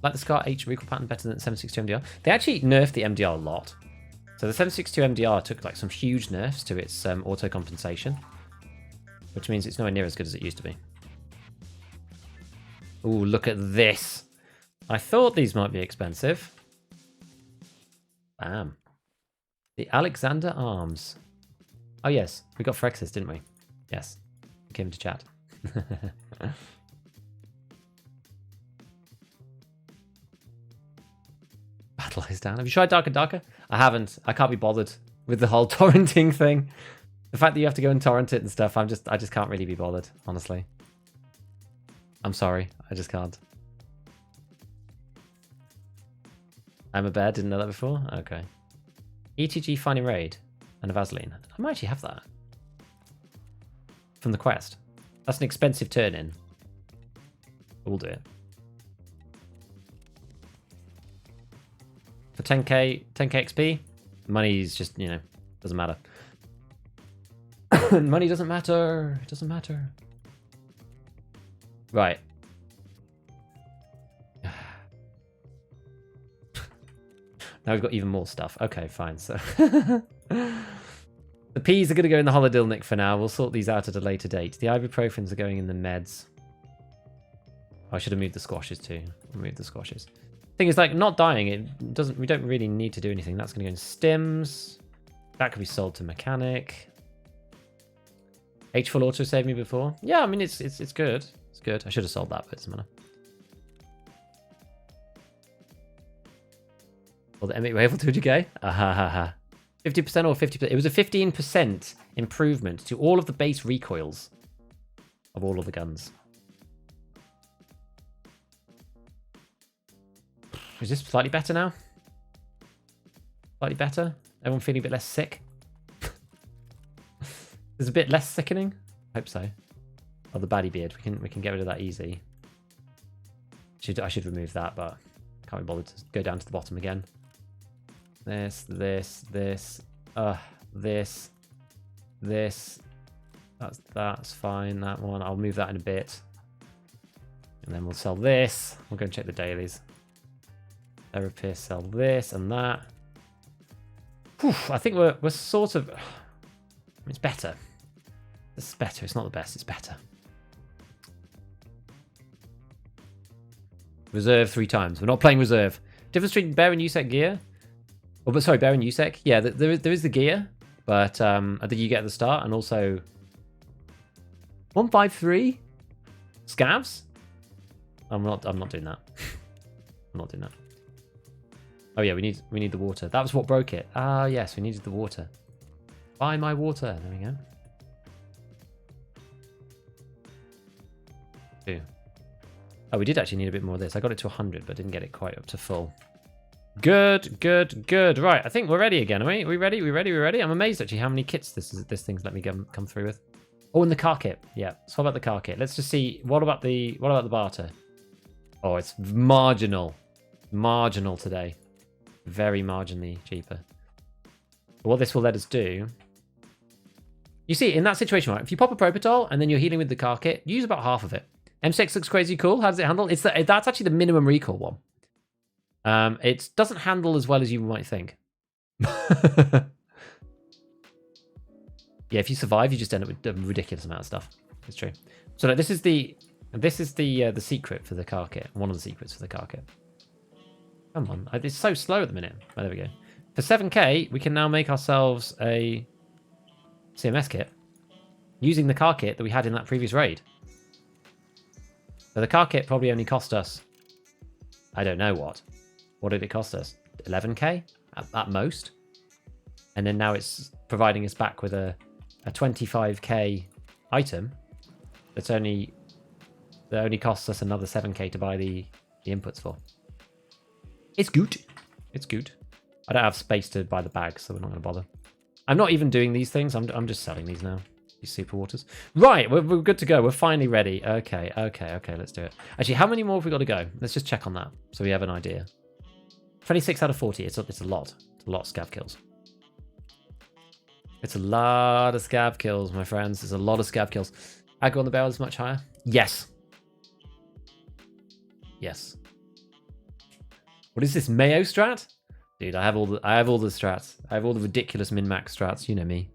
Speaker 1: Like the Scar H recoil pattern better than the 762 MDR. They actually nerfed the MDR a lot. So the 762 MDR took like some huge nerfs to its auto compensation, which means it's nowhere near as good as it used to be. Ooh, look at this. I thought these might be expensive. Bam. The Alexander Arms. Oh, yes. We got Frexis, didn't we? Yes. We came to chat. Battle Eyes Down. Have you tried Darker Darker? I haven't. I can't be bothered with the whole torrenting thing. The fact that you have to go and torrent it and stuff, I just can't really be bothered, honestly. I'm sorry. I just can't. I'm a bear. Didn't know that before? Okay. ETG Finding Raid and a Vaseline. I might actually have that. From the quest. That's an expensive turn-in. We'll do it. For 10k XP, money's just, you know, doesn't matter. Money doesn't matter. It doesn't matter. Right. Now we've got even more stuff. Okay, fine. So the peas are going to go in the holodilnic for now. We'll sort these out at a later date. The ibuprofens are going in the meds. Oh, I should have moved the squashes too. Remove the squashes. Thing is, like, not dying, it doesn't. We don't really need to do anything. That's going to go in stims. That could be sold to mechanic. H full auto saved me before. Yeah, I mean it's good. It's good. I should have sold that, but it doesn't matter. Well, the M8 were able to 2K. 50% or 50%. It was a 15% improvement to all of the base recoils of all of the guns. Is this slightly better now? Slightly better? Everyone feeling a bit less sick? There's a bit less sickening? I hope so. Oh, the baddie beard. We can get rid of that easy. I should remove that, but can't be bothered to go down to the bottom again. This. That's fine. That one. I'll move that in a bit. And then we'll sell this. We'll go and check the dailies. Therapist, sell this and that. Whew, I think we're sort of... It's better. It's better. It's not the best. It's better. Reserve 3 times. We're not playing reserve. Difference between Bear and USEC gear. Oh, but sorry, Bear and USEC. Yeah, there is the gear, but I think you get at the start, and also 153 scavs. I'm not doing that. I'm not doing that. Oh yeah, we need the water. That was what broke it. Ah yes, we needed the water. Buy my water. There we go. 2. Oh, we did actually need a bit more of this. I got it to 100, but didn't get it quite up to full. Good. Right, I think we're ready again, are we? Are we ready? We ready? I'm amazed actually how many kits this thing's let me come through with. Oh, and the car kit. Yeah. So what about the car kit? Let's just see. What about the barter? Oh, it's marginal. Marginal today. Very marginally cheaper. But what this will let us do You see, in that situation, right, if you pop a Propitol and then you're healing with the car kit, use about half of it. M6 looks crazy cool. How does it handle? That's actually the minimum recall one. It doesn't handle as well as you might think. Yeah, if you survive, you just end up with a ridiculous amount of stuff. It's true. So like, this is the secret for the car kit. One of the secrets for the car kit. Come on, it's so slow at the minute. Oh, there we go. For 7k, we can now make ourselves a CMS kit using the car kit that we had in that previous raid. So the car kit probably only cost us, I don't know what. What did it cost us? 11k at most. And then now it's providing us back with a 25k item that only costs us another 7k to buy the inputs for. It's good. It's good. I don't have space to buy the bags, so we're not going to bother. I'm not even doing these things. I'm just selling these now. These super waters. Right, we're good to go. We're finally ready. Okay. Let's do it. Actually, how many more have we got to go? Let's just check on that so we have an idea. 26 out of 40. It's a lot. It's a lot of scav kills. It's a lot of scav kills, my friends. There's a lot of scav kills. Aggro on the barrel is much higher. Yes. Yes. What is this, Mayo strat? Dude, I have all the strats. I have all the ridiculous min-max strats. You know me.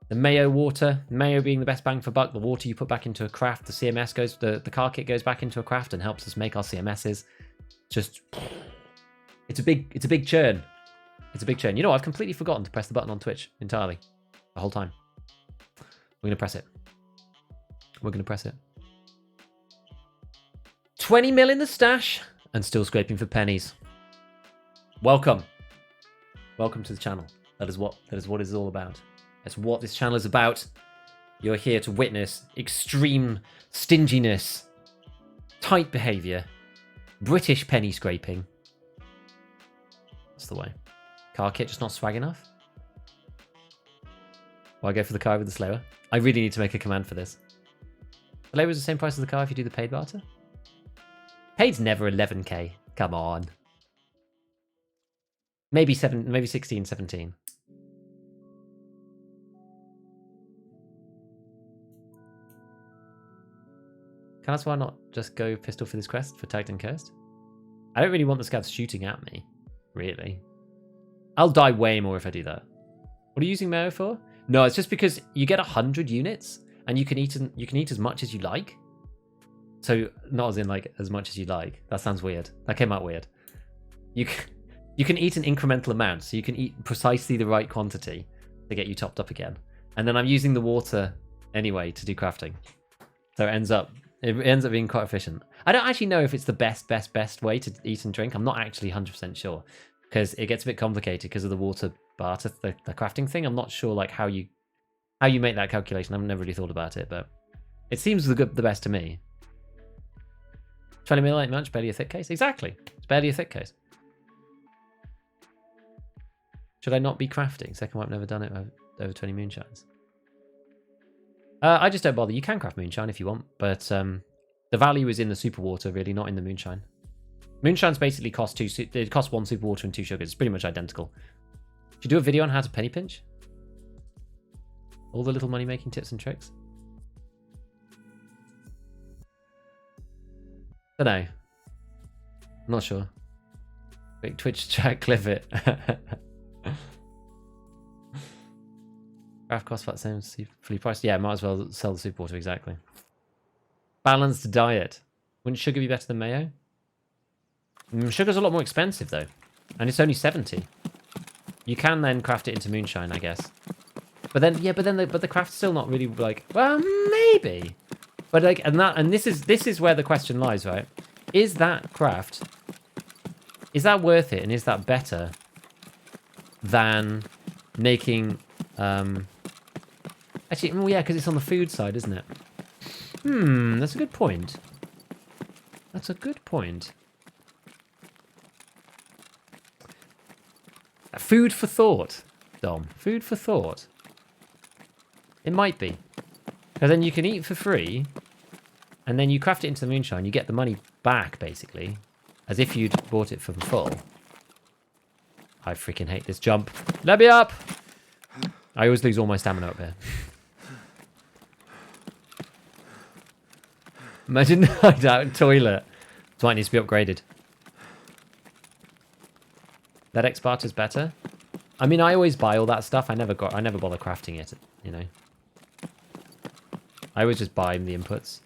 Speaker 1: The Mayo water. Mayo being the best bang for buck. The water you put back into a craft. The CMS goes. The car kit goes back into a craft and helps us make our CMSs. Just. It's a big churn. It's a big churn. You know, I've completely forgotten to press the button on Twitch entirely. The whole time. We're gonna press it. We're gonna press it. 20 mil in the stash and still scraping for pennies. Welcome. Welcome to the channel. That is what it's all about. That's what this channel is about. You're here to witness extreme stinginess, tight behavior, British penny scraping. That's the way. Car kit just not swag enough? Well, I go for the car with the slower. I really need to make a command for this. The slower is the same price as the car if you do the paid barter? Paid's never 11k. Come on. Maybe 16, 17. Can I not just go pistol for this quest for tagged and cursed? I don't really want the scavs shooting at me, really. I'll die way more if I do that. What are you using Mayo for? No, it's just because you get 100 units and you can eat as much as you like. So not as in like as much as you like. That sounds weird. That came out weird. You can eat an incremental amount, so you can eat precisely the right quantity to get you topped up again. And then I'm using the water anyway to do crafting. So it ends up being quite efficient. I don't actually know if it's the best way to eat and drink. I'm not actually 100% sure because it gets a bit complicated because of the water barter, the crafting thing. I'm not sure like how you make that calculation. I've never really thought about it, but it seems the best to me. 20 mil ain't much, barely a thick case. Exactly, it's barely a thick case. Should I not be crafting? Second one, I've never done it over 20 moonshines. I just don't bother. You can craft moonshine if you want, but the value is in the super water, really, not in the moonshine. Moonshines basically cost one super water and 2 sugars. It's pretty much identical. Should you do a video on how to penny pinch? All the little money making tips and tricks? Don't know. I'm not sure. Big Twitch chat, clip it. Craft cost flat same fully priced. Yeah, might as well sell the super water, exactly. Balanced diet. Wouldn't sugar be better than mayo? Sugar's a lot more expensive though. And it's only 70. You can then craft it into moonshine, I guess. But then the craft's still not really like, well, maybe. But like, and this is where the question lies, right? Is that craft, is that worth it, and is that better than making actually, well, yeah, because it's on the food side, isn't it? That's a good point. That's a good point. Food for thought, Dom. Food for thought. It might be. Because then you can eat for free, and then you craft it into the moonshine, you get the money back, basically, as if you'd bought it from full. I freaking hate this jump. Let me up! I always lose all my stamina up here. Imagine that toilet. It might need to be upgraded. That X-Barter's better. I mean, I always buy all that stuff. I never bother crafting it, you know. I always just buy the inputs.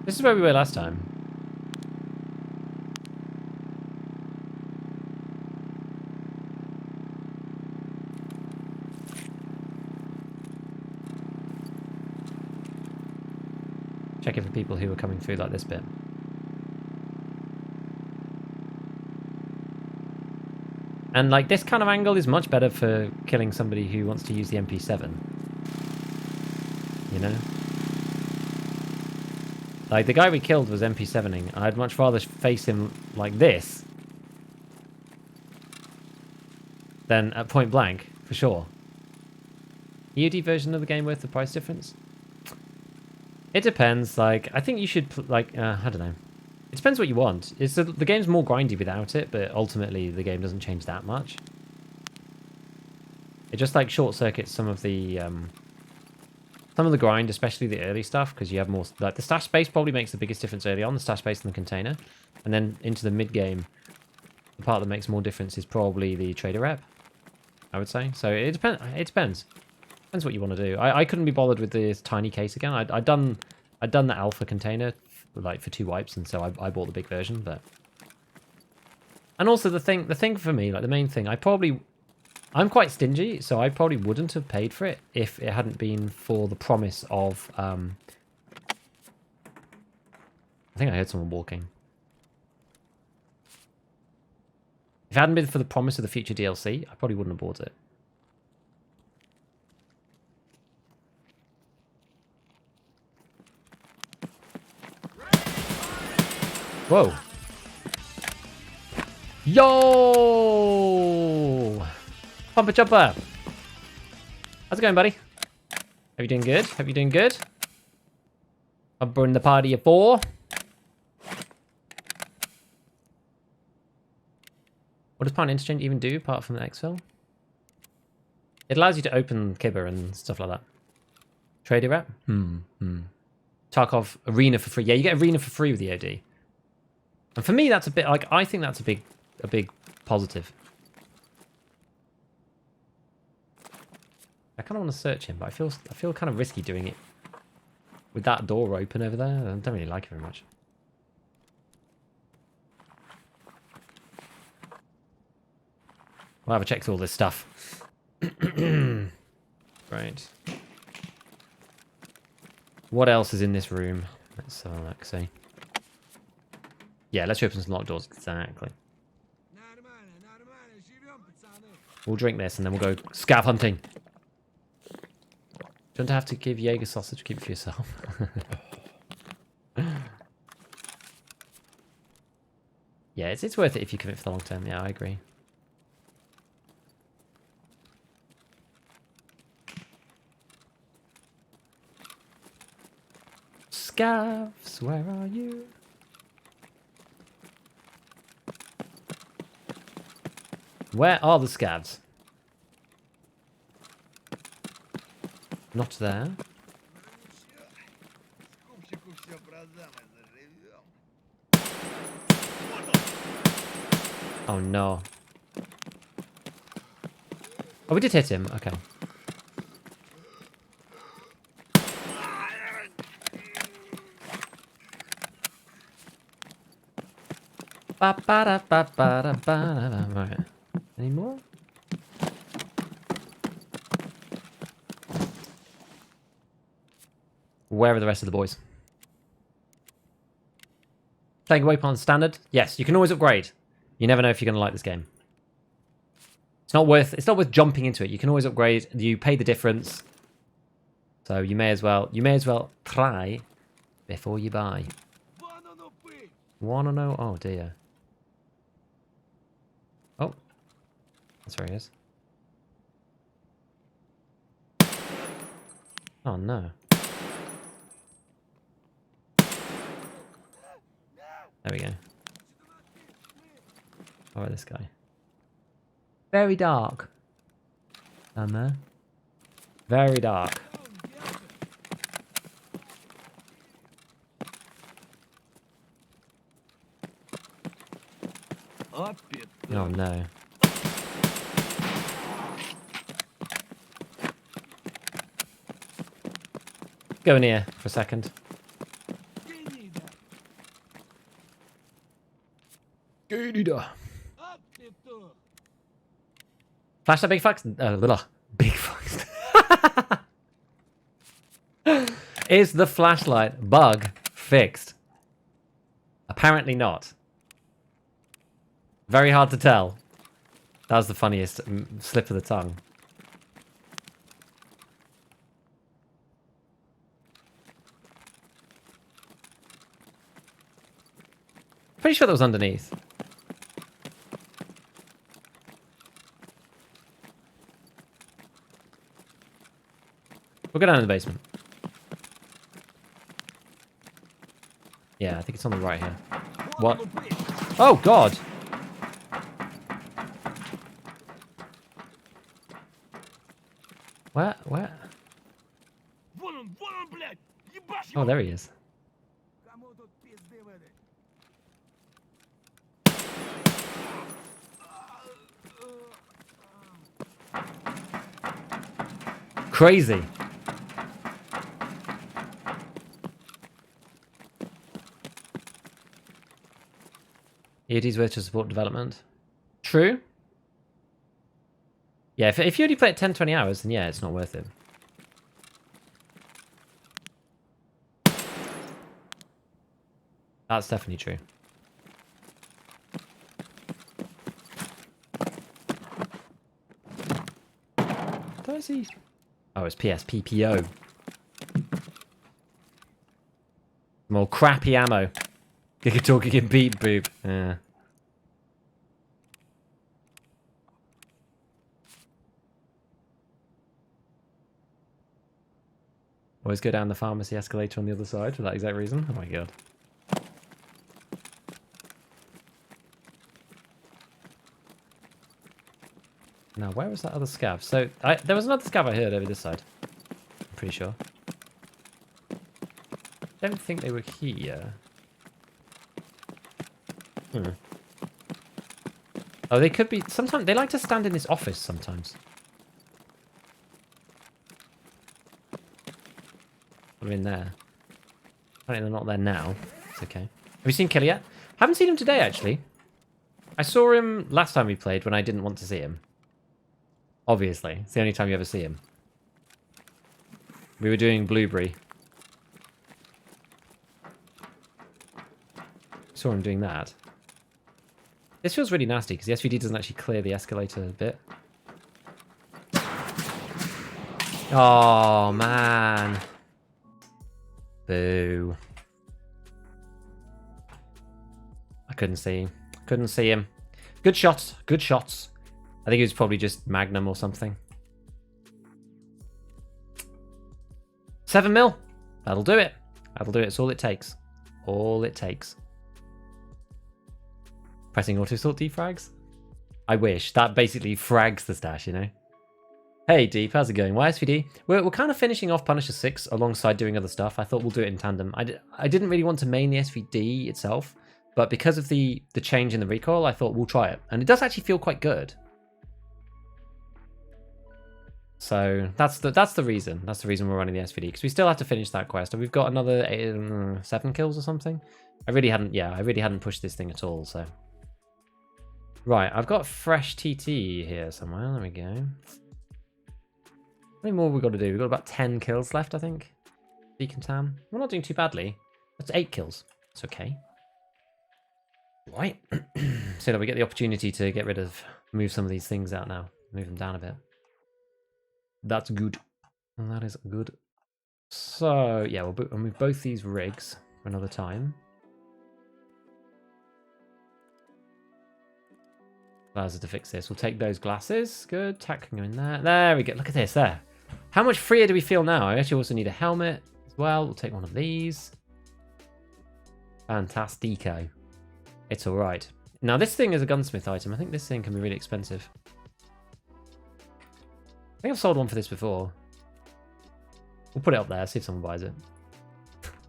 Speaker 1: This is where we were last time. Checking for people who are coming through like this bit. And like this kind of angle is much better for killing somebody who wants to use the MP7. You know? Like the guy we killed was MP7ing. I'd much rather face him like this than at point blank, for sure. EOD version of the game worth the price difference? It depends. Like, I think you should, like, I don't know. It depends what you want. The game's more grindy without it, but ultimately the game doesn't change that much. It just, like, short-circuits some of the grind, especially the early stuff, because you have more... Like, the stash space probably makes the biggest difference early on, the stash space in the container. And then into the mid-game, the part that makes more difference is probably the trader rep, I would say. So it depends. It depends. Depends what you want to do. I couldn't be bothered with this tiny case again. I'd done the alpha container like for 2 wipes, and so I bought the big version. But and also the thing for me, like the main thing, I'm quite stingy, so I probably wouldn't have paid for it if it hadn't been for the promise of I think I heard someone walking. If it hadn't been for the promise of the future DLC, I probably wouldn't have bought it. Whoa. Yo! Pumper chopper. How's it going, buddy? Hope you doing good? Hope you're doing good. I'm in the party of 4. What does Plant Interchange even do apart from the exfil? It allows you to open Kibber and stuff like that. Trader rep? Tarkov Arena for free. Yeah, you get Arena for free with the OD. And for me, that's a bit like I think that's a big positive. I kind of want to search him, but I feel kind of risky doing it with that door open over there. I don't really like it very much. We'll have a check through all this stuff. Right. What else is in this room? Let's have a look, see. Yeah, let's open some locked doors. Exactly. We'll drink this and then we'll go scav hunting. Don't have to give Jaeger sausage. Keep it for yourself. Yeah, it's worth it if you commit for the long term. Yeah, I agree. Scavs, where are you? Where are the scavs? Not there. Oh no. Oh, we did hit him. Okay. Right. Any more? Where are the rest of the boys? Playing Waypoint standard? Yes, you can always upgrade. You never know if you're going to like this game. It's not worth jumping into it. You can always upgrade. You pay the difference. So you may as well try before you buy. Wanna know? Oh dear. Oh. That's where he is. Oh no. There we go. How about this guy? Very dark. Down there. Very dark. Oh no. Go in here for a second. Flash that big fox. Big fox. Is the flashlight bug fixed? Apparently not. Very hard to tell. That was the funniest slip of the tongue. Pretty sure that was underneath. We'll go down in the basement. Yeah, I think it's on the right here. What? Oh, God! Where? Where? Oh, there he is. Crazy. It is worth to support development. True. Yeah, if you only play it 10, 20 hours, then yeah, it's not worth it. That's definitely true. Where is he? Oh, it's PSPPO. More crappy ammo. Giga talking and beat boop. Yeah. Always go down the pharmacy escalator on the other side for that exact reason. Oh my god. Now, where was that other scav? So, there was another scav I heard over this side. I'm pretty sure. Don't think they were here. Oh, they could be. Sometimes they like to stand in this office sometimes. They're in there. Apparently they're not there now. It's okay. Have you seen Kelly yet? Haven't seen him today, actually. I saw him last time we played when I didn't want to see him. Obviously. It's the only time you ever see him. We were doing Blueberry. Saw him doing that. This feels really nasty because the SVD doesn't actually clear the escalator a bit. Oh, man. Boo. I couldn't see him. Couldn't see him. Good shots. Good shots. I think it was probably just Magnum or something. 7 mil. That'll do it. That'll do it. It's all it takes. All it takes. Pressing auto-sort defrags? I wish. That basically frags the stash, you know? Hey, Deep. How's it going? YSVD? We're kind of finishing off Punisher 6 alongside doing other stuff. I thought we'll do it in tandem. I didn't really want to main the SVD itself, but because of the change in the recoil, I thought we'll try it. And it does actually feel quite good. So that's the reason. That's the reason we're running the SVD, because we still have to finish that quest. And we've got another 7 kills or something. I really hadn't pushed this thing at all, so. Right, I've got fresh TT here somewhere. There we go. How many more have we got to do? We've got about 10 kills left, I think. Decontam. We're not doing too badly. That's 8 kills. It's okay. Right. So that we get the opportunity to move some of these things out now. Move them down a bit. That's good. And that is good. So, yeah, we'll move both these rigs for another time. Allows us to fix this. We'll take those glasses. Good. Tack can go in there. There we go. Look at this. There. How much freer do we feel now? I actually also need a helmet as well. We'll take one of these. Fantastico. it's all right. Now, this thing is a gunsmith item. I think this thing can be really expensive. I think I've sold one for this before. We'll put it up there, see if someone buys it.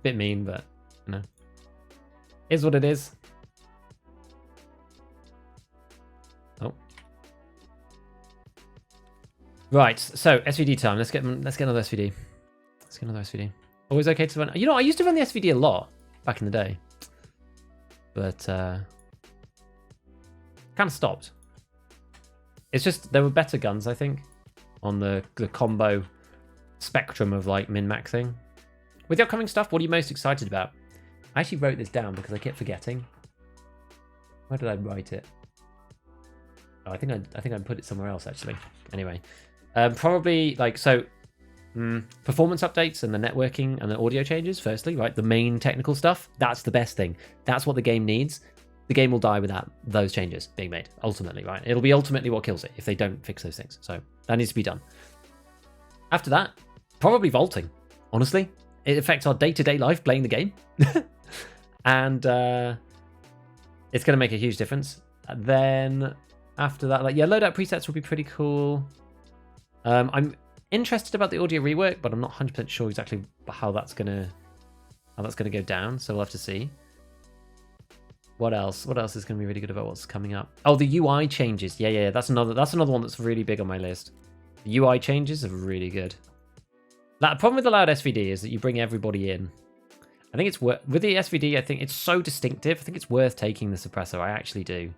Speaker 1: Bit mean, but, you know. Is what it is. Oh. Right, so SVD time. Let's get another SVD. Let's get another SVD. Always okay to run. You know, I used to run the SVD a lot back in the day. But, kind of stopped. It's just, there were better guns, I think, on the combo spectrum of, like, min-maxing. With the upcoming stuff, what are you most excited about? I actually wrote this down because I kept forgetting. Where did I write it? Oh, I think I put it somewhere else, actually. Anyway. Probably, like, so... performance updates and the networking and the audio changes, firstly, right? The main technical stuff, that's the best thing. That's what the game needs. The game will die without those changes being made, ultimately, right? It'll be ultimately what kills it if they don't fix those things. So that needs to be done. After that, probably vaulting, honestly. It affects our day-to-day life playing the game. And it's going to make a huge difference. Then after that, like, yeah, loadout presets will be pretty cool. I'm interested about the audio rework, but I'm not 100% sure exactly how that's gonna go down. So we'll have to see. What else? What else is gonna be really good about what's coming up? Oh, the UI changes. Yeah. That's another one that's really big on my list. The UI changes are really good. The problem with the loud SVD is that you bring everybody in. I think it's with the SVD. I think it's so distinctive. I think it's worth taking the suppressor. I actually do.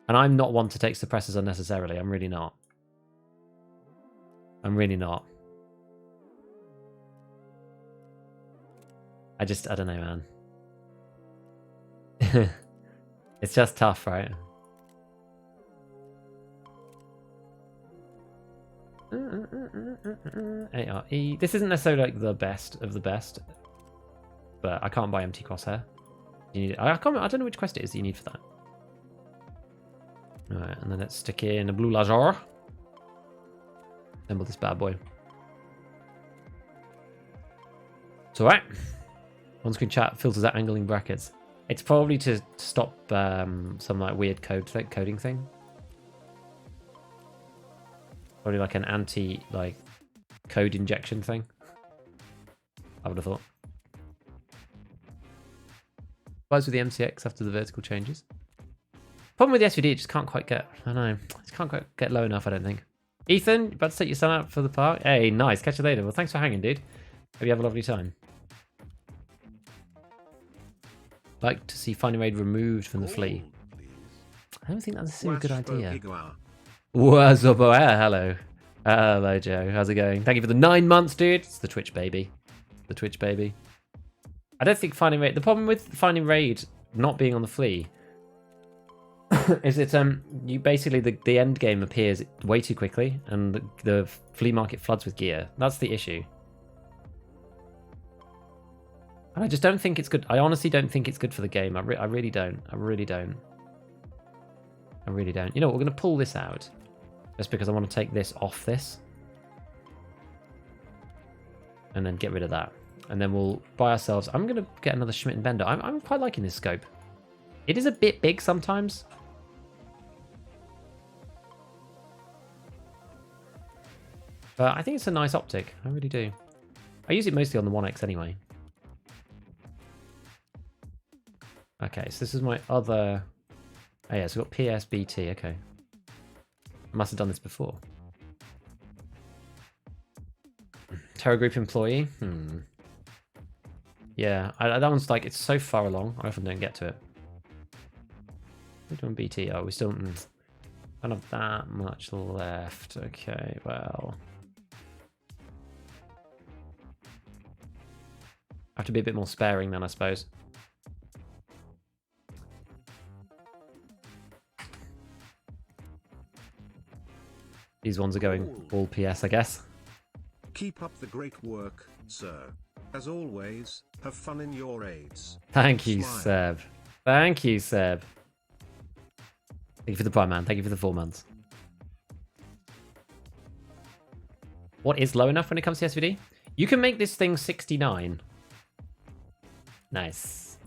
Speaker 1: And I'm not one to take suppressors unnecessarily. I'm really not. I'm really not. I don't know, man. It's just tough, right? ARE. This isn't necessarily like the best of the best, but I can't buy empty crosshair. You need, I don't know which quest it is that you need for that. Alright, and then let's stick in a blue laser. Assemble this bad boy. It's alright. On-screen chat filters out angling brackets. It's probably to stop some like weird coding thing. Probably like an anti like code injection thing. I would have thought. Buys with the MCX after the vertical changes. Problem with the SVD, it just can't quite get. I don't know. It can't quite get low enough. I don't think. Ethan, about to take your son out for the park. Hey, nice. Catch you later. Well, thanks for hanging, dude. Hope you have a lovely time. Like to see Finding Raid removed from the fleet. I don't think that's a good idea. What's up, hello. Hello, Joe. How's it going? Thank you for the 9 months, dude. It's the Twitch baby. The Twitch baby. I don't think Finding Raid... The problem with Finding Raid not being on the flea is it you basically the end game appears way too quickly and the flea market floods with gear. That's the issue. And I just don't think it's good. I honestly don't think it's good for the game. I really don't. I really don't. I really don't. You know what? We're going to pull this out just because I want to take this off this and then get rid of that. And then we'll buy ourselves... I'm going to get another Schmidt and Bender. I'm quite liking this scope. It is a bit big sometimes. But I think it's a nice optic. I really do. I use it mostly on the 1X anyway. Okay, so this is my other... Oh yeah, so we've got PSBT, okay. I must have done this before. Terror Group employee? Yeah, that one's like, it's so far along, I often don't get to it. We're doing BT, oh, we still don't have that much left. Okay, well. I have to be a bit more sparing then, I suppose. These ones are going all PS, I guess.
Speaker 2: Keep up the great work, sir. As always, have fun in your raids.
Speaker 1: Thank you, Seb. Thank you, Seb. Thank you for the Prime, man. Thank you for the 4 months. What is low enough when it comes to SVD? You can make this thing 69. Nice.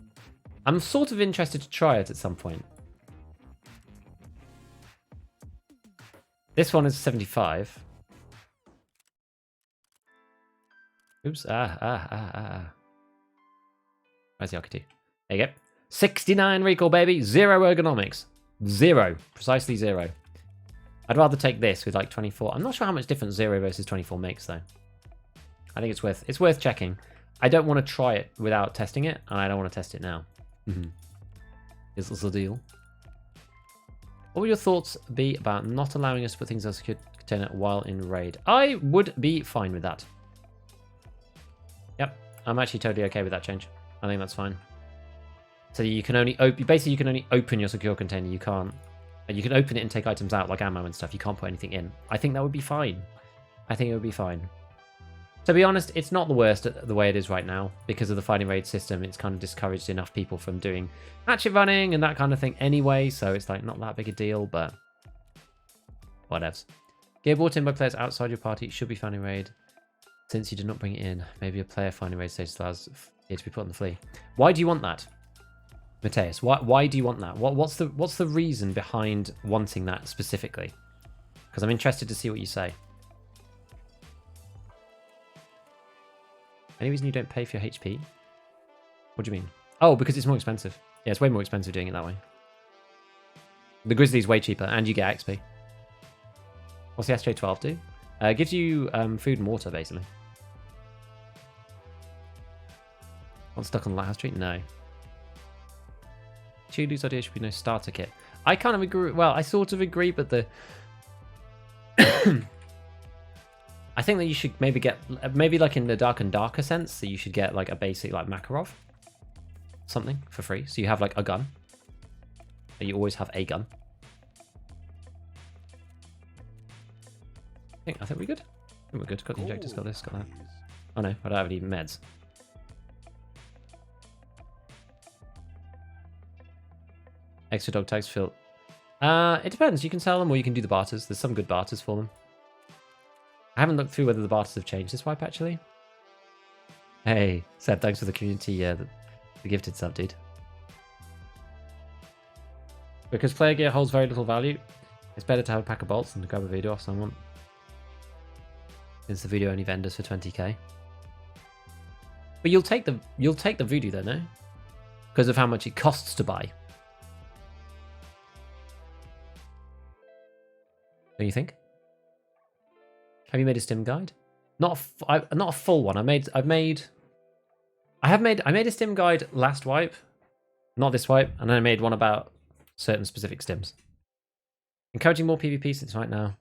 Speaker 1: I'm sort of interested to try it at some point. This one is 75. Oops. Where's the RK2? There you go. 69 recall, baby. 0 ergonomics. 0. Precisely 0. I'd rather take this with like 24. I'm not sure how much difference 0 versus 24 makes, though. I think it's worth checking. I don't want to try it without testing it, and I don't want to test it now. Is this the deal? What would your thoughts be about not allowing us to put things on a secure container while in raid? I would be fine with that. Yep, I'm actually totally okay with that change. I think that's fine. So you can only basically you can only open your secure container. You can't. You can open it and take items out like ammo and stuff. You can't put anything in. I think that would be fine. I think it would be fine. To be honest, it's not the worst the way it is right now because of the fighting raid system. It's kind of discouraged enough people from doing hatchet running and that kind of thing anyway. So it's like not that big a deal, but whatevs. Gear brought in by players outside your party should be found in raid. Since you did not bring it in, maybe a player finding raid status allows it to be put on the flea. Why do you want that, Mateus? Why do you want that? What's the reason behind wanting that specifically? Because I'm interested to see what you say. Any reason you don't pay for your HP? What do you mean? Oh, because it's more expensive. Yeah, it's way more expensive doing it that way. The Grizzly's way cheaper, and you get XP. What's the SJ12 do? Gives you food and water, basically. Not stuck on the lighthouse tree? No. Chulu's idea should be no starter kit. I kind of agree. Well, I sort of agree, but the... I think that you should maybe get, maybe like in the Dark and Darker sense, that you should get like a basic like Makarov. Something for free. So you have like a gun. You always have a gun. I think we're good. I think we're good. Got the injectors, got this, got that. Oh no, I don't have any meds. Extra dog tags feel... it depends. You can sell them or you can do the barters. There's some good barters for them. I haven't looked through whether the barters have changed this wipe, actually. Hey, Seb, thanks for the community, the gifted sub, dude. Because player gear holds very little value, it's better to have a pack of bolts than to grab a video off someone. Since the video only vendors for 20k. But you'll take the voodoo though, no? Because of how much it costs to buy. Don't you think? Have you made a stim guide? Not a full one. I made a stim guide last wipe, not this wipe, and then I made one about certain specific stims. Encouraging more PvP since right now.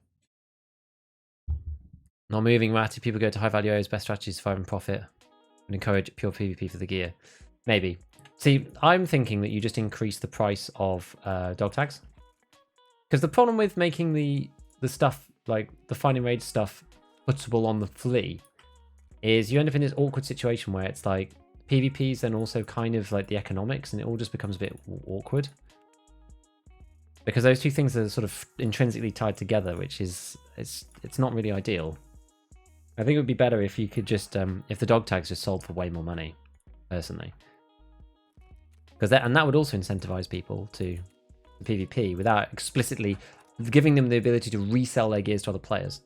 Speaker 1: Not moving ratty, people go to high value areas, best strategies to survive and profit. And encourage pure PvP for the gear. Maybe. See, I'm thinking that you just increase the price of dog tags. Because the problem with making the stuff, like the finding raid stuff, puttable on the flea, is you end up in this awkward situation where it's like PvP's then also kind of like the economics, and it all just becomes a bit awkward. Because those two things are sort of intrinsically tied together, which is, it's not really ideal. I think it would be better if you could just, if the dog tags just sold for way more money, personally. Because that would also incentivize people to PvP without explicitly giving them the ability to resell their gears to other players.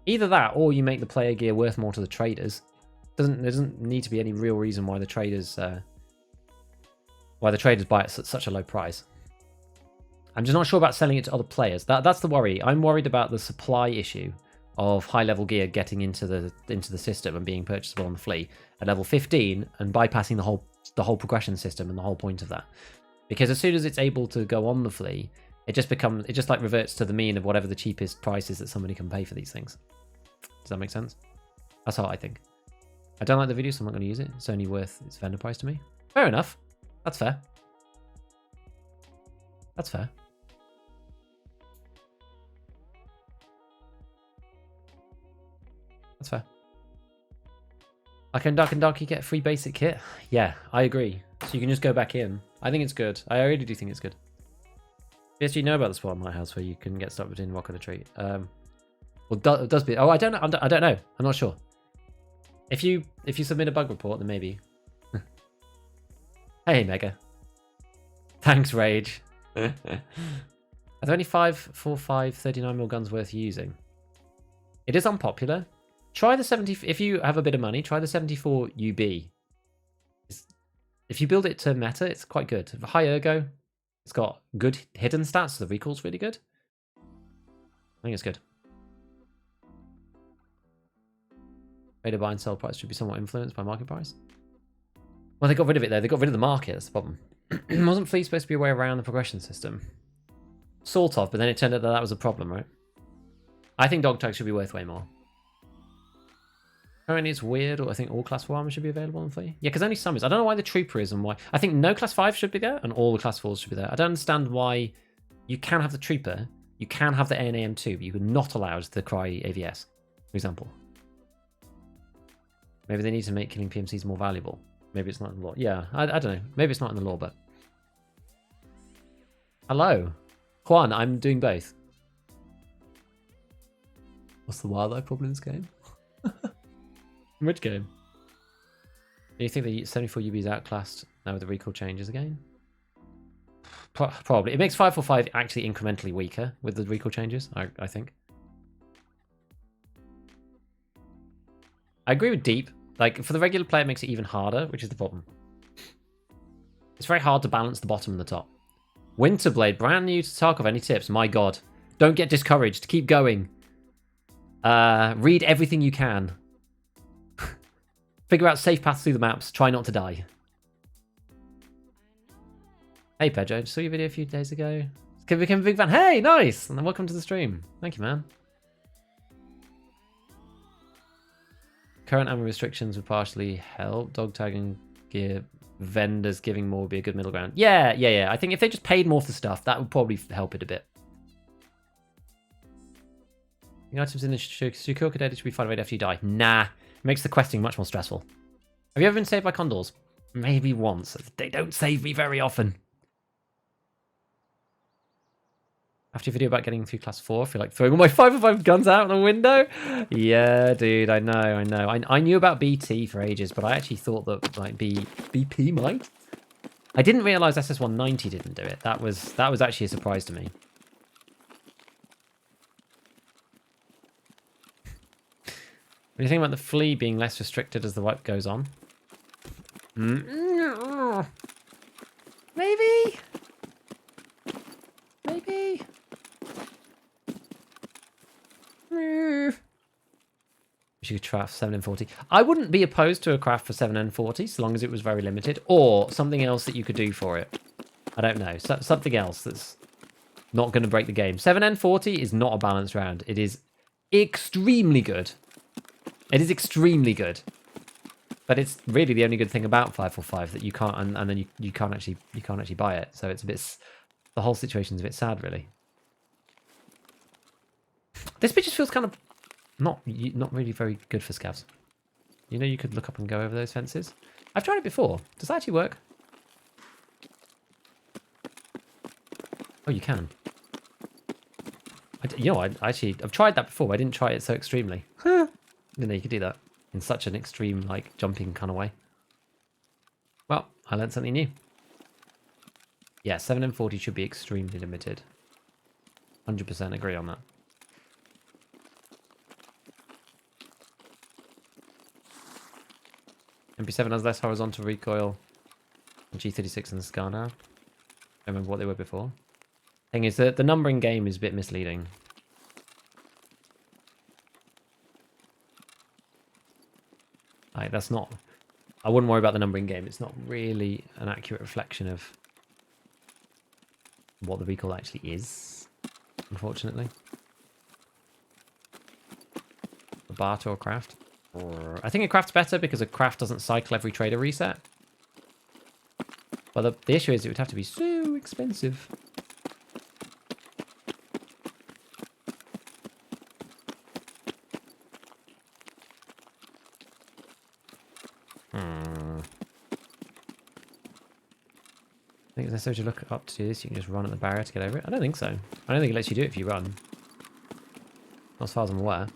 Speaker 1: Either that, or you make the player gear worth more to the traders. There doesn't need to be any real reason why the traders buy it at such a low price. I'm just not sure about selling it to other players. That's the worry. I'm worried about the supply issue of high-level gear getting into the system and being purchasable on the flea at level 15 and bypassing the whole progression system and the whole point of that. Because as soon as it's able to go on the flea, it just like reverts to the mean of whatever the cheapest price is that somebody can pay for these things. Does that make sense? That's how I think. I don't like the video, so I'm not going to use it. It's only worth its vendor price to me. Fair enough. That's fair. That's fair. That's fair. Like in Dark and Dark, you get a free basic kit. Yeah, I agree. So you can just go back in. I think it's good. I really do think it's good. Yes, you know about the spot in my house where you can get stuck between rock and a tree. Well, does be. Oh, I don't know. I don't know. I'm not sure. If you submit a bug report, then maybe. Hey, Mega. Thanks, Rage. Are there only 5.45 39mm guns worth using? It is unpopular. Try the 70. If you have a bit of money, try the 74 UB. If you build it to meta, it's quite good. High ergo. It's got good hidden stats, so the recall's really good. I think it's good. Rate of buy and sell price should be somewhat influenced by market price. Well, they got rid of it though. They got rid of the market. That's the problem. Wasn't Flea supposed to be a way around the progression system? Sort of, but then it turned out that that was a problem, right? I think dog tags should be worth way more. Currently it's weird, or I think all class 4 armor should be available on Flea. Yeah, because only some is. I don't know why the Trooper is and why. I think no class 5 should be there, and all the class 4s should be there. I don't understand why you can have the Trooper, you can have the ANAM2, but you're not allowed the Cry AVS, for example. Maybe they need to make killing PMCs more valuable. Maybe it's not in the law. Yeah, I don't know. Maybe it's not in the law, but... Hello. Juan, I'm doing both. What's the wildlife problem in this game? Which game? Do you think the 74 UB is outclassed now with the recall changes again? Probably. It makes 545 actually incrementally weaker with the recall changes, I think. I agree with Deep. Like, for the regular player, it makes it even harder, which is the problem. It's very hard to balance the bottom and the top. Winterblade, brand new to Tarkov. Any tips? My god. Don't get discouraged. Keep going. Read everything you can. Figure out safe paths through the maps. Try not to die. Hey, Pedro. Just saw your video a few days ago. Became a big fan. Hey, nice! And then welcome to the stream. Thank you, man. Current ammo restrictions would partially help. Dog tagging gear vendors giving more would be a good middle ground. Yeah. I think if they just paid more for stuff, that would probably help it a bit. The items in the secure cadet should be fine after you die. Nah. It makes the questing much more stressful. Have you ever been saved by condors? Maybe once. They don't save me very often. After your video about getting through class 4, I feel like throwing all my 5.5 guns out the window. Yeah, dude, I know. I knew about BT for ages, but I actually thought that like BP might. I didn't realize SS190 didn't do it. That was actually a surprise to me. What do you think about the Flea being less restricted as the wipe goes on? Maybe. You could craft 7N40. I wouldn't be opposed to a craft for 7N40 so long as it was very limited, or something else that you could do for it. I don't know. Something else that's not going to break the game. 7N40 is not a balanced round. It is extremely good. It is extremely good. But it's really the only good thing about 545 that you can't, and then you can't actually buy it. So it's a bit, the whole situation's a bit sad, really. This bit just feels kind of not really very good for scavs. You know, you could look up and go over those fences. I've tried it before. Does that actually work? Oh, you can. You know, I've tried that before. I didn't try it so extremely. You know, you could do that in such an extreme, like, jumping kind of way. Well, I learned something new. Yeah, 7M40 should be extremely limited. 100% agree on that. MP7 has less horizontal recoil than G36 and the Scar now. I remember what they were before. Thing is that the numbering game is a bit misleading. Like, that's not... I wouldn't worry about the numbering game. It's not really an accurate reflection of what the recoil actually is, unfortunately. A barter or craft? Or I think a craft's better because a craft doesn't cycle every trader reset. But the issue is it would have to be so expensive. I think it's necessary to look up to do this. You can just run at the barrier to get over it. I don't think so. I don't think it lets you do it if you run. Not as far as I'm aware.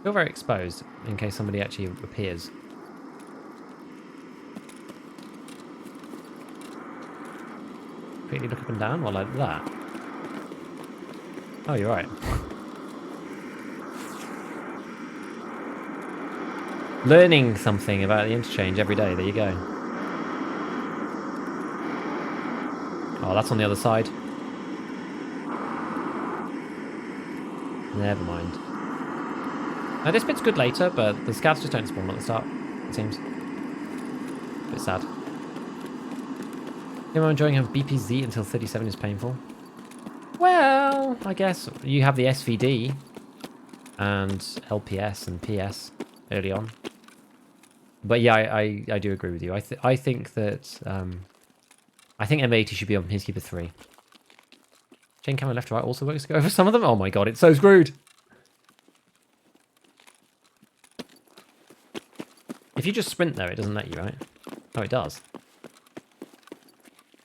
Speaker 1: Feel very exposed in case somebody actually appears. Quickly look up and down while like that. Oh, you're right. Learning something about the interchange every day. There you go. Oh, that's on the other side. Never mind. Now, this bit's good later, but the scouts just don't spawn at the start, it seems. A bit sad. Am I enjoying having BPZ until 37 is painful? Well, I guess you have the SVD and LPS and PS early on. But yeah, I do agree with you. I think that I think M80 should be on Peacekeeper 3. Chain camera left to right also works to go over some of them. Oh my god, it's so screwed. If you just sprint though, it doesn't let you, right? Oh, it does.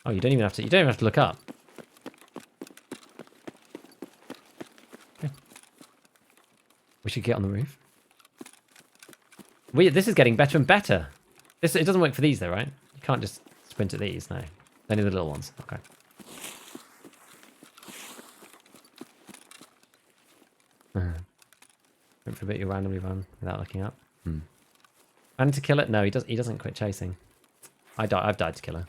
Speaker 1: Oh, you don't even have to look up. Okay. We should get on the roof. This is getting better and better. It doesn't work for these though, right? You can't just sprint at these, no. Only the little ones. Okay. Wait for a bit, you randomly run without looking up. And to kill it? No, he doesn't quit chasing. I've died to kill her.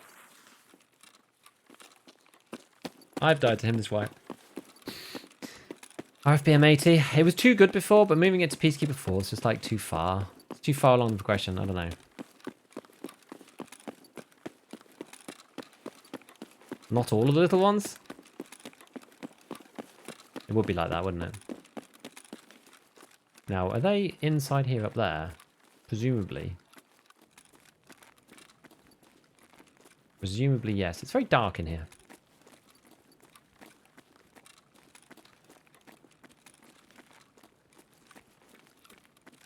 Speaker 1: I've died to him this way. RFBM 80. It was too good before, but moving it to Peacekeeper 4 is just like too far. It's too far along the progression. I don't know. Not all of the little ones? It would be like that, wouldn't it? Now, are they inside here up there? Presumably. Presumably, yes. It's very dark in here.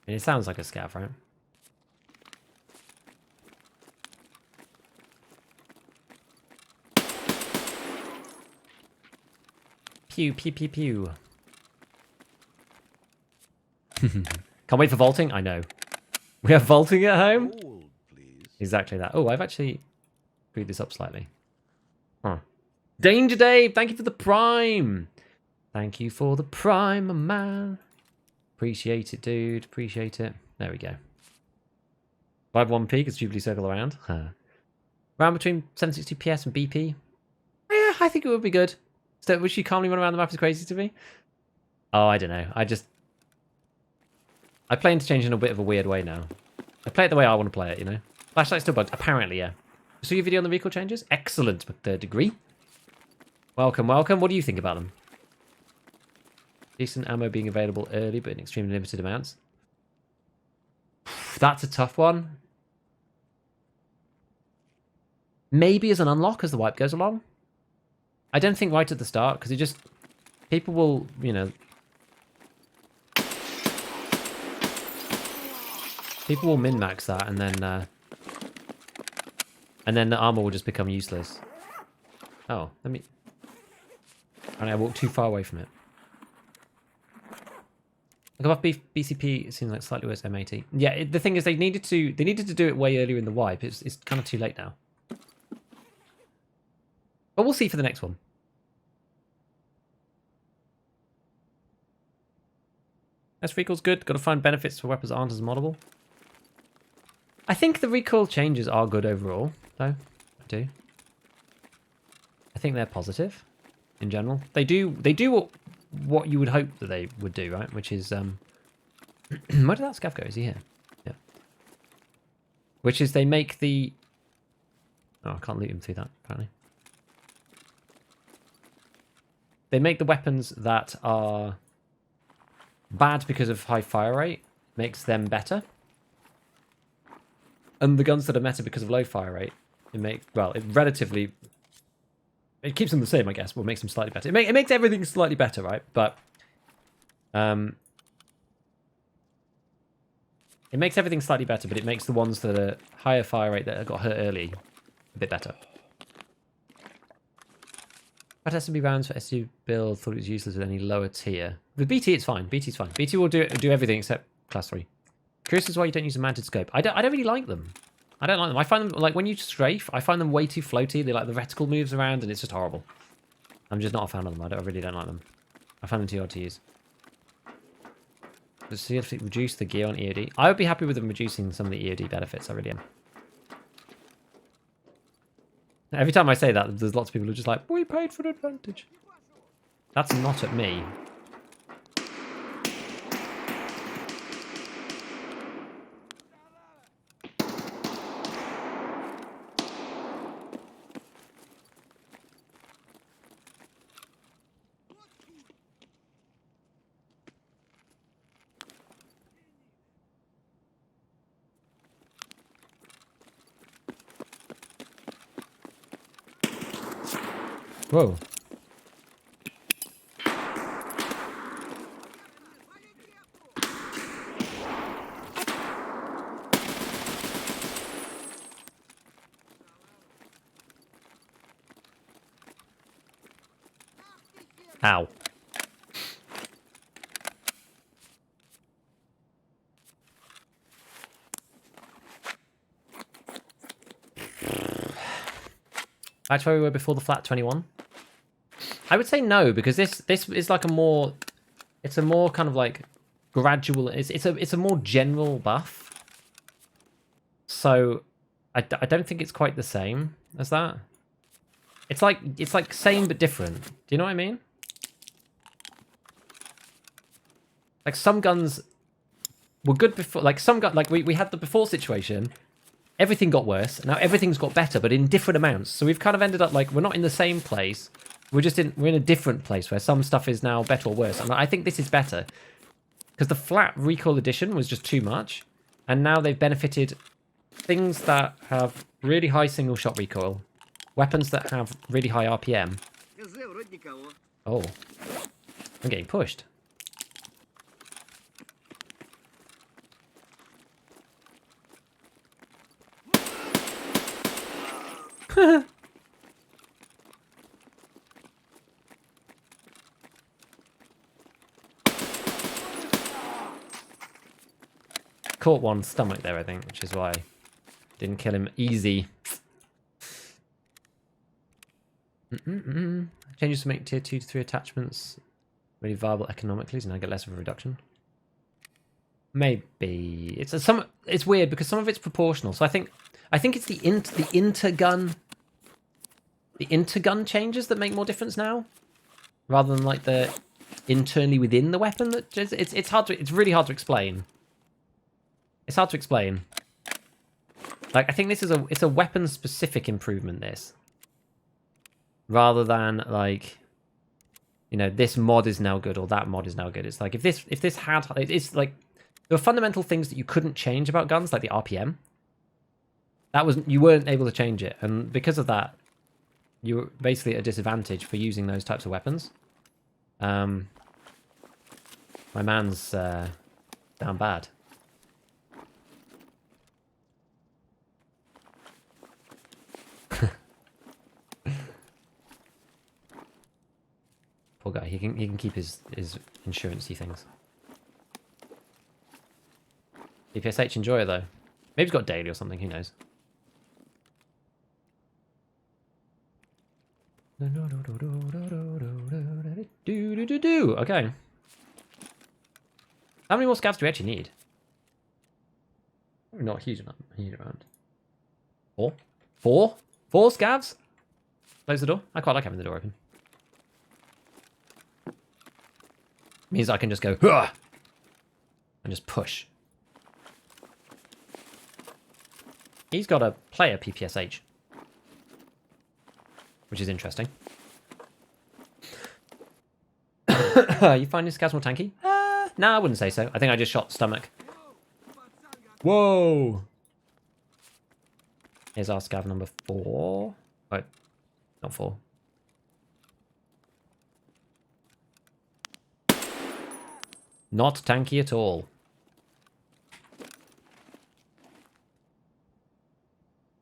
Speaker 1: And it sounds like a scav, right? Pew, pew, pew, pew. Can't wait for vaulting? I know. We have vaulting at home?
Speaker 2: Hold, please.
Speaker 1: Exactly that. Oh, I've actually screwed this up slightly. Huh. Danger Dave, thank you for the prime. Thank you for the prime, my man. Appreciate it, dude. Appreciate it. There we go. 5-1P, because Jubilee circle around. Round between 760 PS and BP. Yeah, I think it would be good. So, which you calmly run around the map is crazy to me. Oh, I don't know. I play Interchange in a bit of a weird way now. I play it the way I want to play it, you know? Flashlight's still bugged. Apparently, yeah. So your video on the recoil changes? Excellent, with third degree. Welcome, welcome. What do you think about them? Decent ammo being available early, but in extremely limited amounts. That's a tough one. Maybe as an unlock as the wipe goes along. I don't think right at the start, because it just... People will, you know... People will min-max that, and then the armor will just become useless. Oh, let me... And I walked too far away from it. Look above BCP, it seems like slightly worse M80. Yeah, the thing is they needed to do it way earlier in the wipe. It's kind of too late now. But we'll see for the next one. S recoil's good. Got to find benefits for weapons that aren't as moddable. I think the recoil changes are good overall, though. I do. I think they're positive in general. They do what you would hope that they would do, right? Which is where did that scav go? Is he here? Yeah. Which is they make the... Oh, I can't loot him through that, apparently. They make the weapons that are bad because of high fire rate, makes them better. And the guns that are meta because of low fire rate, it keeps them the same, I guess, but makes them slightly better. It makes everything slightly better, right? But it makes everything slightly better, but it makes the ones that are higher fire rate that got hurt early a bit better. But SMB rounds for SU build thought it was useless with any lower tier. With BT, it's fine. BT's fine. BT will do everything except class 3. Curious as why you don't use a mounted scope. I don't really like them. I don't like them. I find them, like, when you strafe, I find them way too floaty. They like the reticle moves around, and it's just horrible. I'm just not a fan of them. I really don't like them. I find them too hard to use. Let's see if it reduce the gear on EOD. I would be happy with them reducing some of the EOD benefits. I really am. Every time I say that, there's lots of people who are just like, we paid for an advantage. That's not at me. Whoa. Ow. Back to where we were before the flat 21. I would say no, because this is like a more, it's a more kind of like gradual, it's a more general buff. So I don't think it's quite the same as that. It's like same but different. Do you know what I mean? Like some guns were good before, like some guns, like we had the before situation. Everything got worse. Now everything's got better, but in different amounts. So we've kind of ended up like we're not in the same place. We're in a different place where some stuff is now better or worse. And I think this is better because the flat recoil edition was just too much, and now they've benefited things that have really high single shot recoil, weapons that have really high RPM. Oh, I'm getting pushed. Caught one stomach there, I think, which is why I didn't kill him easy. Changes to make tier 2 to 3 attachments really viable economically, so now I get less of a reduction. Maybe it's weird because some of it's proportional. So I think it's the intergun changes that make more difference now, rather than like the internally within the weapon. That it's really hard to explain. It's hard to explain. Like I think this is it's a weapon specific improvement. This, rather than like, you know, this mod is now good or that mod is now good. It's like if this had, it's like there were fundamental things that you couldn't change about guns, like the RPM. You weren't able to change it, and because of that, you were basically at a disadvantage for using those types of weapons. My man's down bad. Poor guy. He can keep his insurance-y things. DPSH enjoy it though. Maybe he's got daily or something. Who knows? Okay. How many more scavs do we actually need? Not a huge amount. Four scavs? Close the door. I quite like having the door open. Means I can just go "Hurrah!" and just push. He's got a player PPSH, which is interesting. You find his scavs more tanky? No, I wouldn't say so. I think I just shot stomach. Whoa! Here's our scav number 4. Oh, not 4. Not tanky at all.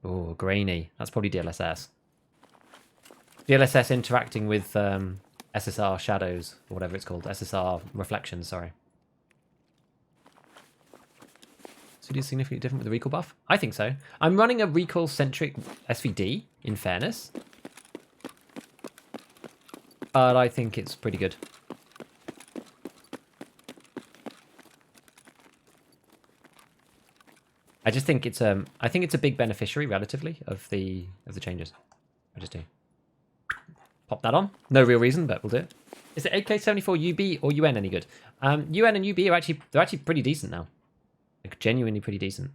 Speaker 1: Oh, grainy. That's probably DLSS. DLSS interacting with SSR shadows, or whatever it's called. SSR reflections, sorry. CD is significantly different with the recoil buff? I think so. I'm running a recoil-centric SVD, in fairness. But I think it's pretty good. I just think it's a big beneficiary relatively of the changes. I just do. Pop that on. No real reason, but we'll do it. Is it AK-74 UB or UN any good? UN and UB are actually pretty decent now. Like genuinely pretty decent.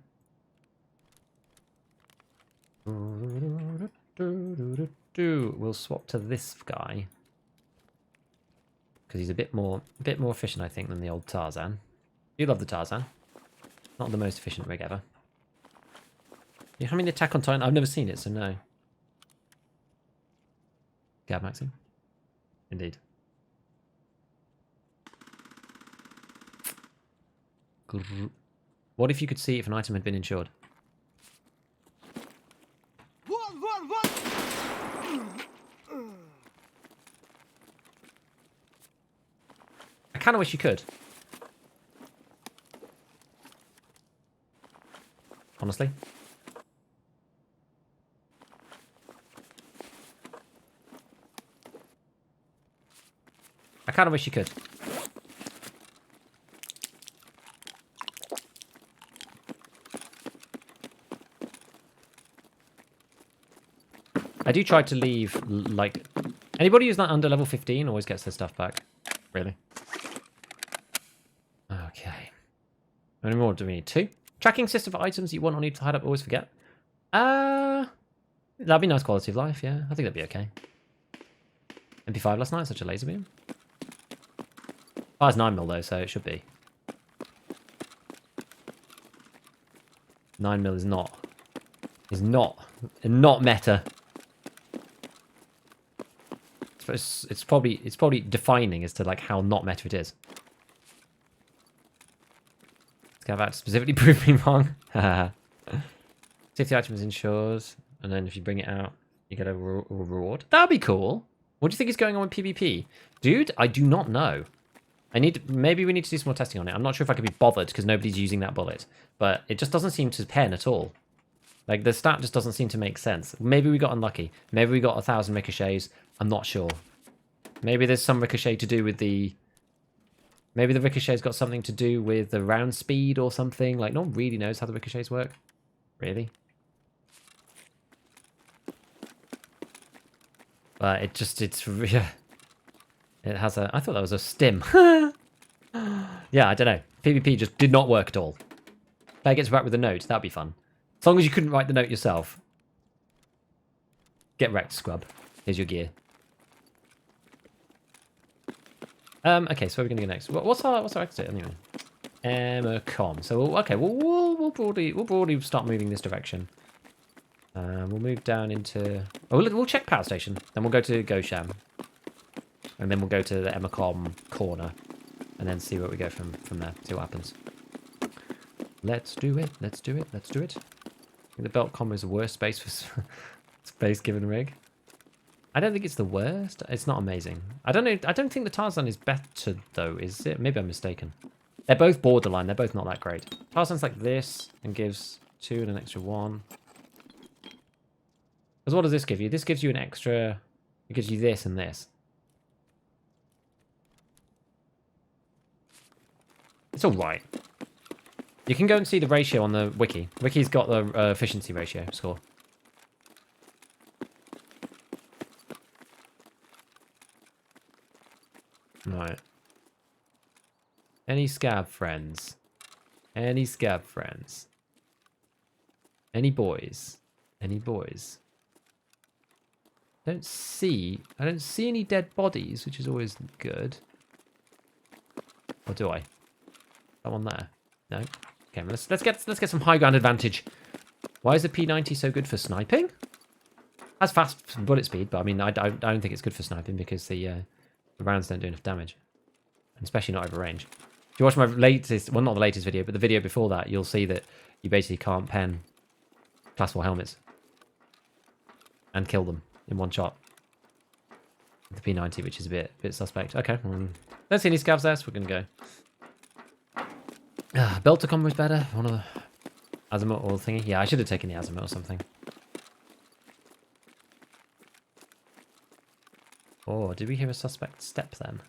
Speaker 1: We'll swap to this guy because he's a bit more efficient, I think, than the old Tarzan. You love the Tarzan. Not the most efficient rig ever. You have any Attack on Titan? I've never seen it, so no. Gab Maxim. Indeed. What if you could see if an item had been insured? I kind of wish you could. Honestly. I kind of wish you could. I do try to leave, like... Anybody who's not under level 15 always gets their stuff back. Really. Okay. How many more do we need? 2? Tracking system for items you want or need to hide up, always forget. That'd be nice quality of life, yeah. I think that'd be okay. MP5 last night, such a laser beam. Oh, it's 9mm though, so it should be. 9mm is not meta. It's probably defining as to like how not meta it is. Let's go back to specifically prove me wrong. See if the item is insured, and then if you bring it out, you get a reward. That'd be cool. What do you think is going on with PvP? Dude, I do not know. Maybe we need to do some more testing on it. I'm not sure if I could be bothered because nobody's using that bullet. But it just doesn't seem to pen at all. Like, the stat just doesn't seem to make sense. Maybe we got unlucky. Maybe we got 1,000 ricochets. I'm not sure. Maybe there's some ricochet to do with the... Maybe the ricochet's got something to do with the round speed or something. Like, no one really knows how the ricochets work. Really. But it has a... I thought that was a stim. Yeah, I don't know. PvP just did not work at all. Player gets wrecked with a note. That'd be fun. As long as you couldn't write the note yourself. Get wrecked, scrub. Here's your gear. Okay, so where are we going to go next? What's our exit anyway? Com. So we'll broadly start moving this direction. We'll move down into... Oh, we'll check power station. Then we'll go to Gosham. And then we'll go to the Emacom corner. And then see where we go from there. See what happens. Let's do it. Let's do it. Let's do it. I think the belt combo is the worst space for space given rig. I don't think it's the worst. It's not amazing. I don't know. I don't think the Tarzan is better though, is it? Maybe I'm mistaken. They're both borderline. They're both not that great. Tarzan's like this and gives 2 and an extra 1. Because what does this give you? This gives you an extra... It gives you this and this. It's alright. You can go and see the ratio on the wiki. Wiki's got the efficiency ratio score. Right. Any scab friends? Any scab friends? Any boys? Any boys? I don't see any dead bodies, which is always good. Or do I? That one there? No. Okay, well, let's get some high ground advantage. Why is the P90 so good for sniping? Has fast bullet speed, but I mean I don't think it's good for sniping because the rounds don't do enough damage, and especially not over range. If you watch my latest, well, not the latest video, but the video before that, you'll see that you basically can't pen class 4 helmets and kill them in one shot. The P90, which is a bit suspect. Okay, don't see any scavs there, so we're gonna go. Belter combo is better. Azimuth or thingy? Yeah, I should have taken the azimuth or something. Oh, did we hear a suspect step then?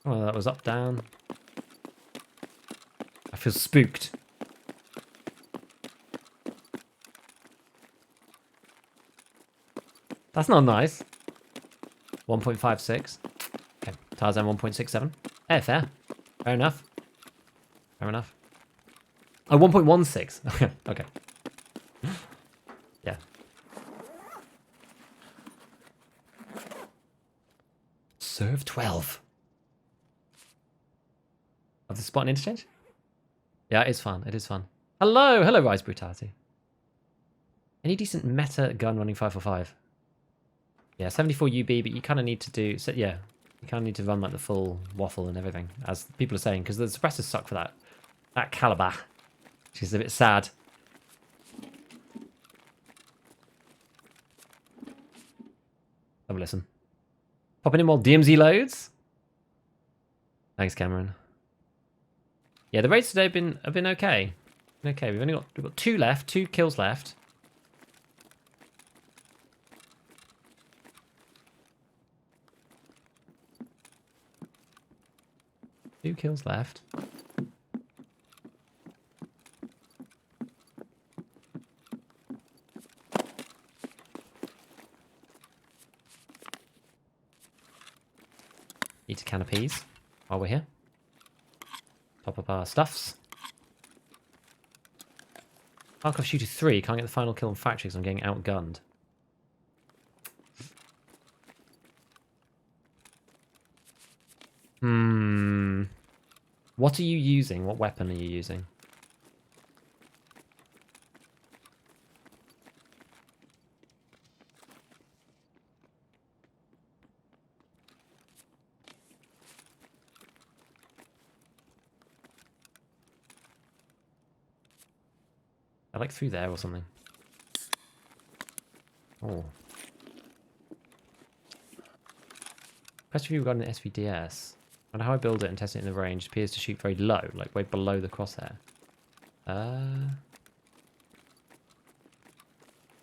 Speaker 1: Oh, that was up, down. I feel spooked. That's not nice. 1.56. Okay, Tarzan 1.67. Hey, fair. Fair enough. Fair enough. Oh, 1.16. Okay, okay. Yeah. Serve 12. Of the spot and interchange? Yeah, it is fun. It is fun. Hello! Hello, Rise Brutality. Any decent meta gun running 545? Yeah, 74 UB, but you kind of need to do... So, yeah, you kind of need to run like the full waffle and everything, as people are saying, because the suppressors suck for that caliber, which is a bit sad. Have a listen. Popping in more DMZ loads. Thanks, Cameron. Yeah, the raids today have been okay. Okay, we've got 2 left, 2 kills left. Two kills left. Eat a can of peas while we're here. Top up our stuffs. Tarkov shooter 3 can't get the final kill on factories. I'm getting outgunned. What are you using? What weapon are you using? I like through there or something. Oh. Best review regarding the SVDS. And how I build it and test it in the range appears to shoot very low, like way below the crosshair.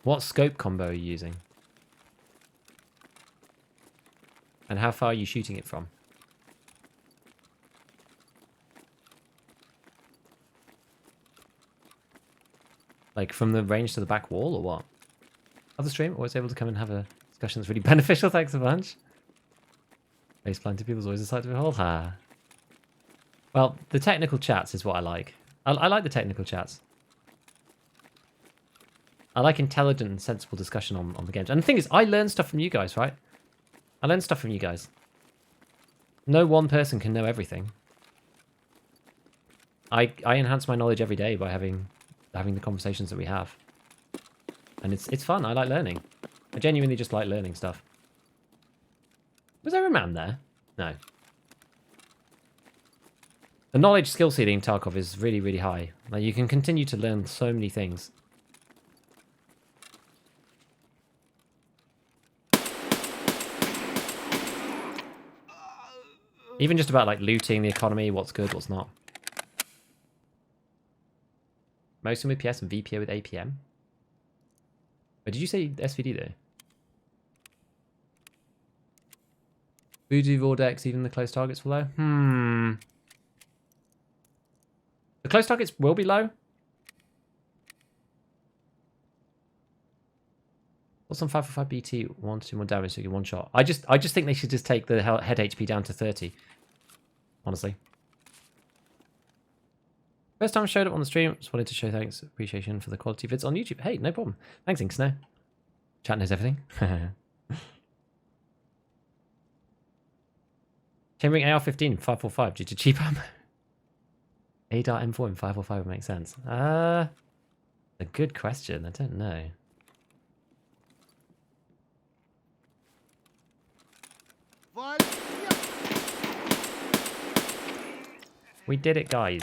Speaker 1: What scope combo are you using? And how far are you shooting it from? Like from the range to the back wall or what? Other stream, always able to come and have a discussion that's really beneficial. Thanks a bunch. Face planting people is always a sight to behold. Ha. Well, the technical chats is what I like. I like the technical chats. I like intelligent and sensible discussion on the games. And the thing is, I learn stuff from you guys, right? I learn stuff from you guys. No one person can know everything. I enhance my knowledge every day by having the conversations that we have. And it's fun. I like learning. I genuinely just like learning stuff. Was there a man there? No. The knowledge skill ceiling in Tarkov is really, really high. Like, you can continue to learn so many things. Even just about like looting the economy, what's good, what's not. Mostly with PS and VPO with APM. But did you say SVD though? Voodoo Vortex, even the close targets were low? The close targets will be low. What's on 545 BT? 1 to 2 more damage so you get one shot. I just think they should just take the head HP down to 30. Honestly. First time I showed it on the stream. Just wanted to show thanks, appreciation for the quality vids on YouTube. Hey, no problem. Thanks, Inksnow. Chat knows everything. Chambering AR-15 545 due to cheap ammo. ADAR M4 in 545 would make sense. A good question. I don't know. We did it, guys.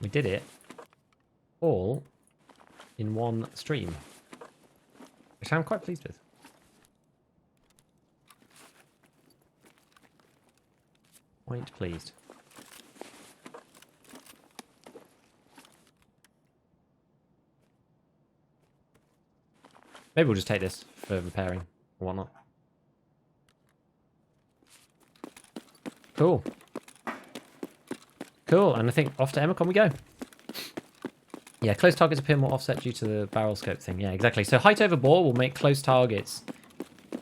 Speaker 1: We did it all in one stream, which I'm quite pleased with. Quite pleased. Maybe we'll just take this for repairing or whatnot. Cool. Cool, and I think off to Emicon we go. Yeah, close targets appear more offset due to the barrel scope thing. Yeah, exactly. So height over bore will make close targets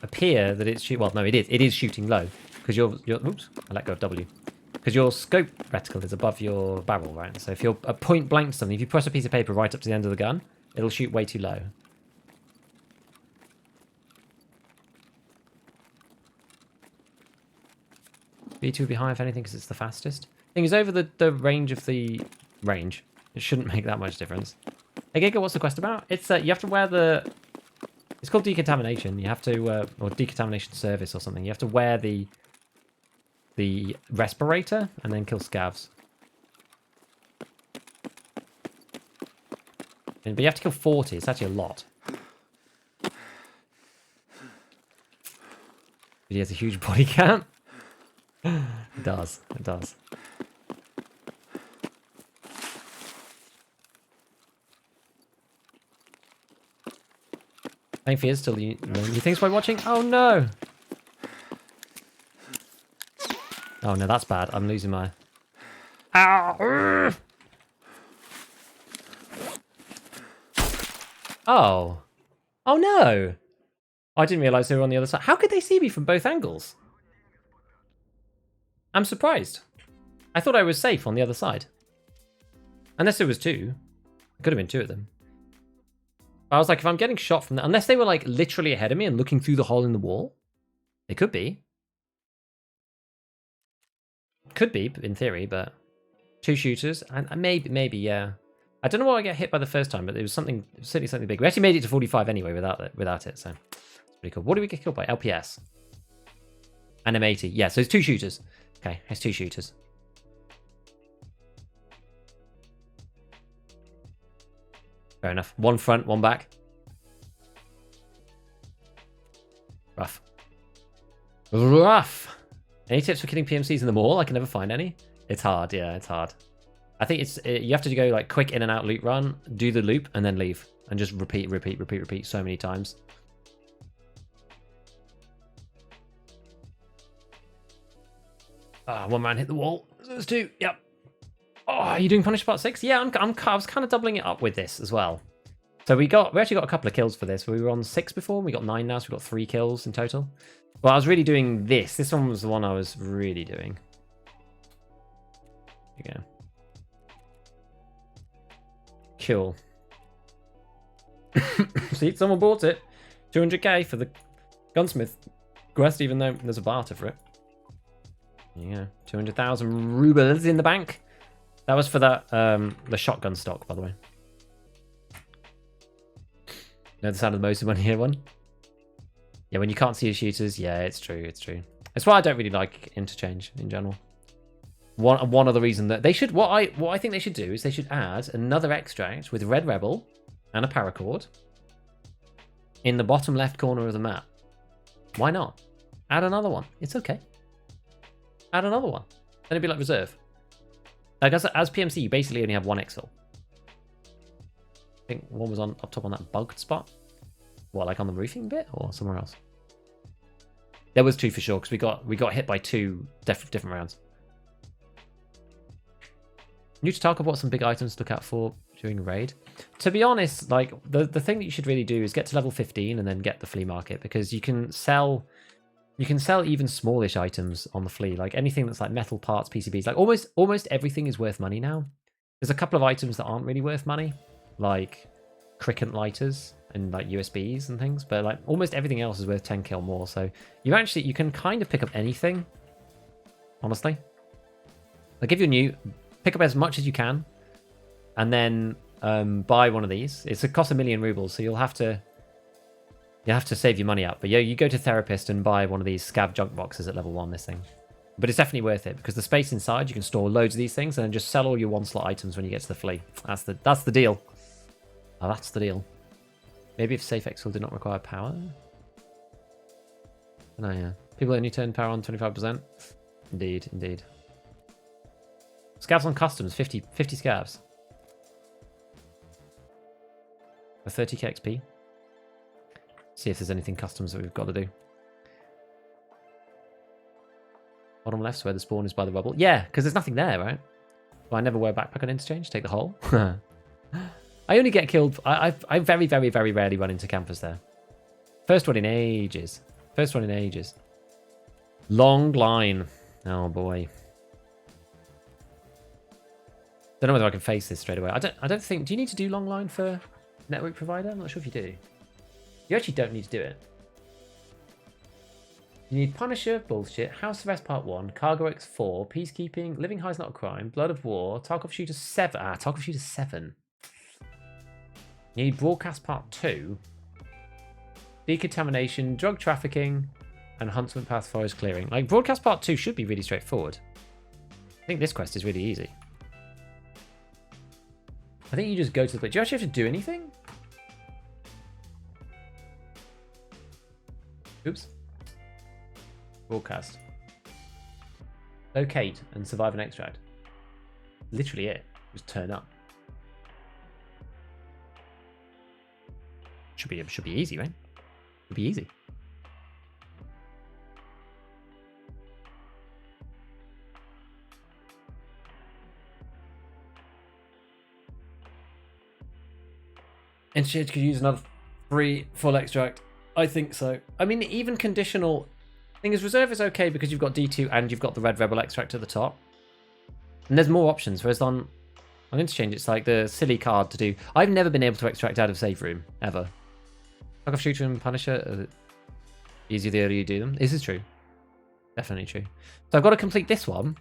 Speaker 1: appear that it's well, no, it is shooting low because your oops, I let go of W. Because your scope reticle is above your barrel, right? So if you're a point blank to something, if you press a piece of paper right up to the end of the gun, it'll shoot way too low. B2 would be high if anything because it's the fastest. Thing is, over the range of the range, it shouldn't make that much difference. Hey Giga, what's the quest about? It's you have to wear the... It's called Decontamination. You have to... or Decontamination Service or something. You have to wear the respirator and then kill scavs. But you have to kill 40. It's actually a lot. But he has a huge body count. It does. It does. Thank you still learning new things by watching. Oh no! Oh no, that's bad. I'm losing my... Ow! Oh. Oh no! I didn't realise they were on the other side. How could they see me from both angles? I'm surprised. I thought I was safe on the other side. Unless there was two. It could have been two of them. I was like, if I'm getting shot from that, unless they were like literally ahead of me and looking through the hole in the wall, they could be. Could be, in theory, but two shooters and maybe, yeah. I don't know why I get hit by the first time, but it was something, certainly something big. We actually made it to 45 anyway without it, so it's pretty cool. What do we get killed by? LPS and M80. Yeah, so it's two shooters. Okay, it's two shooters. Fair enough. One front, one back. Rough. Rough. Any tips for killing PMCs in the mall? I can never find any. It's hard, yeah, it's hard. I think you have to go like quick in and out loop run, do the loop, and then leave. And just repeat so many times. One man hit the wall. There's two. Yep. Oh, are you doing Punish Part 6? Yeah, I was kind of doubling it up with this as well. So we actually got a couple of kills for this. We were on 6 before. We got 9 now, so we got 3 kills in total. Well, I was really doing this. This one was the one I was really doing. There you go. Cool. See, someone bought it. 200k for the gunsmith quest, even though there's a barter for it. Yeah, 200,000 rubles in the bank. That was for that the shotgun stock, by the way. Know the sound of the motor when you hear one? Yeah, when you can't see your shooters. Yeah, it's true. It's true. That's why I don't really like Interchange in general. One other reason that they should, what I think they should do is they should add another extract with Red Rebel and a paracord in the bottom left corner of the map. Why not? Add another one. It's okay. Add another one. Then it'd be like reserve. Like as PMC, you basically only have one exfil. I think one was on up top on that bugged spot. What, like on the roofing bit or somewhere else? There was 2 for sure because we got hit by 2 different rounds. New to Tarkov, what some big items to look out for during a raid? To be honest, like the thing that you should really do is get to level 15 and then get the flea market, because you can sell even smallish items on the flea, like anything that's like metal parts, PCBs, like almost everything is worth money now. There's a couple of items that aren't really worth money, like cricket lighters and like USBs and things, but like almost everything else is worth 10k or more. So you can kind of pick up anything, honestly. Like if you're new, pick up as much as you can, and then buy one of these. It costs 1 million rubles, so you'll have to save your money up. But yeah, you go to therapist and buy one of these scav junk boxes at level 1. This thing, But it's definitely worth it because the space inside, you can store loads of these things and then just sell all your one-slot items when you get to the flea. That's the deal. Oh, that's the deal. Maybe if safe exfil did not require power? No, yeah. People only turn power on 25%. Indeed, indeed. Scavs on customs, 50 scavs. For 30k XP. See if there's anything customs that we've got to do. Bottom left's where the spawn is by the rubble. Yeah, because there's nothing there, right? Well, I never wear a backpack on Interchange. Take the hole. I only get killed. I very, very, very rarely run into campers there. First one in ages. First one in ages. Long line. Oh, boy. Don't know whether I can face this straight away. I don't think... Do you need to do long line for network provider? I'm not sure if you do. You actually don't need to do it. You need Punisher, bullshit, House Arrest Part 1, Cargo X4, Peacekeeping, Living High is Not a Crime, Blood of War, Tarkov Shooter 7. Ah, Tarkov Shooter 7. You need Broadcast Part 2, Decontamination, Drug Trafficking, and Huntsman Path Forest Clearing. Like, Broadcast Part 2 should be really straightforward. I think this quest is really easy. I think you just go to the place. Do you actually have to do anything? Oops. Broadcast. Locate and survive an extract. Literally it. Just turn up. Should be easy, right? Should be easy. Interchange could use another 3 full extract. I think so. I mean, even conditional... Thing is, reserve is okay because you've got D2 and you've got the red rebel extract at the top. And there's more options, whereas on Interchange, it's like the silly card to do. I've never been able to extract out of save room, ever. Tarkov Shooter and Punisher, easier the earlier you do them. This is true. Definitely true. So I've got to complete this one.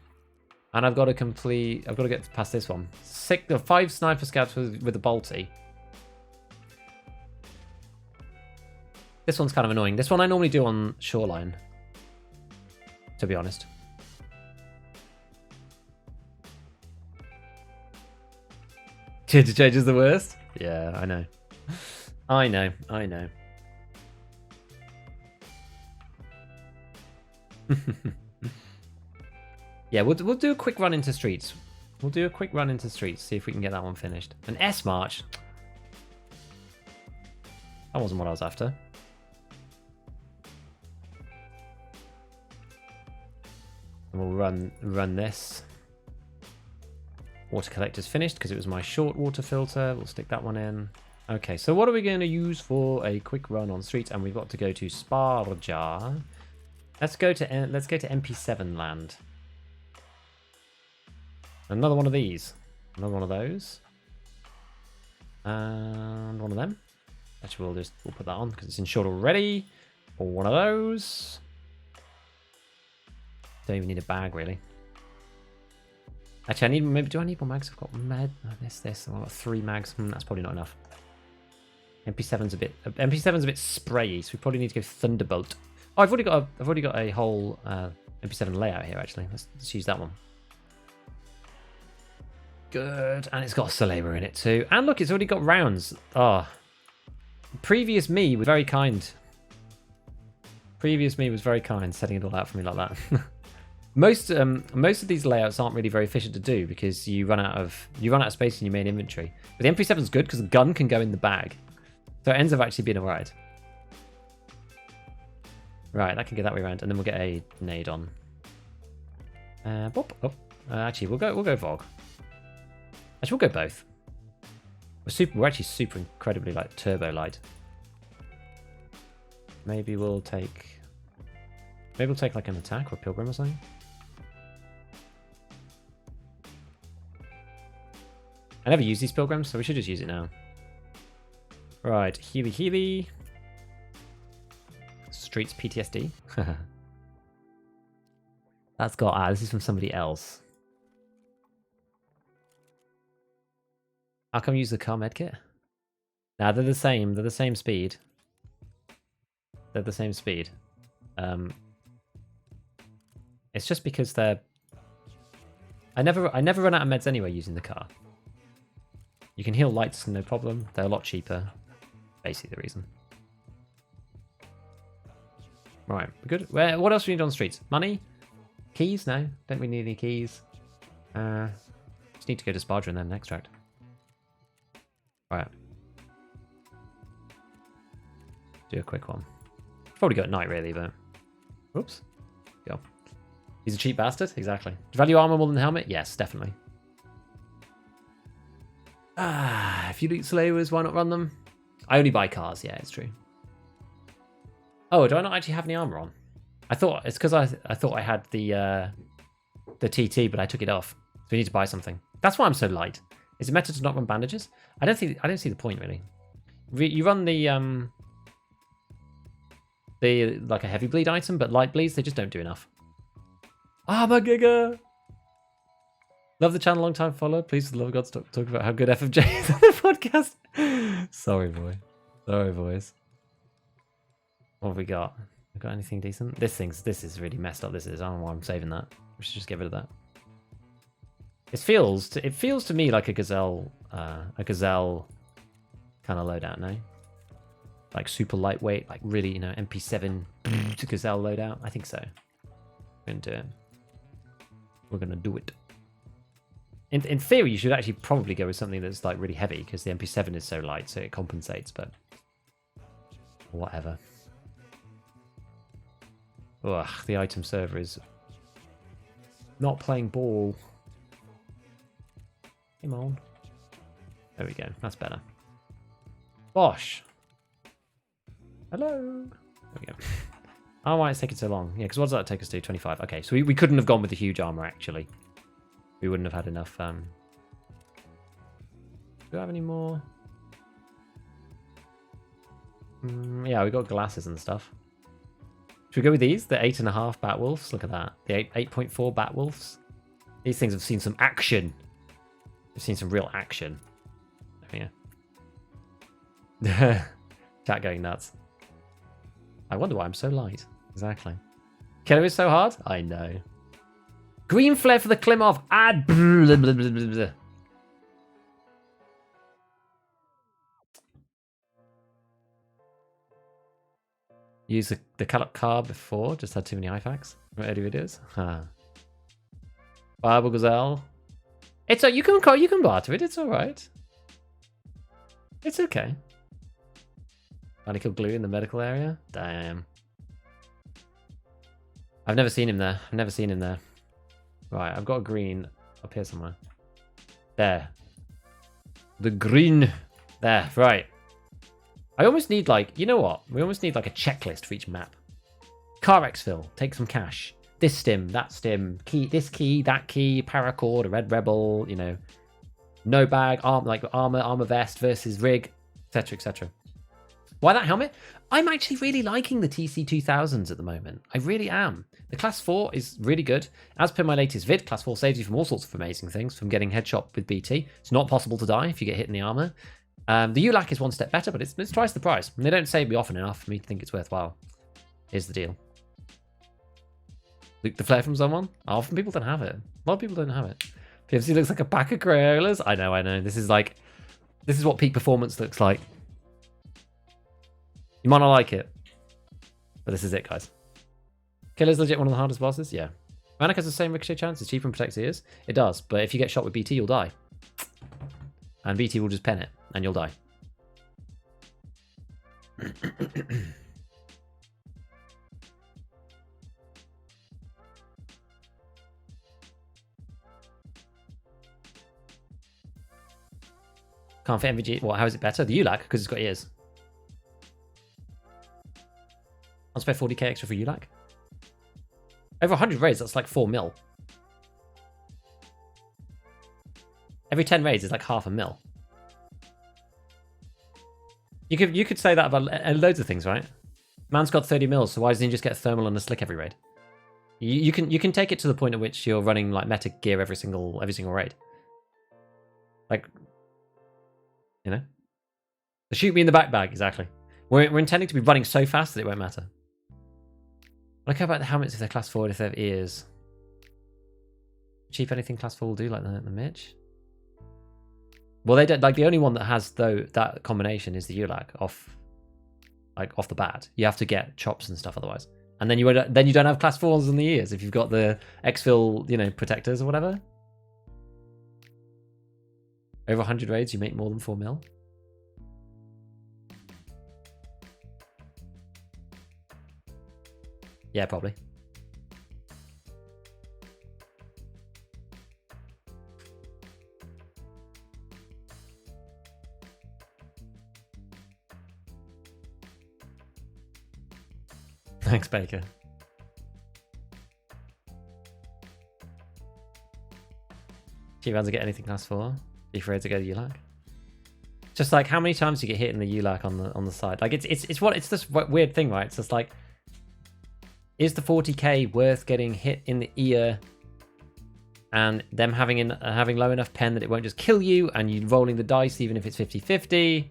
Speaker 1: And I've got to get past this one. 5 sniper scouts with the bolty. This one's kind of annoying. This one I normally do on Shoreline, to be honest. Interchange is the worst? Yeah, I know. I know. Yeah, we'll do a quick run into streets. See if we can get that one finished. An S March? That wasn't what I was after. And we'll run this. Water collector's finished because it was my short water filter. We'll stick that one in. Okay, so what are we going to use for a quick run on streets? And we've got to go to Sparja. Let's go to MP7 land. Another one of these. Another one of those. And one of them. Actually, we'll put that on because it's insured already. Or one of those. Don't even need a bag, really. Actually, do I need more mags? I've got this. I've got 3 mags. That's probably not enough. MP7's a bit sprayy, so we probably need to go Thunderbolt. Oh, I've already got a whole MP7 layout here. Actually, let's use that one. Good, and it's got a Saleba in it too. And look, it's already got rounds. Oh, previous me was very kind. Setting it all out for me like that. Most of these layouts aren't really very efficient to do because you run out of space in your main inventory. But the MP7's good because the gun can go in the bag, so it ends up actually being alright. Right, that can get that way around, and then we'll get a nade on. Actually, we'll go Vogue. Actually, we'll go both. We're actually super incredibly like turbo light. Maybe we'll take like an attack or pilgrim or something. I never use these pilgrims, so we should just use it now. Right, Healy. Streets PTSD. That's got... this is from somebody else. How come use the car medkit? Nah, they're the same. They're the same speed. It's just because they're... I never run out of meds anyway using the car. You can heal lights, no problem. They're a lot cheaper. Basically the reason. Right, we're good. What else do we need on the streets? Money? Keys? No, don't we need any keys? Just need to go to Sparger and then extract. Alright. Do a quick one. Probably go at night really, but... Oops. Go. He's a cheap bastard? Exactly. Do you value armor more than the helmet? Yes, definitely. If you loot slavers, why not run them? I only buy cars, yeah, it's true. Oh, do I not actually have any armor on? I thought it's because I thought I had the TT, but I took it off. So we need to buy something. That's why I'm so light. Is it meta to not run bandages? I don't see the point really. You run the like a heavy bleed item, but light bleeds they just don't do enough. Armor Giga. Love the channel, long time follower. Please, for the love of God, stop talking about how good FFJ is on the podcast. Sorry, boy. Sorry, boys. What have we got? We got anything decent? This is really messed up. This is. I don't know why I'm saving that. We should just get rid of that. It feels to me like a gazelle kind of loadout, no? Like super lightweight, like really, you know, MP7 to gazelle loadout. I think so. We're gonna do it. We're gonna do it. In theory, you should actually probably go with something that's like really heavy because the MP7 is so light, so it compensates. But whatever. Ugh, the item server is not playing ball. Come on. There we go. That's better. Bosh. Hello. There we go. Oh, why it's taking so long? Yeah, because what does that take us to? 25. Okay, so we couldn't have gone with the huge armor, actually. We wouldn't have had enough. Do we have any more? Yeah, we got glasses and stuff. Should we go with these? The 8.5 bat wolves? Look at that. The 8.4 bat wolves. These things have seen some action. We've seen some real action. Yeah. Chat going nuts. I wonder why I'm so light. Exactly. Killer is so hard? I know. Green flare for the Klimov. Add. Use the car before. Just had too many IFAKs. Early videos. Bible Gazelle. It's you can barter it. It's all right. It's okay. Barnacle glue in the medical area. Damn. I've never seen him there. Right, I've got a green up here somewhere. There. The green. There. Right. I almost need like, you know what? We almost need like a checklist for each map. Car exfil. Take some cash. This stim, that stim, this key, that key, paracord, a red rebel, you know, no bag, armor vest versus rig, etc., etc. Why that helmet? I'm actually really liking the TC2000s at the moment. I really am. The Class 4 is really good. As per my latest vid, Class 4 saves you from all sorts of amazing things, from getting headshot with BT. It's not possible to die if you get hit in the armor. The ULAC is one step better, but it's twice the price. And they don't save me often enough for me to think it's worthwhile. Here's the deal. Loot the flare from someone? Often people don't have it. A lot of people don't have it. PFC looks like a pack of Crayolas. I know. This is what peak performance looks like. You might not like it, but this is it, guys. Killer's legit one of the hardest bosses? Yeah. Manic has the same ricochet chance. It's cheaper and protects ears. It does, but if you get shot with BT, you'll die. And BT will just pen it, and you'll die. Can't fit MVG. What? How is it better? The ULAC, because it's got ears. I'll spend 40k extra for ULAC. Over 100 raids, that's like 4 mil. Every 10 raids is like half a mil. You could say that about loads of things, right? Man's got 30 mils, so why doesn't he just get a thermal and a slick every raid? You can take it to the point at which you're running like meta gear every single raid. Like, you know, the shoot me in the back bag, exactly. We're intending to be running so fast that it won't matter. I care about the helmets if they're class 4 if they have ears. Cheap anything class 4 will do, like the Mitch. Well, they don't, like, the only one that has that combination is the ULAC off the bat. You have to get chops and stuff otherwise. And then you don't have class 4s in the ears if you've got the exfil, you know, protectors or whatever. Over 100 raids, you make more than 4 mil. Yeah, probably. Thanks, Baker. Cheap rounds to get anything class 4. Be afraid to go to ULAC. Just like, how many times do you get hit in the ULAC on the side? Like, it's this weird thing, right? It's just like, is the 40k worth getting hit in the ear and them having low enough pen that it won't just kill you, and you rolling the dice even if it's 50-50?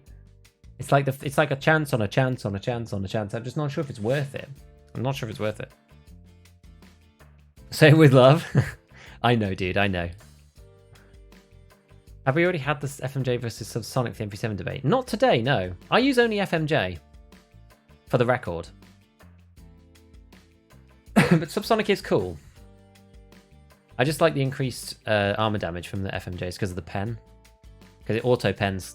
Speaker 1: It's like a chance on a chance on a chance on a chance. I'm just not sure if it's worth it. I'm not sure if it's worth it. Say it with love. I know, dude. I know. Have we already had this FMJ versus Subsonic the MP7 debate? Not today, no. I use only FMJ, for the record. But Subsonic is cool. I just like the increased armor damage from the FMJs because of the pen. Because it auto-pens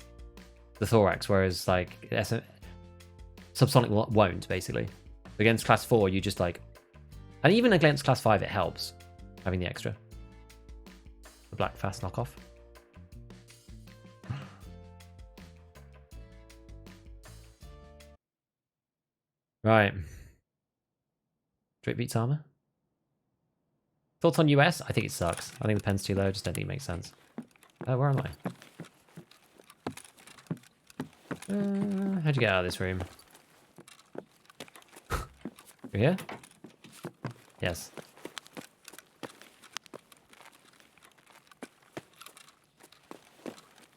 Speaker 1: the thorax, whereas like Subsonic won't, basically. Against class 4, you just like... And even against class 5, it helps, having the extra. The black fast knockoff. Right. Drip beats armor. Thoughts on US? I think it sucks. I think the pen's too low. I just don't think it makes sense. Where am I? How'd you get out of this room? You're here? Yes.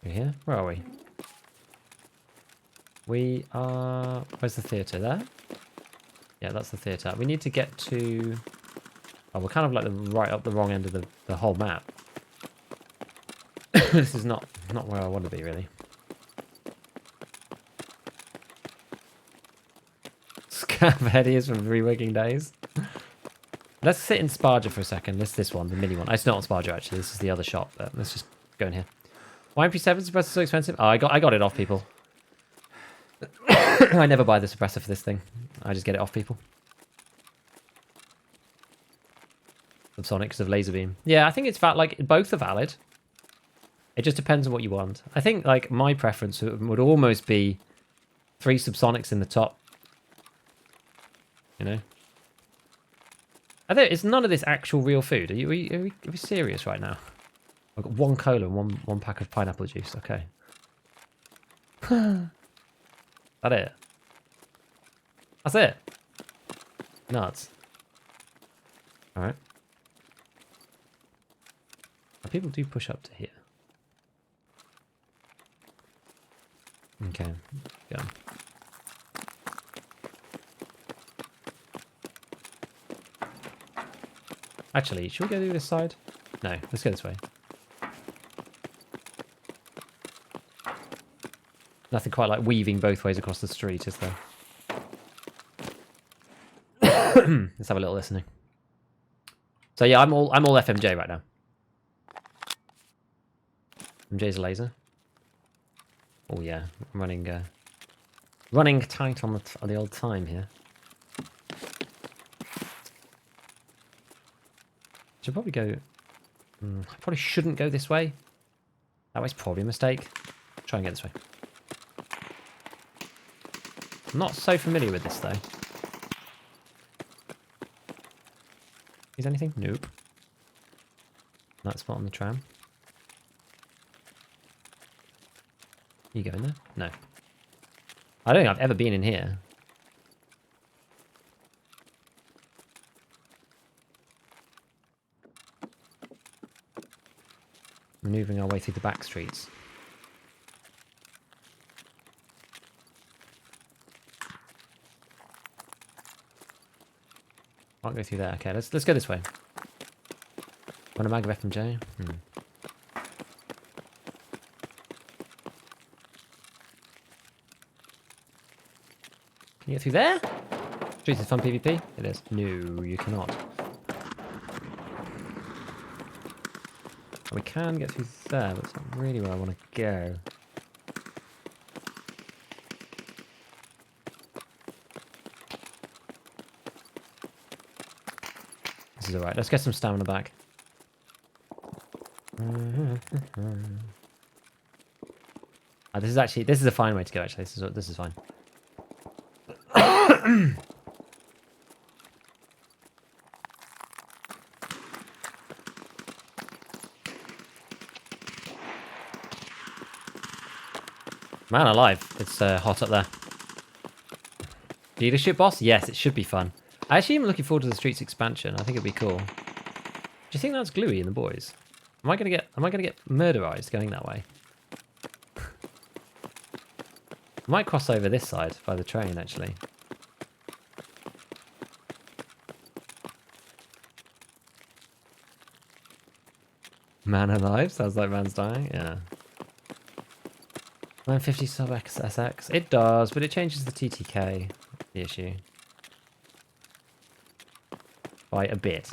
Speaker 1: You're here? Where are we? We are... Where's the theatre? There? Yeah, that's the theatre. We need to get to... Oh, we're kind of like right up the wrong end of the whole map. This is not where I want to be, really. Scav headies from 3 working days. Let's sit in Sparger for a second. This one, the mini one. It's not on Sparger, actually. This is the other shop, but let's just go in here. Why MP7 suppressor so expensive? Oh, I got it off people. I never buy the suppressor for this thing. I just get it off people. Subsonic because of laser beam. Yeah, I think it's like both are valid. It just depends on what you want. I think like my preference would almost be 3 subsonics in the top. You know? Is none of this actual real food? Are we serious right now? I've got 1 cola and one pack of pineapple juice. Okay. That it? That's it? Nuts. Alright. People do push up to here. Okay. Go. Actually, should we go through this side? No, let's go this way. Nothing quite like weaving both ways across the street, is there? Let's have a little listening. So yeah, I'm all FMJ right now. MJ's a laser. Oh yeah, I'm running tight on the old time here. Should probably go. I probably shouldn't go this way. That way's probably a mistake. Try and get this way. I'm not so familiar with this though. Is anything? Nope. That spot on the tram. You go in there? No. I don't think I've ever been in here. Maneuvering our way through the back streets. Can't go through there. Okay, let's go this way. Want a mag of FMJ? Can you get through there? Streets is fun PvP? It is. No, you cannot. We can get through there, but it's not really where I want to go. This is alright. Let's get some stamina back. This is a fine way to go, actually. This is fine. Man alive, it's hot up there. Leadership boss? Yes, it should be fun. I actually am looking forward to the Streets expansion. I think it'd be cool. Do you think that's Gluey in the boys? Am I gonna get murderized going that way? I might cross over this side by the train actually. Man alive? Sounds like man's dying, yeah. 950 sub SX. It does, but it changes the TTK. The issue. By a bit.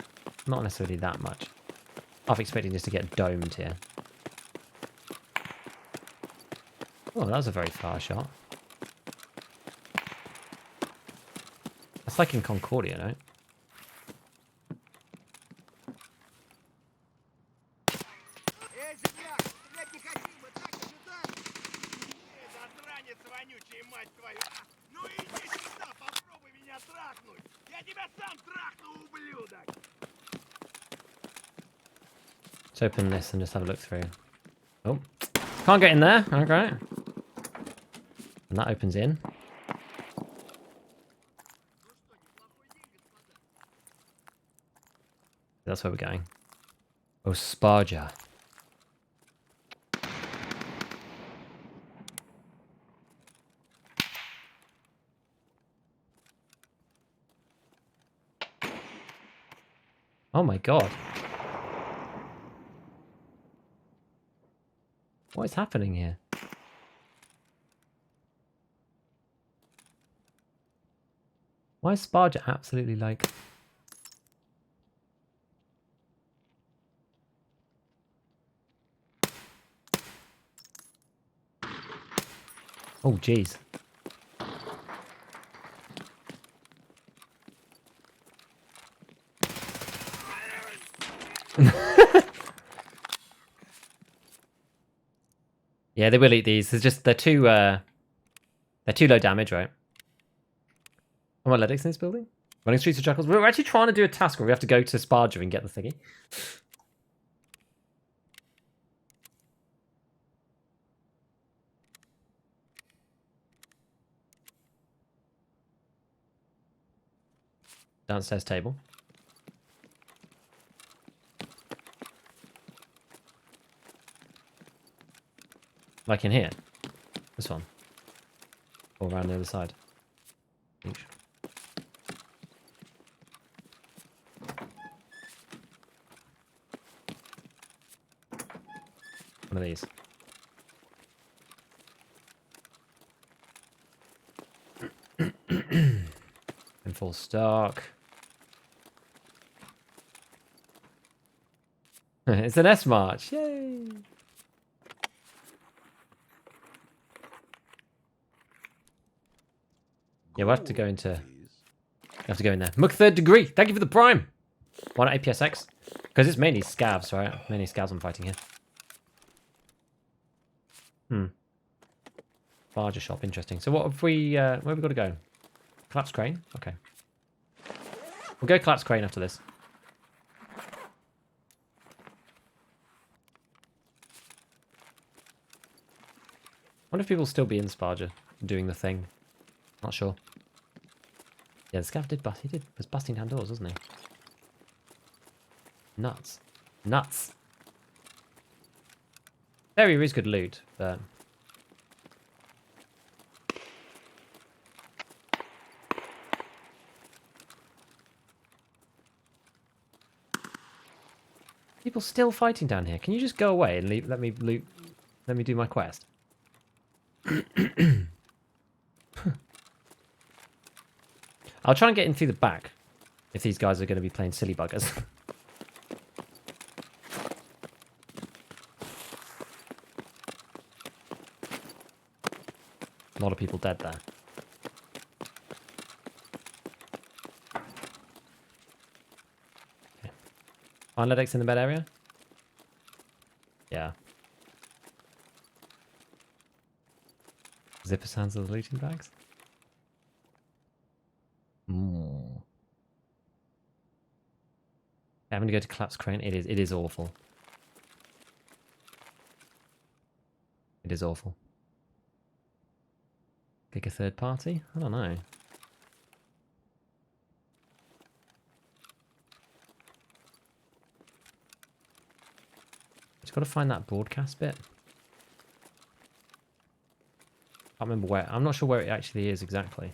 Speaker 1: Not necessarily that much. Half expecting just to get domed here. Oh, that was a very far shot. That's like in Concordia, no?
Speaker 3: Эй, земляк, стрелять не хотим, мы так и сюда. Засранец вонючий, мать твою. Ну иди сюда, попробуй меня трахнуть. Я тебя сам трахну, ублюдок.
Speaker 1: Let's open this and just have a look through. Oh, can't get in there. Okay. And that opens in. That's where we're going. Oh, Sparja. Oh my god. What is happening here? Why is Sparja absolutely like... Oh, jeez. Yeah, they will eat these. They're too low damage, right? Am I Ledix in this building? Running Streets of Jackals. We're actually trying to do a task where we have to go to Sparja and get the thingy. Downstairs table. Like in here. This one. Or around the other side. Each. One of these. In full stock. It's an S march. Yay! Yeah, we'll have to go into... We have to go in there. Mook third degree. Thank you for the prime. Why not APSX? Because it's mainly scavs, right? Mainly scavs I'm fighting here. Larger shop, interesting. So what have we... where have we got to go? Collapse crane? Okay. We'll go collapse crane after this. I wonder if people will still be in Sparja doing the thing. Not sure. Yeah, the scav did bust. He was busting down doors, wasn't he? Nuts. Nuts. There is good loot, but... People still fighting down here. Can you just go away and let me do my quest? I'll try and get in through the back if these guys are going to be playing silly buggers. A lot of people dead there. Okay. Finledix in the bed area? Yeah. Zipper sounds of the looting bags? I'm gonna go to collapse crane. It is awful. It is awful. Pick a third party? I don't know. Just gotta find that broadcast bit. I can't remember where. I'm not sure where it actually is exactly.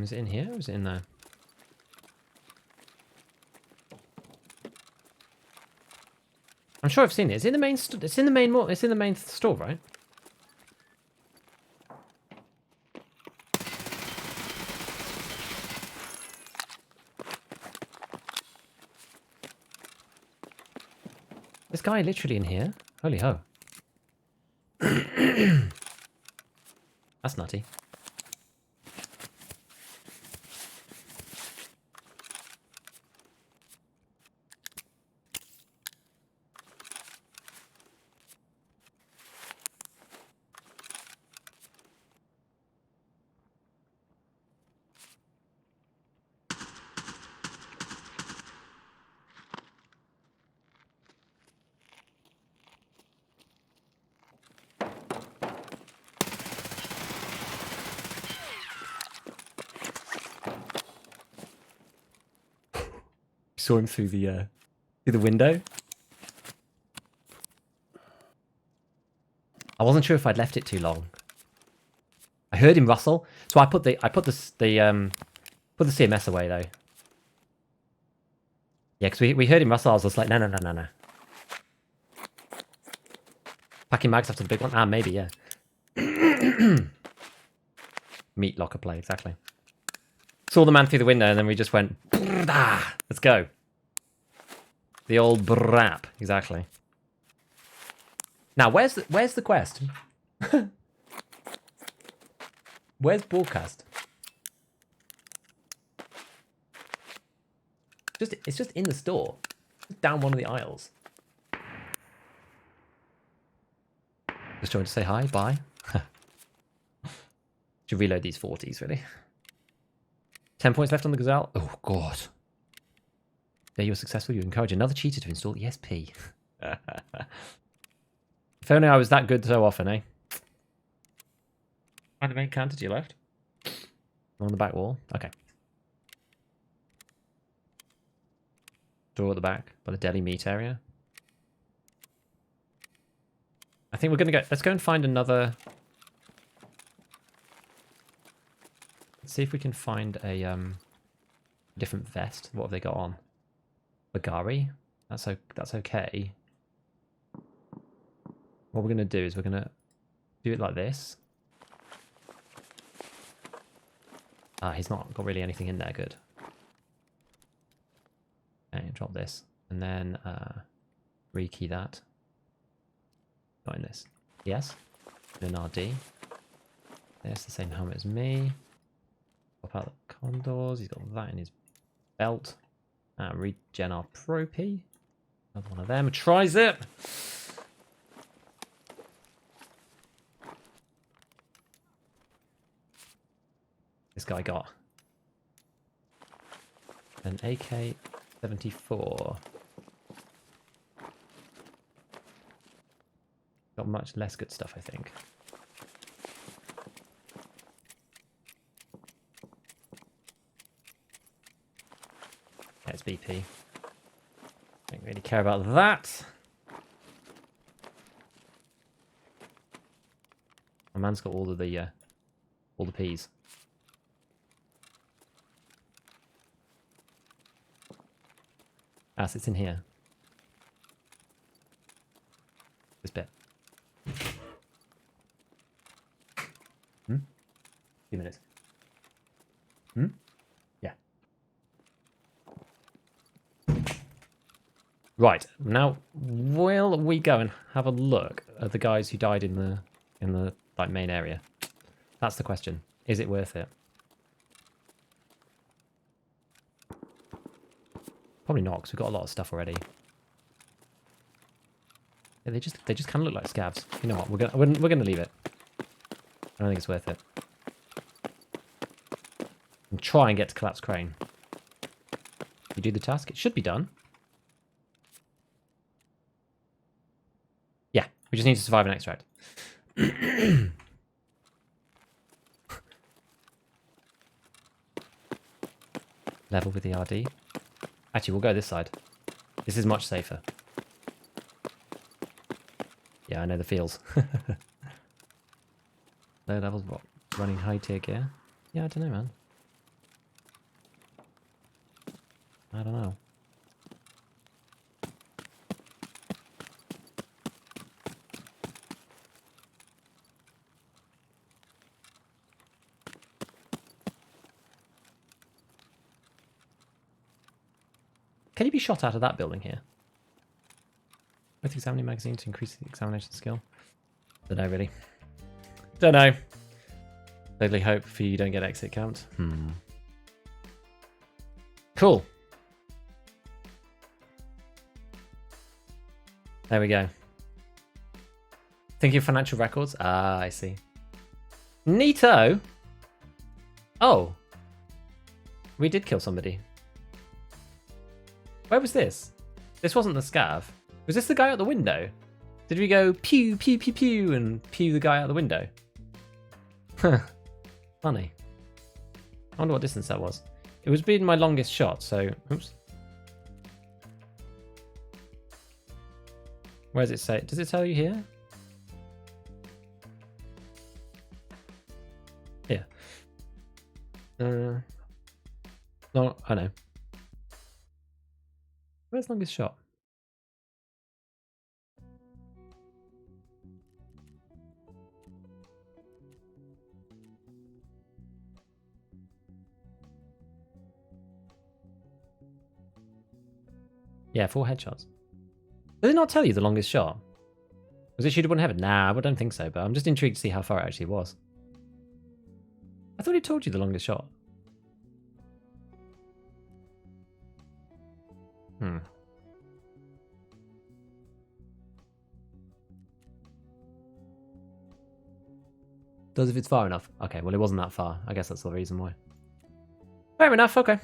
Speaker 1: Is it in here or is it in there? I'm sure I've seen it. It's in the main. It's in the main. It's in the main store, right? This guy literally in here. Holy ho! That's nutty. Saw him through the window. I wasn't sure if I'd left it too long. I heard him rustle, so I put the CMS away though. Yeah, because we heard him rustle. I was just like, no. Packing mags after the big one. Ah, maybe yeah. Meat locker play exactly. Saw the man through the window, and then we just went, let's go. The old brap, exactly. Now, where's the quest? Where's broadcast? It's just in the store, down one of the aisles. Just trying to say hi, bye. Should reload these 40s, really. 10 points left on the Gazelle. Oh, God. There you're successful. You encourage another cheater to install ESP. If only I was that good so often, eh? Find the main counter to your left. On the back wall. Okay. Door at the back by the deli meat area. I think we're going to go... Let's go and find another... Let's see if we can find a different vest. What have they got on? Bagari? That's okay. What we're going to do is we're going to do it like this. Ah, he's not got really anything in there. Good. Okay, drop this. And then rekey that. Not in this. Yes. Then RD. There's the same helmet as me. Pop out the condors. He's got that in his belt. Regen our Pro-P. Another one of them. A tri-zip. This guy got an AK-74. Got much less good stuff, I think. Yeah, it's BP. Don't really care about that. My man's got all of the all the P's. Ah, so it's in here. This bit. Hmm? 2 minutes. Hmm? Yeah. Right, now will we go and have a look at the guys who died in the like main area? That's the question. Is it worth it? Probably not, because we've got a lot of stuff already. Yeah, they just kind of look like scavs. You know what? We're gonna leave it. I don't think it's worth it. And try and get to collapse crane. You do the task. It should be done. Yeah, we just need to survive an extract. Level with the RD. Actually, we'll go this side. This is much safer. Yeah, I know the feels. Low levels, what? Running high tier gear? Yeah, I don't know, man. I don't know. Can you be shot out of that building here? With examining magazine to increase the examination skill? Don't know, really. Don't know. Totally hope for you don't get exit count. Cool. There we go. Thinking of financial records? Ah, I see. Neato! Oh. We did kill somebody. Where was this? This wasn't the scav. Was this the guy out the window? Did we go pew, pew, pew, pew, and pew the guy out the window? Huh. Funny. I wonder what distance that was. It was being my longest shot, so... Oops. Where does it say? Does it tell you here? Here. No, I know. Where's longest shot? Yeah, 4 headshots. Does it not tell you the longest shot? Was it shootable in heaven? Nah, I don't think so, but I'm just intrigued to see how far it actually was. I thought it told you the longest shot. Does if it's far enough. Okay, well it wasn't that far. I guess that's the reason why. Fair enough, okay.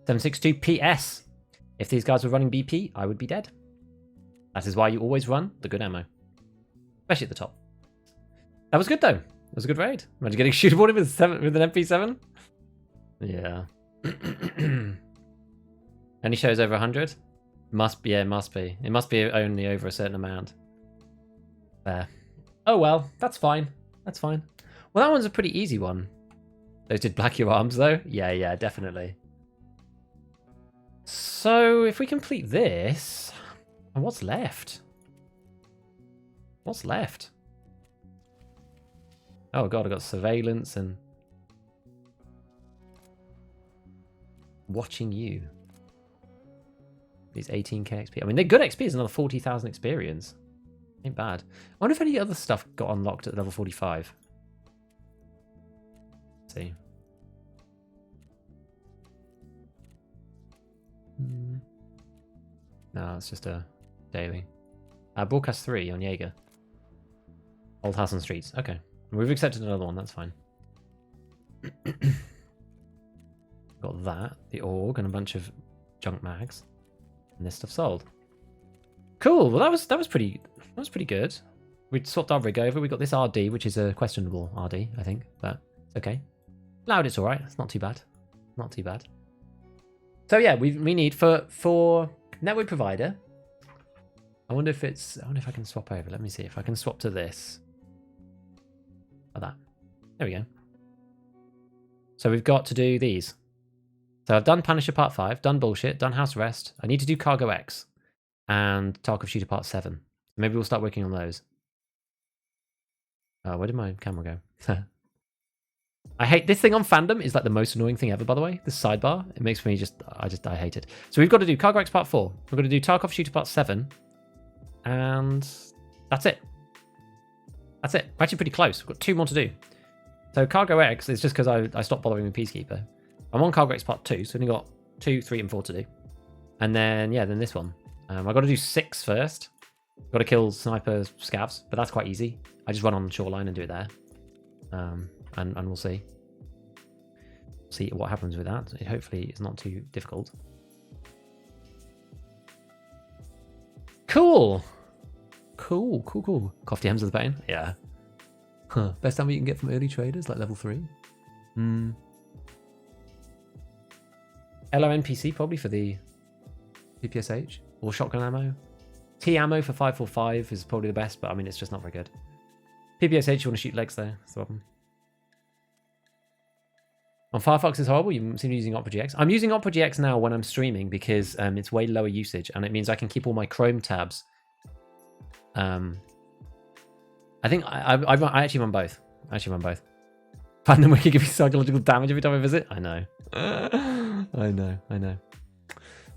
Speaker 1: 762 PS. If these guys were running BP, I would be dead. That is why you always run the good ammo. Especially at the top. That was good though. That was a good raid. Imagine getting shootable with an MP7. Yeah. Only shows over 100? Must be, yeah, it must be. It must be only over a certain amount. There. Oh well, that's fine. That's fine. Well, that one's a pretty easy one. Those did black your arms though? Yeah, definitely. So, if we complete this... And what's left? What's left? Oh god, I got surveillance and... Watching you. These 18k XP. I mean, they're good XP. It's another 40,000 experience. Ain't bad. I wonder if any other stuff got unlocked at level 45. Let's see. No, it's just a daily. Broadcast 3 on Jaeger. Old House on Streets. Okay. We've accepted another one. That's fine. Got that. The org and a bunch of junk mags. And this stuff sold. Cool. Well, that was pretty good. We swapped our rig over. We got this RD, which is a questionable RD, I think, but it's okay. Loud, it's all right. It's not too bad. Not too bad. So yeah, we need for network provider. I wonder if I can swap over. Let me see if I can swap to this. Like that. There we go. So we've got to do these. So I've done Punisher Part 5, done Bullshit, done House Arrest. I need to do Cargo X and Tarkov Shooter Part 7. Maybe we'll start working on those. Where did my camera go? I hate this thing on fandom. Is like the most annoying thing ever, by the way. This sidebar. It makes me I hate it. So we've got to do Cargo X Part 4. We're going to do Tarkov Shooter Part 7. And that's it. That's it. We're actually pretty close. We've got 2 more to do. So Cargo X is just because I stopped bothering with Peacekeeper. I'm on Cargo X Part 2, so we've only got 2, 3, and 4 to do. And then, yeah, then this one. I've got to do 6 first. Got to kill sniper scavs, but that's quite easy. I just run on the shoreline and do it there. And we'll see. See what happens with that. Hopefully it's not too difficult. Cool. Cool. Coffee Hems of the Pain. Yeah. Huh. Best ammo you can get from early traders, like level 3. LONPC probably for the PPSH or shotgun ammo. T ammo for 545 is probably the best, but I mean it's just not very good. PPSH you want to shoot legs though. That's the problem. On Firefox is horrible. You seem to be using Opera GX. I'm using Opera GX now when I'm streaming because it's way lower usage and it means I can keep all my Chrome tabs. I think I actually run both. Fandom Wiki give me psychological damage every time I visit. I know. I know.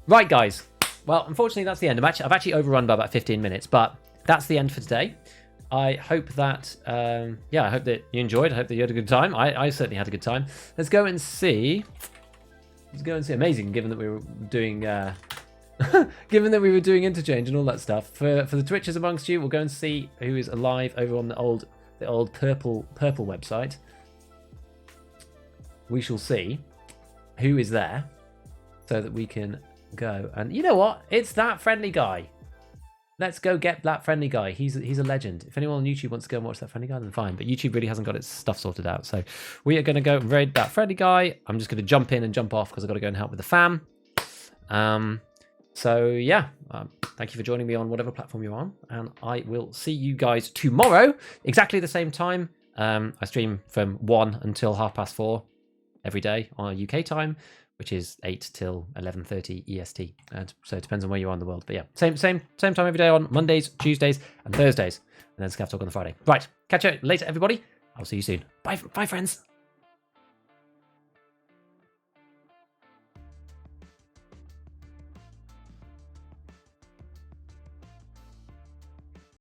Speaker 1: Right, guys. Well, unfortunately, that's the end. I've actually overrun by about 15 minutes, but that's the end for today. I hope that, I hope that you enjoyed. I hope that you had a good time. I certainly had a good time. Let's go and see. Amazing, given that we were doing, Interchange and all that stuff. For the Twitchers amongst you, we'll go and see who is alive over on the old purple website. We shall see who is there, so that we can go. And you know what? It's that friendly guy. Let's go get that friendly guy. He's a legend. If anyone on YouTube wants to go and watch that friendly guy, then fine. But YouTube really hasn't got its stuff sorted out. So we are going to go raid that friendly guy. I'm just going to jump in and jump off because I've got to go and help with the fam. So yeah, thank you for joining me on whatever platform you're on. And I will see you guys tomorrow, exactly the same time. I stream from 1 until 4:30 every day on UK time, which is 8 till 11:30 EST. And so it depends on where you are in the world. But yeah, same time every day on Mondays, Tuesdays, and Thursdays. And then Scav Talk on the Friday. Right, catch you later, everybody. I'll see you soon. Bye, friends.